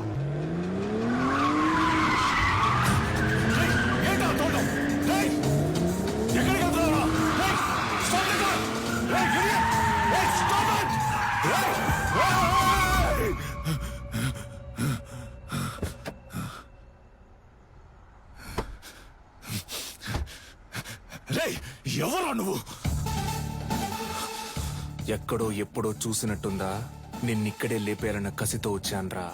ఎవరా నువ్వు? ఎక్కడో ఎప్పుడో చూసినట్టుందా? నిన్నిక్కడే లేపేయాలన్న కసితో వచ్చాన్రా.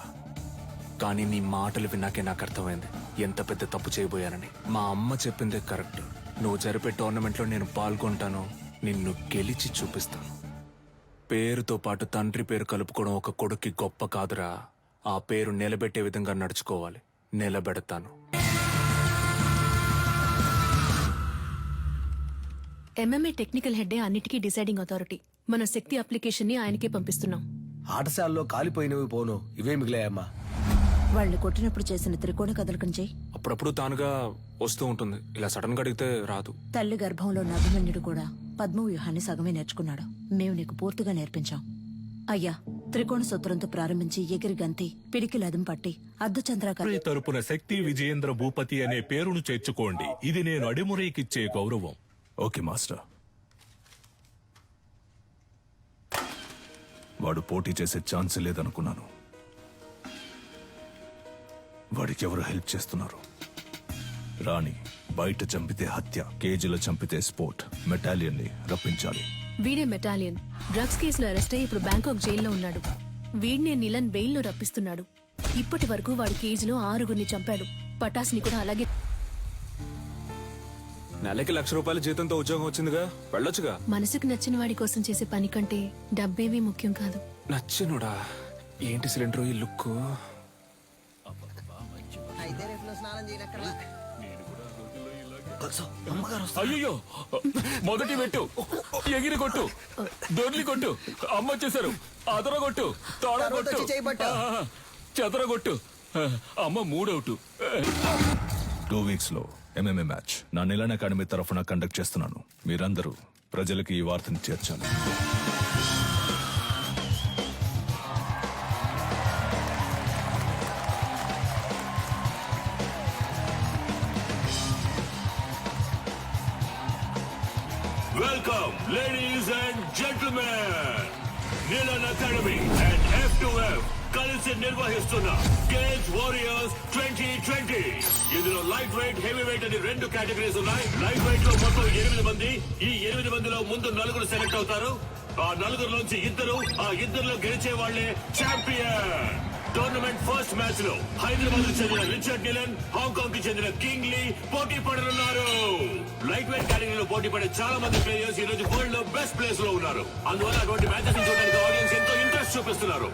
కానీ నీ మాటలు విన్నాకే నాకు అర్థమైంది ఎంత పెద్ద తప్పు చేయబోయానని. మా అమ్మ చెప్పిందే కరెక్ట్. నువ్వు జరిపే టోర్నమెంట్లో నేను పాల్గొంటాను, నిన్ను గెలిచి చూపిస్తాను. పేరుతో పాటు తండ్రి పేరు కలుపుకోవడం ఒక కొడుక్కి గొప్ప కాదురా. ఆ పేరు నిలబెట్టే విధంగా నడుచుకోవాలి. నిలబెడతాను. ఎంఎంఏ టెక్నికల్ హెడ్డే అన్నిటికీ డిసైడింగ్ అథారిటీ. మన శక్తి అప్లికేషన్ ని ఆయనకే పంపిస్తున్నాం. ఆటశాలలో కాలిపోయినవి పోను, ఇవే మిగిలాయమ్మా. వాళ్ళని కొట్టినప్పుడు చేసిన త్రికోణ కదలకం చెయ్యి. అప్పుడప్పుడు తానుగా వస్తూ ఉంటుంది, ఇలా సడన్ గా అడిగితే రాదు. తల్లి గర్భంలో ఉన్న అభిమన్యుడు కూడా పద్మ వ్యూహాన్ని సగమే నేర్చుకున్నాడు. మేము నీకు పూర్తిగా నేర్పించాం. అయ్యా, త్రికోణ సూత్రంతో ప్రారంభించి ఎగిరి గంతి పిడికి లదం పట్టి అర్ధచంద్రాకార తరపున శక్తి విజయేంద్ర భూపతి అనే పేరును చేర్చుకోండి. ఇది నేను అడిమురేకిచ్చే గౌరవం. Okay master. వాడు పోటీ చేసే ఛాన్స్ లేదనుకున్నాను. వాడికి ఎవరు హెల్ప్ చేస్తున్నారు? రాణి బయట చంపితే హత్య, కేజీలో చంపితే స్పోర్ట్. మెటాలియన్ ని రప్పించాలి. వీడే మెటాలియన్. డ్రగ్స్ కేసులో అరెస్ట్ అయ్యి ఇప్పుడు బ్యాంకాక్ జైల్లో ఉన్నాడు. వీడినే నిలన్ బెయిల్లో రప్పిస్తున్నాడు. ఇప్పటి వరకు వాడు కేజీలో 6గురిని చంపాడు. పటాస్ని కూడా అలాగే. నెలకి ₹1,00,000 జీతంతో ఉద్యోగం వచ్చిందిగా, వెళ్ళొచ్చుగా. మనసుకు నచ్చిన వాడి కోసం చేసే పని కంటే డబ్బేమీ ముఖ్యం కాదు. నచ్చినోడా? ఏంటి సిలిండర్ ఈ లుక్? అయ్యో, మొదటి పెట్టు, ఎగిరి కొట్టు, దొర్లి కొట్టు, అమ్మ వచ్చేసారు. అదర కొట్టు, తోడ కొట్టు, చెదర కొట్టు. అమ్మ 3 అవుట్. 2 weeks లో ఎంఎంఏ మ్యాచ్ నా నిలన్ అకాడమీ తరఫున కండక్ట్ చేస్తున్నాను. మీరందరూ ప్రజలకి ఈ వార్తని చేర్చాలి. Welcome, ladies and gentlemen. Nilan Academy and F2F కలిసి నిర్వహిస్తున్న గేమ్స్ వారియర్స్ 2020. ఇందులో లైట్ వెయిట్, హెవీ వెయిట్ అని 2 కేటగిరీస్ ఉన్నాయి. లైట్ వెయిట్ లో మొత్తం 8 మంది. ఈ 8 మందిలో ముందు 4 సెలెక్ట్ అవుతారు. ఆ 4లోంచి 2, ఆ 2లో గెలిచే వాళ్లే ఛాంపియన్. టోర్నమెంట్ ఫస్ట్ మ్యాచ్ లో హైదరాబాద్ కు చెందిన రిచర్డ్ నిలన్, హాంకాంగ్ కి చెందిన కింగ్ లీ పోటీ పడనున్నారు. లైట్ వెయిట్ కేటగిరీలో పోటీ పడే చాలా మంది ప్లేయర్స్ ఈ రోజు వరల్డ్ లో బెస్ట్ ప్లేస్ లో ఉన్నారు. అందువల్ల అటువంటి మ్యాచెస్ చూడడానికి ఆడియన్స్ ఎంతో ఇంట్రెస్ట్ చూపిస్తున్నారు.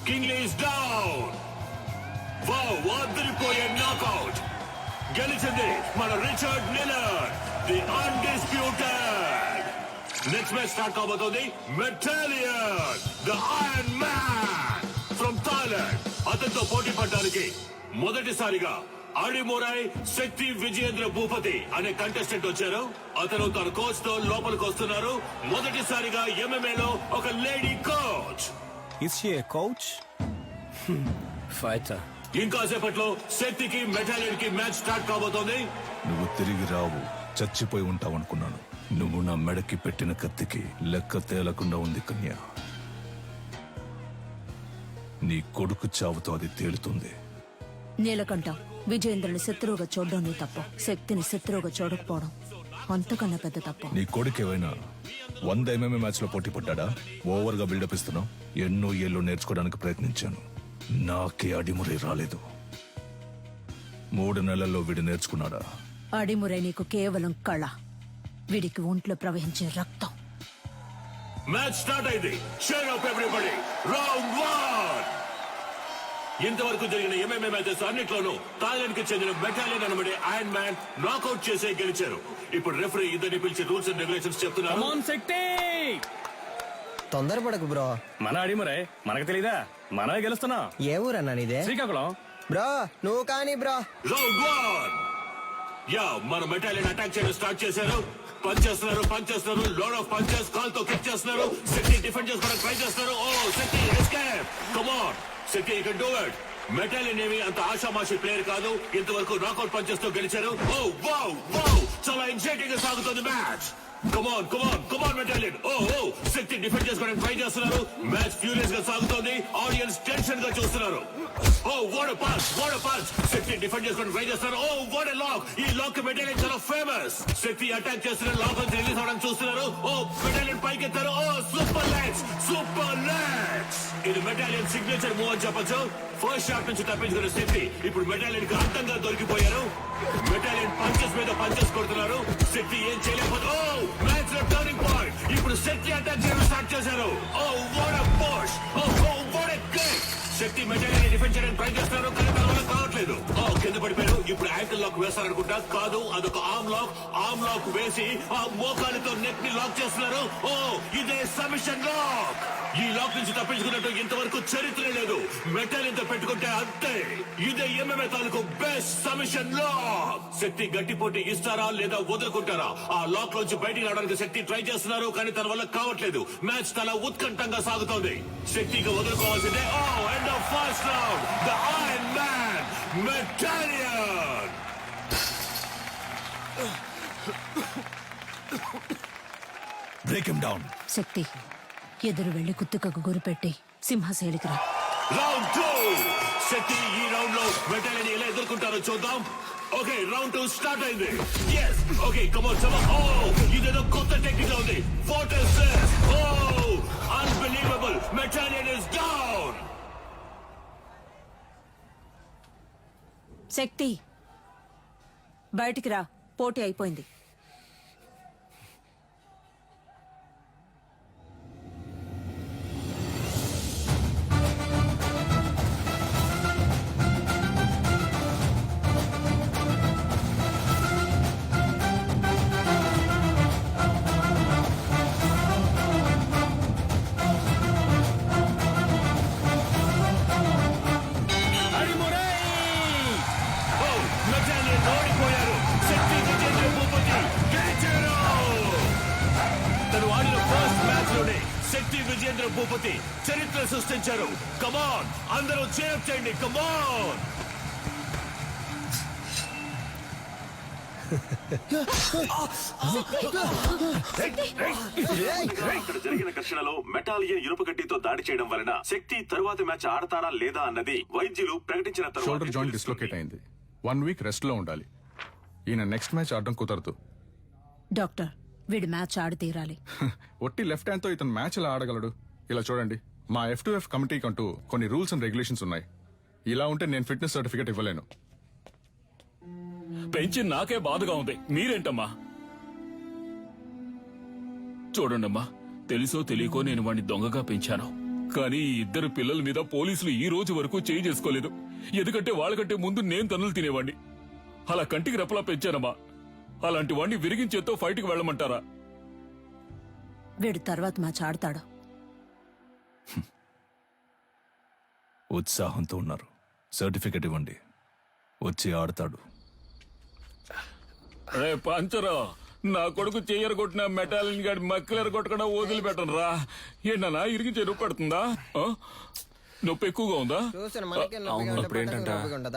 King Lee is down. Wow, వాదిరిపోయే నాకౌట్. గెలిచింది మన Richard Nilan, the undisputed. Next match start కాబోతోంది. Metalion, the iron man from Thailand. అతనితో పోటీ పడడానికి మొదటిసారిగా అడిమురై శక్తి విజయేంద్ర భూపతి అనే కంటెస్టెంట్ వచ్చారు. అతను తన కోచ్ తో లోపలికి వస్తున్నారు. మొదటిసారిగా ఎంఎంఏలో ఒక lady coach. Is she a coach? Fighter. ఇంకాసేపట్లో శక్తికి మెటాలియన్ కి మ్యాచ్ స్టార్ట్ కాబోతోంది. నువ్వు తిరిగి రావు, చచ్చిపోయి ఉంటావనుకున్నాను. నువ్వు నా మెడకి పెట్టిన కత్తికి లెక్క తేలకుండా ఉంది కన్యా. నీ కొడుకు చావుతో అది తేలుతుంది. నీలకంఠ, విజయేంద్రుని శత్రువుగా చూడడం నీ తప్పు. శక్తిని శత్రువుగా చూడకపోవడం అంతకన్నా పెద్ద తప్పు. నీ కొడుకు ఏమైనా 100 MMA మ్యాచ్ లో పోటీ పడ్డా? ఓవర్ గా బిల్డప్ ఇస్తున్నావు. ఎన్నో ఏళ్ళు నేర్చుకోవడానికి ప్రయత్నించాను, నాకే అడిమురే రాలేదు. 3 నెలల్లో వీడు నేర్చుకున్నాడా? అడిమురే నీకు కేవలం కళ, వీడికి ఒంట్లో ప్రవహించే రక్తం. మ్యాచ్ స్టార్ట్ అయింది. Cheer up everybody. రౌండ్ 1. ఇంతవరకు జరిగిన MMA మ్యాచెస్ అన్నిట్లోనూ థాయిలాండ్ కి చెందిన బెటాలియన్ అనబడే ఐరన్ మ్యాన్ నాకౌట్ చేసే గెలిచారు. ఇప్పుడు రెఫరీ ఇద్దరిని పిలిచి రూల్స్ అండ్ రెగ్యులేషన్స్ చెప్తున్నారు. తొందరపడకు బ్రో. మన అడిమరే మనకు తెలీదా? మనమే గెలుస్తున్నా. ఏ ఊరన్నా నీదే? శ్రీకాకుళం. బ్రో నువ్వు కానీ బ్రో. రౌండ్ 1. యా, మన బెటాలియన్ అటాక్ చేయడం స్టార్ట్ చేశారు. పంచ్ చేస్తున్నారు, లోడ్ ఆఫ్ పంచెస్, కాల్ తో కిక్ చేస్తున్నారు. శక్తి డిఫెండ్ చేసుకోవడానికి ట్రై చేస్తున్నారు. Oh Shakti escape. Come on Shakti, you can do it. Metalion ఏమి అంత ఆషామాషి ప్లేయర్ కాదు. ఇంతవరకు నాకౌట్ పంచెస్ తో గెలిచారు. ఓ వావ్ వావ్, చాలా ఎక్సైటింగ్ గా సాగుతుంది match. Come on Metalion. Oh Shakti defend చేసుకోవడానికి ట్రై చేస్తున్నారు. మ్యాచ్ ఫ్యూరియస్ గా సాగుతోంది. ఆడియన్స్ టెన్షన్ గా చూస్తున్నారు. Oh what a punch. Shakti defend చేసుకోవడానికి ట్రై చేస్తున్నారు. Oh what a lock. ఈ లాక్ మెటాలియన్ చాలా ఫేమస్. శక్తి అటాక్ చేస్తున్నారు, లాక్ నుంచి రిలీజ్ అవడానికి చూస్తున్నారు. ఓ మెటాలియన్ పైకి ఎత్తారు. Oh super legs. ఇది మెటాలియన్ సిగ్నేచర్ మూవ్ అని చెప్పొచ్చు. ఫస్ట్ షాట్ నుంచి తప్పించుకున్న శక్తి ఇప్పుడు మెటాలియన్ కి అంతంగా దొరికిపోయారు. మెటాలియన్ పంచెస్ మీద పంచెస్ కొడుతున్నారు. శక్తి ఏం చేయలేకపోతే మ్యాచ్ లో టర్నింగ్ పాయింట్. ఇప్పుడు శక్తి అటాక్ చేయడం స్టార్ట్ చేశారు. Oh what a push. Oh what a kick. Shakti Metalion defend చేయడానికి ట్రై చేస్తున్నారు, కానీ తన వల్ల కావట్లేదు. కింద పడిపోయారు. ఇప్పుడు యాంకిల్ లాక్ వేస్తారనుకుంటా. కాదు, అదొక ఆర్మ్ లాక్ వేసి ఆ మోకాలితో నెక్ ని లాక్ చేస్తున్నారు. ఓ ఇదే సబ్మిషన్ లాక్. ఈ లాక్ నుంచి తప్పించుకున్నట్టు ఇంతవరకు చరిత్ర లేదు. మెటాలియన్ తో పెట్టుకుంటే అంతే. ఇదే MMA తాలూకు బెస్ట్ సబ్మిషన్ లాక్. శక్తి గట్టి పోటీ ఇస్తారా లేదా వదులుకుంటారా? ఆ లాక్ నుంచి బయటికి రావడానికి శక్తి ట్రై చేస్తున్నారు, కానీ తన వల్ల కావట్లేదు. మ్యాచ్ చాలా ఉత్కంఠంగా సాగుతోంది. శక్తికి వదులుకోవాల్సిందే. End of first round. The iron man Metalion. Break him down. Shakti, ఎదురు వెళ్లి కుత్తుకకు గురిపెట్టి సింహశైలికి రా. రౌండ్ 2. శక్తి ఈ రౌండ్ లో మెటాలియన్ ఎలా ఎదుర్కొంటారో చూద్దాం. ఓకే, రౌండ్ 2 స్టార్ట్ అయింది. yes okay, come on. ఇదేదో కొత్త టెక్నిక్ ఉంది. What is this? Unbelievable. Metalion is down. Shakti, బయటికి రా, పోటీ అయిపోయింది. మెటాలియన్ ఓడిపోయారు. శక్తి విజేంద్ర భూపతి గెలిచారు. తను ఆడిన ఫస్ట్ మ్యాచ్ లోనే శక్తి విజేంద్ర భూపతి చరిత్ర సృష్టించారు. కమాన్, అందరూ చేర్ చేయండి. కమాన్. ఇక్కడ జరిగిన ఘర్షణలో మెటాలియన్ ఇనుప గడ్డితో దాడి చేయడం వలన శక్తి తరువాత మ్యాచ్ ఆడతారా లేదా అన్నది వైద్యులు ప్రకటించిన షోల్డర్ జాయింట్ డిస్లోకేట్ అయింది. 1 వీక్ రెస్ట్ లో ఉండాలి. ఈయన నెక్స్ట్ మ్యాచ్ ఆడడం కుదరదు. డాక్టర్, వీడు మ్యాచ్ ఆడి తీరాలి. ఒట్టి లెఫ్ట్ హ్యాండ్ తో ఇతను మ్యాచ్ ఎలా ఆడగలడు? ఇలా చూడండి, మా F2F కమిటీకి అంటూ కొన్ని రూల్స్ అండ్ రెగ్యులేషన్స్ ఉన్నాయి. ఇలా ఉంటే నేను ఫిట్నెస్ సర్టిఫికేట్ ఇవ్వలేను. పెంచి నాకే బాధగా ఉంది. మీరేంటమ్మా? చూడండమ్మా, తెలుసో తెలియకో నేను వాడిని దొంగగా పెంచాను. కానీ ఈ 2 పిల్లల మీద పోలీసులు ఈ రోజు వరకు చేయి చేసుకోలేదు. ఎందుకంటే వాళ్ళకంటే ముందు నేను తన్నులు తినేవాడిని. అలా కంటికి రెప్పలా పెంచానమ్మా. అలాంటి వాడిని విరిగించేతో ఫైట్కి వెళ్ళమంటారా? వీడు తర్వాత మ్యాచ్ ఆడతాడు. ఉత్సాహంతో ఉన్నారు. సర్టిఫికెట్ ఇవ్వండి, వచ్చి ఆడతాడు. రే పంచరా, నా కొడుకు చెయ్యరు కొట్టిన మెటాలియన్ గాడి మక్కలేరు కొట్టకుండా వదిలిపెట్టను రా. ఏంటన్నా ఇరిగించే నొప్పి పెడుతుందా? నొప్పి ఎక్కువగా ఉందా?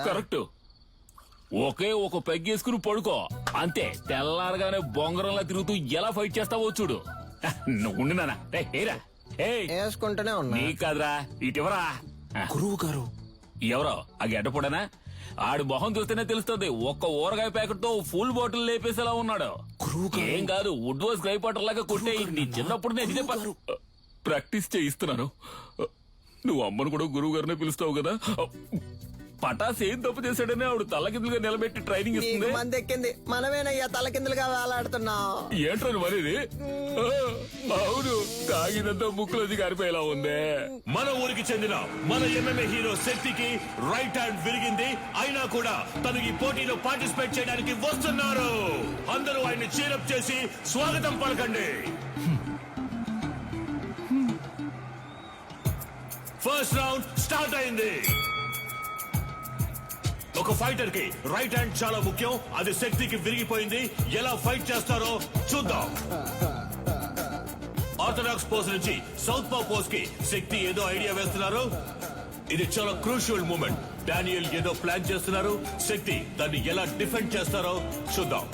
కరెక్ట్. ఒకే ఒక పెగ్గేసుకుని పడుకో అంతే. తెల్లారగానే బొంగరంలా తిరుగుతూ ఎలా ఫైట్ చేస్తావో చూడు. నువ్వు నానా వేసుకుంటూనే ఉన్నా. నీ కాదురా, ఇటువరా. గురువు గారు ఎవరో ఆ గడ్డపొడనా? ఆడి మొహం చూస్తేనే తెలుస్తుంది. ఒక్క ఊరగాయ ప్యాకెట్ తో ఫుల్ బాటిల్ లేపేసేలా ఉన్నాడు. ఏం కాదు, వుడ్ వాస్ గ్రై పాటర్ లాగా కొట్టే. నీ చిన్నప్పుడు నేను ఇదే ప్రాక్టీస్ చేయిస్తున్నాను. నువ్వు అమ్మను కూడా గురువు గారినే పిలుస్తావు కదా. పటాస్ ఏం తప్పు చేశాడని ఆవిడ తలకిందులుగా నిలబెట్టి ట్రైనింగ్ ఇస్తుంది. మంది ఎక్కింది, మనమేనయ్యా తలకిందులుగా వేలాడుతున్నాం. ఏంట్రా మరేది? అవును, తాగినంత ముక్కులోది కారిపోయేలా ఉందే. మన ఊరికి చెందిన మన MMA హీరో శక్తికి రైట్ హ్యాండ్ విరిగింది. అయినా కూడా తను ఈ పోటీలో పార్టిసిపేట్ చేయడానికి వస్తున్నారు. అందరూ ఆయన్ని చీరప్ చేసి స్వాగతం పలకండి. ఫస్ట్ రౌండ్ స్టార్ట్ అయింది. ఒక ఫైటర్ కి రైట్ హ్యాండ్ చాలా ముఖ్యం. అది శక్తికి విరిగిపోయింది. ఎలా ఫైట్ చేస్తారో చూద్దాం. ఆర్థడాక్స్ పోజ్ నుంచి సౌత్ పా పోజ్ కి శక్తి ఏదో ఐడియా వేస్తున్నారు. ఇది చాలా క్రూషియల్ మూమెంట్. డానియల్ ఏదో ప్లాన్ చేస్తున్నారు. శక్తి దాన్ని ఎలా డిఫెండ్ చేస్తారో చూద్దాం.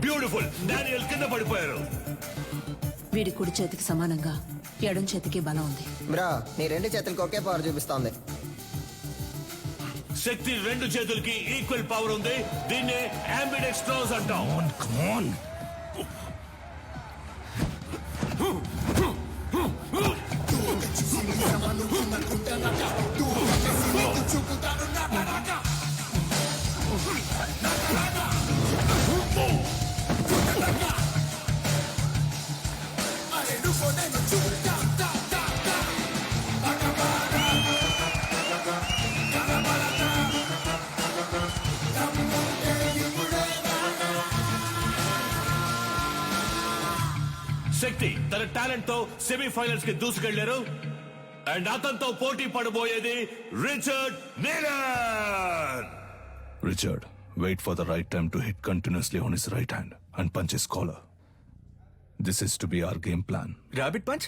బ్యూటిఫుల్. డానియల్ కింద పడిపోయారు. వీడి కుడి చేతికి సమానంగా ఎడం చేతికి బలం ఉంది. బ్రో, నీ రెండు చేతులకి ఒకే పవర్ చూపిస్తోంది. శక్తి రెండు చేతులకి ఈక్వల్ పవర్ ఉంది. దీన్నే అంబిడెక్స్ట్రోస్ అంటాం. శక్తి తన టాలెంట్ తో సెమీఫైనల్స్ కి దూసుకెళ్లారు. అండ్ అతనితో పోటీ పడబోయేది Richard నీలన్. Richard, wait for the right time to hit continuously on his right hand and punch his collar. This is to be our game plan. Rabbit punch?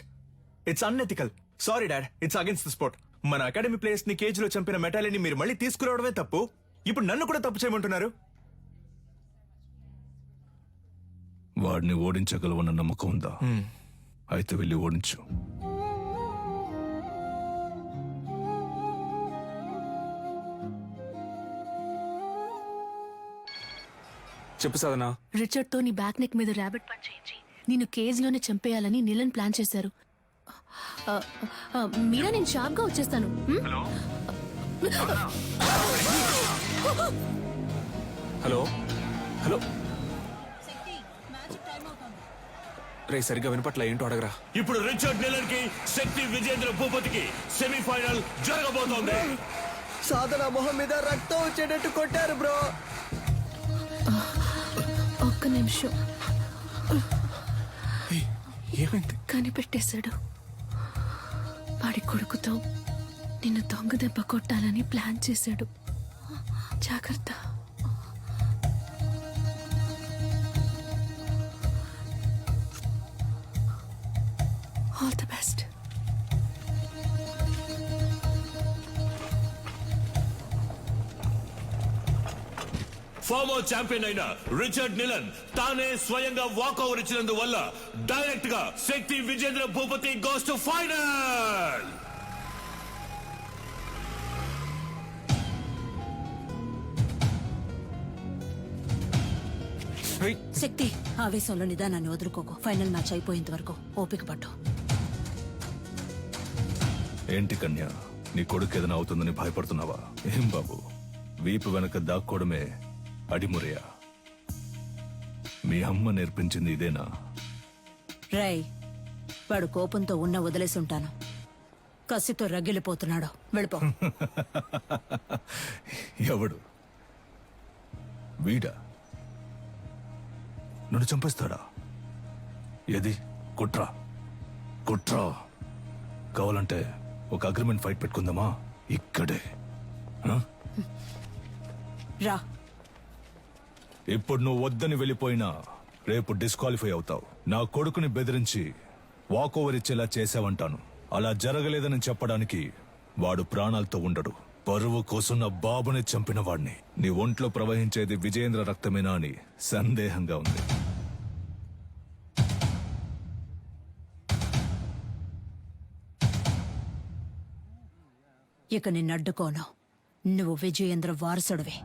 It's unethical. Sorry dad, it's against the sport. మన academy players ని cage లో చంపిన మెటాలిని మీరు మళ్ళీ తీసుకురావడమే తప్పు. ఇప్పుడు నన్ను కూడా తప్పు చేయమంటున్నారు. వాడిని ఓడించగలవన్న నమ్మకం ఉందా? అయితే వెళ్ళి ఓడించు. చెప్పు సాధనా. రిచర్డ్ తో నీ బ్యాక్ నెక్ మీద ర్యాబిట్ పంచ్ చేయించి నిన్ను కేజ్ లోనే చంపేయాలని నీలన్ ప్లాన్ చేశారు. మీరా, నేను షార్ప్ గా వచ్చేస్తాను. హలో హలో రే, సరిగ్గా వినపట్ల. ఏంటో అడగరా. ఇప్పుడు రిచర్డ్ నీలన్ కి శక్తి విజేంద్ర భూపతికి సెమీఫైనల్ జరగబోతోంది. సాధన మొహం మీద రక్తం వచ్చేటట్టు కొట్టారు బ్రో. ఒక్క నిమిషం. ఏమైంది? కనిపెట్టేశాడు. వాడి కొడుకుతో నిన్ను దొంగ దెబ్బ కొట్టాలని ప్లాన్ చేశాడు. జాగ్రత్త. All the best. Former champion అయిన రిచర్డ్ నీలన్ తానే స్వయంగా వాకౌవర్ ఇచ్చినందువల్ల డైరెక్ట్ గా Shakti Vijendra Bhupathi goes to final. Shakti, ఆవేశంలో నిదానాన్ని వదులుకోకు. ఫైనల్ మ్యాచ్ అయిపోయేంత వరకు ఓపిక పట్టు. ఏంటి కన్య, నీ కొడుకు ఏదైనా అవుతుందని భయపడుతున్నావా? ఏం బాబు, వీపు వెనక దాక్కోవడమే అడిమురయా? మీ అమ్మ నేర్పించింది ఇదేనా? రై, వాడు కోపంతో ఉన్న వదిలేసి ఉంటాను. కసితో రగిలిపోతున్నాడు. వెళ్ళిపో. ఎవడు? వీడా? నన్ను చంపేస్తాడా? ఏది? కుట్రా కుట్రా. కావాలంటే ఒక అగ్రిమెంట్ ఫైట్ పెట్టుకుందామా? ఇక్కడే. రా. ఇప్పుడు నువ్వు వద్దని వెళ్ళిపోయినా రేపు డిస్క్వాలిఫై అవుతావు. నా కొడుకుని బెదిరించి వాకోవర్ ఇచ్చేలా చేసావంటాను. అలా జరగలేదని చెప్పడానికి వాడు ప్రాణాలతో ఉండడు. పరువు కోసం నా బాబుని చంపిన వాడిని. నీ ఒంట్లో ప్రవహించేది విజయేంద్ర రక్తమేనా అని సందేహంగా ఉంది. ఇక నిన్ను అడ్డుకోను. నువ్వు విజయేంద్ర వారసుడివి.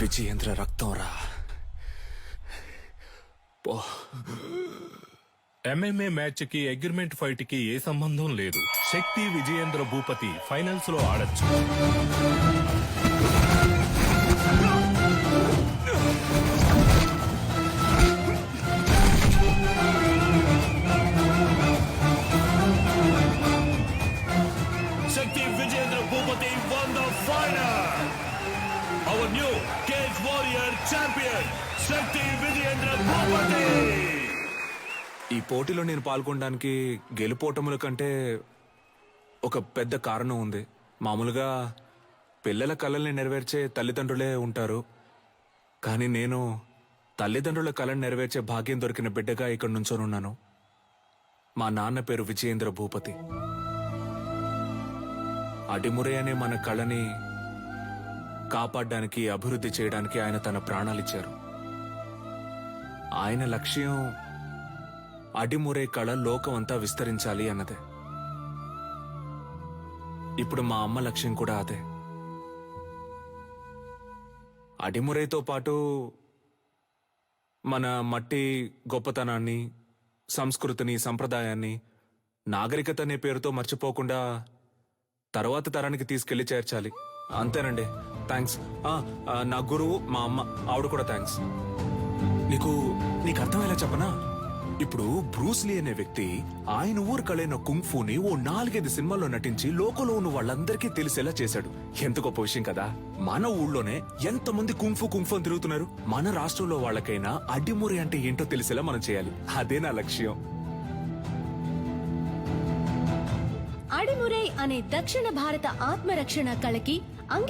విజయేంద్ర రక్తం రా. పో. ఎంఎంఏ మ్యాచ్ కి అగ్రిమెంట్ ఫైట్ కి ఏ సంబంధం లేదు. శక్తి విజయేంద్ర భూపతి ఫైనల్స్ లో ఆడొచ్చు. శక్తి Vijayendra Bhupathi won the final. Our new Cage Warrior champion, శక్తి విజయేంద్ర భూపతి. ఈ పోటీలో నేను పాల్గొనడానికి గెలుపోటముల కంటే ఒక పెద్ద కారణం ఉంది. మామూలుగా పిల్లల కలల్ని నెరవేర్చే తల్లిదండ్రులే ఉంటారు, కానీ నేను తల్లిదండ్రుల కళను నెరవేర్చే భాగ్యం దొరికిన బిడ్డగా ఇక్కడ నుంచోనున్నాను. మా నాన్న పేరు విజయేంద్ర భూపతి. అడిమురే అనే మన కళని కాపాడడానికి, అభివృద్ధి చేయడానికి ఆయన తన ప్రాణాలిచ్చారు. ఆయన లక్ష్యం అడిమురే కళ లోకమంతా విస్తరించాలి అన్నదే. ఇప్పుడు మా అమ్మ లక్ష్యం కూడా అదే. అడిమురేతో పాటు మన మట్టి గొప్పతనాన్ని, సంస్కృతిని, సంప్రదాయాన్ని, నాగరికత అనే పేరుతో మర్చిపోకుండా తర్వాత తరానికి తీసుకెళ్లి చేర్చాలి. అంతేనండి. థ్యాంక్స్. నా గురువు మా అమ్మ, ఆవిడ కూడా థ్యాంక్స్. నీకు అర్థమయ్యేలా చెప్పనా? ఇప్పుడు బ్రూస్లీ అనే వ్యక్తి ఆయన ఊరు కళైన కుంగ్ఫూని ఓ 4-5 సినిమాల్లో నటించి లోకంలో ఉన్న వాళ్ళందరికీ తెలిసేలా చేశాడు. ఎంత గొప్ప విషయం కదా. మన ఊళ్ళోనే ఎంతమంది కుంగ్ఫూ అని తిరుగుతున్నారు. మన రాష్ట్రంలో వాళ్ళకైనా అడ్డిమురి అంటే ఏంటో తెలిసేలా మనం చేయాలి. అదే నా లక్ష్యం. అడిమురై అనే దక్షిణ భారత ఆత్మరక్షణ కళకి అంగీకారం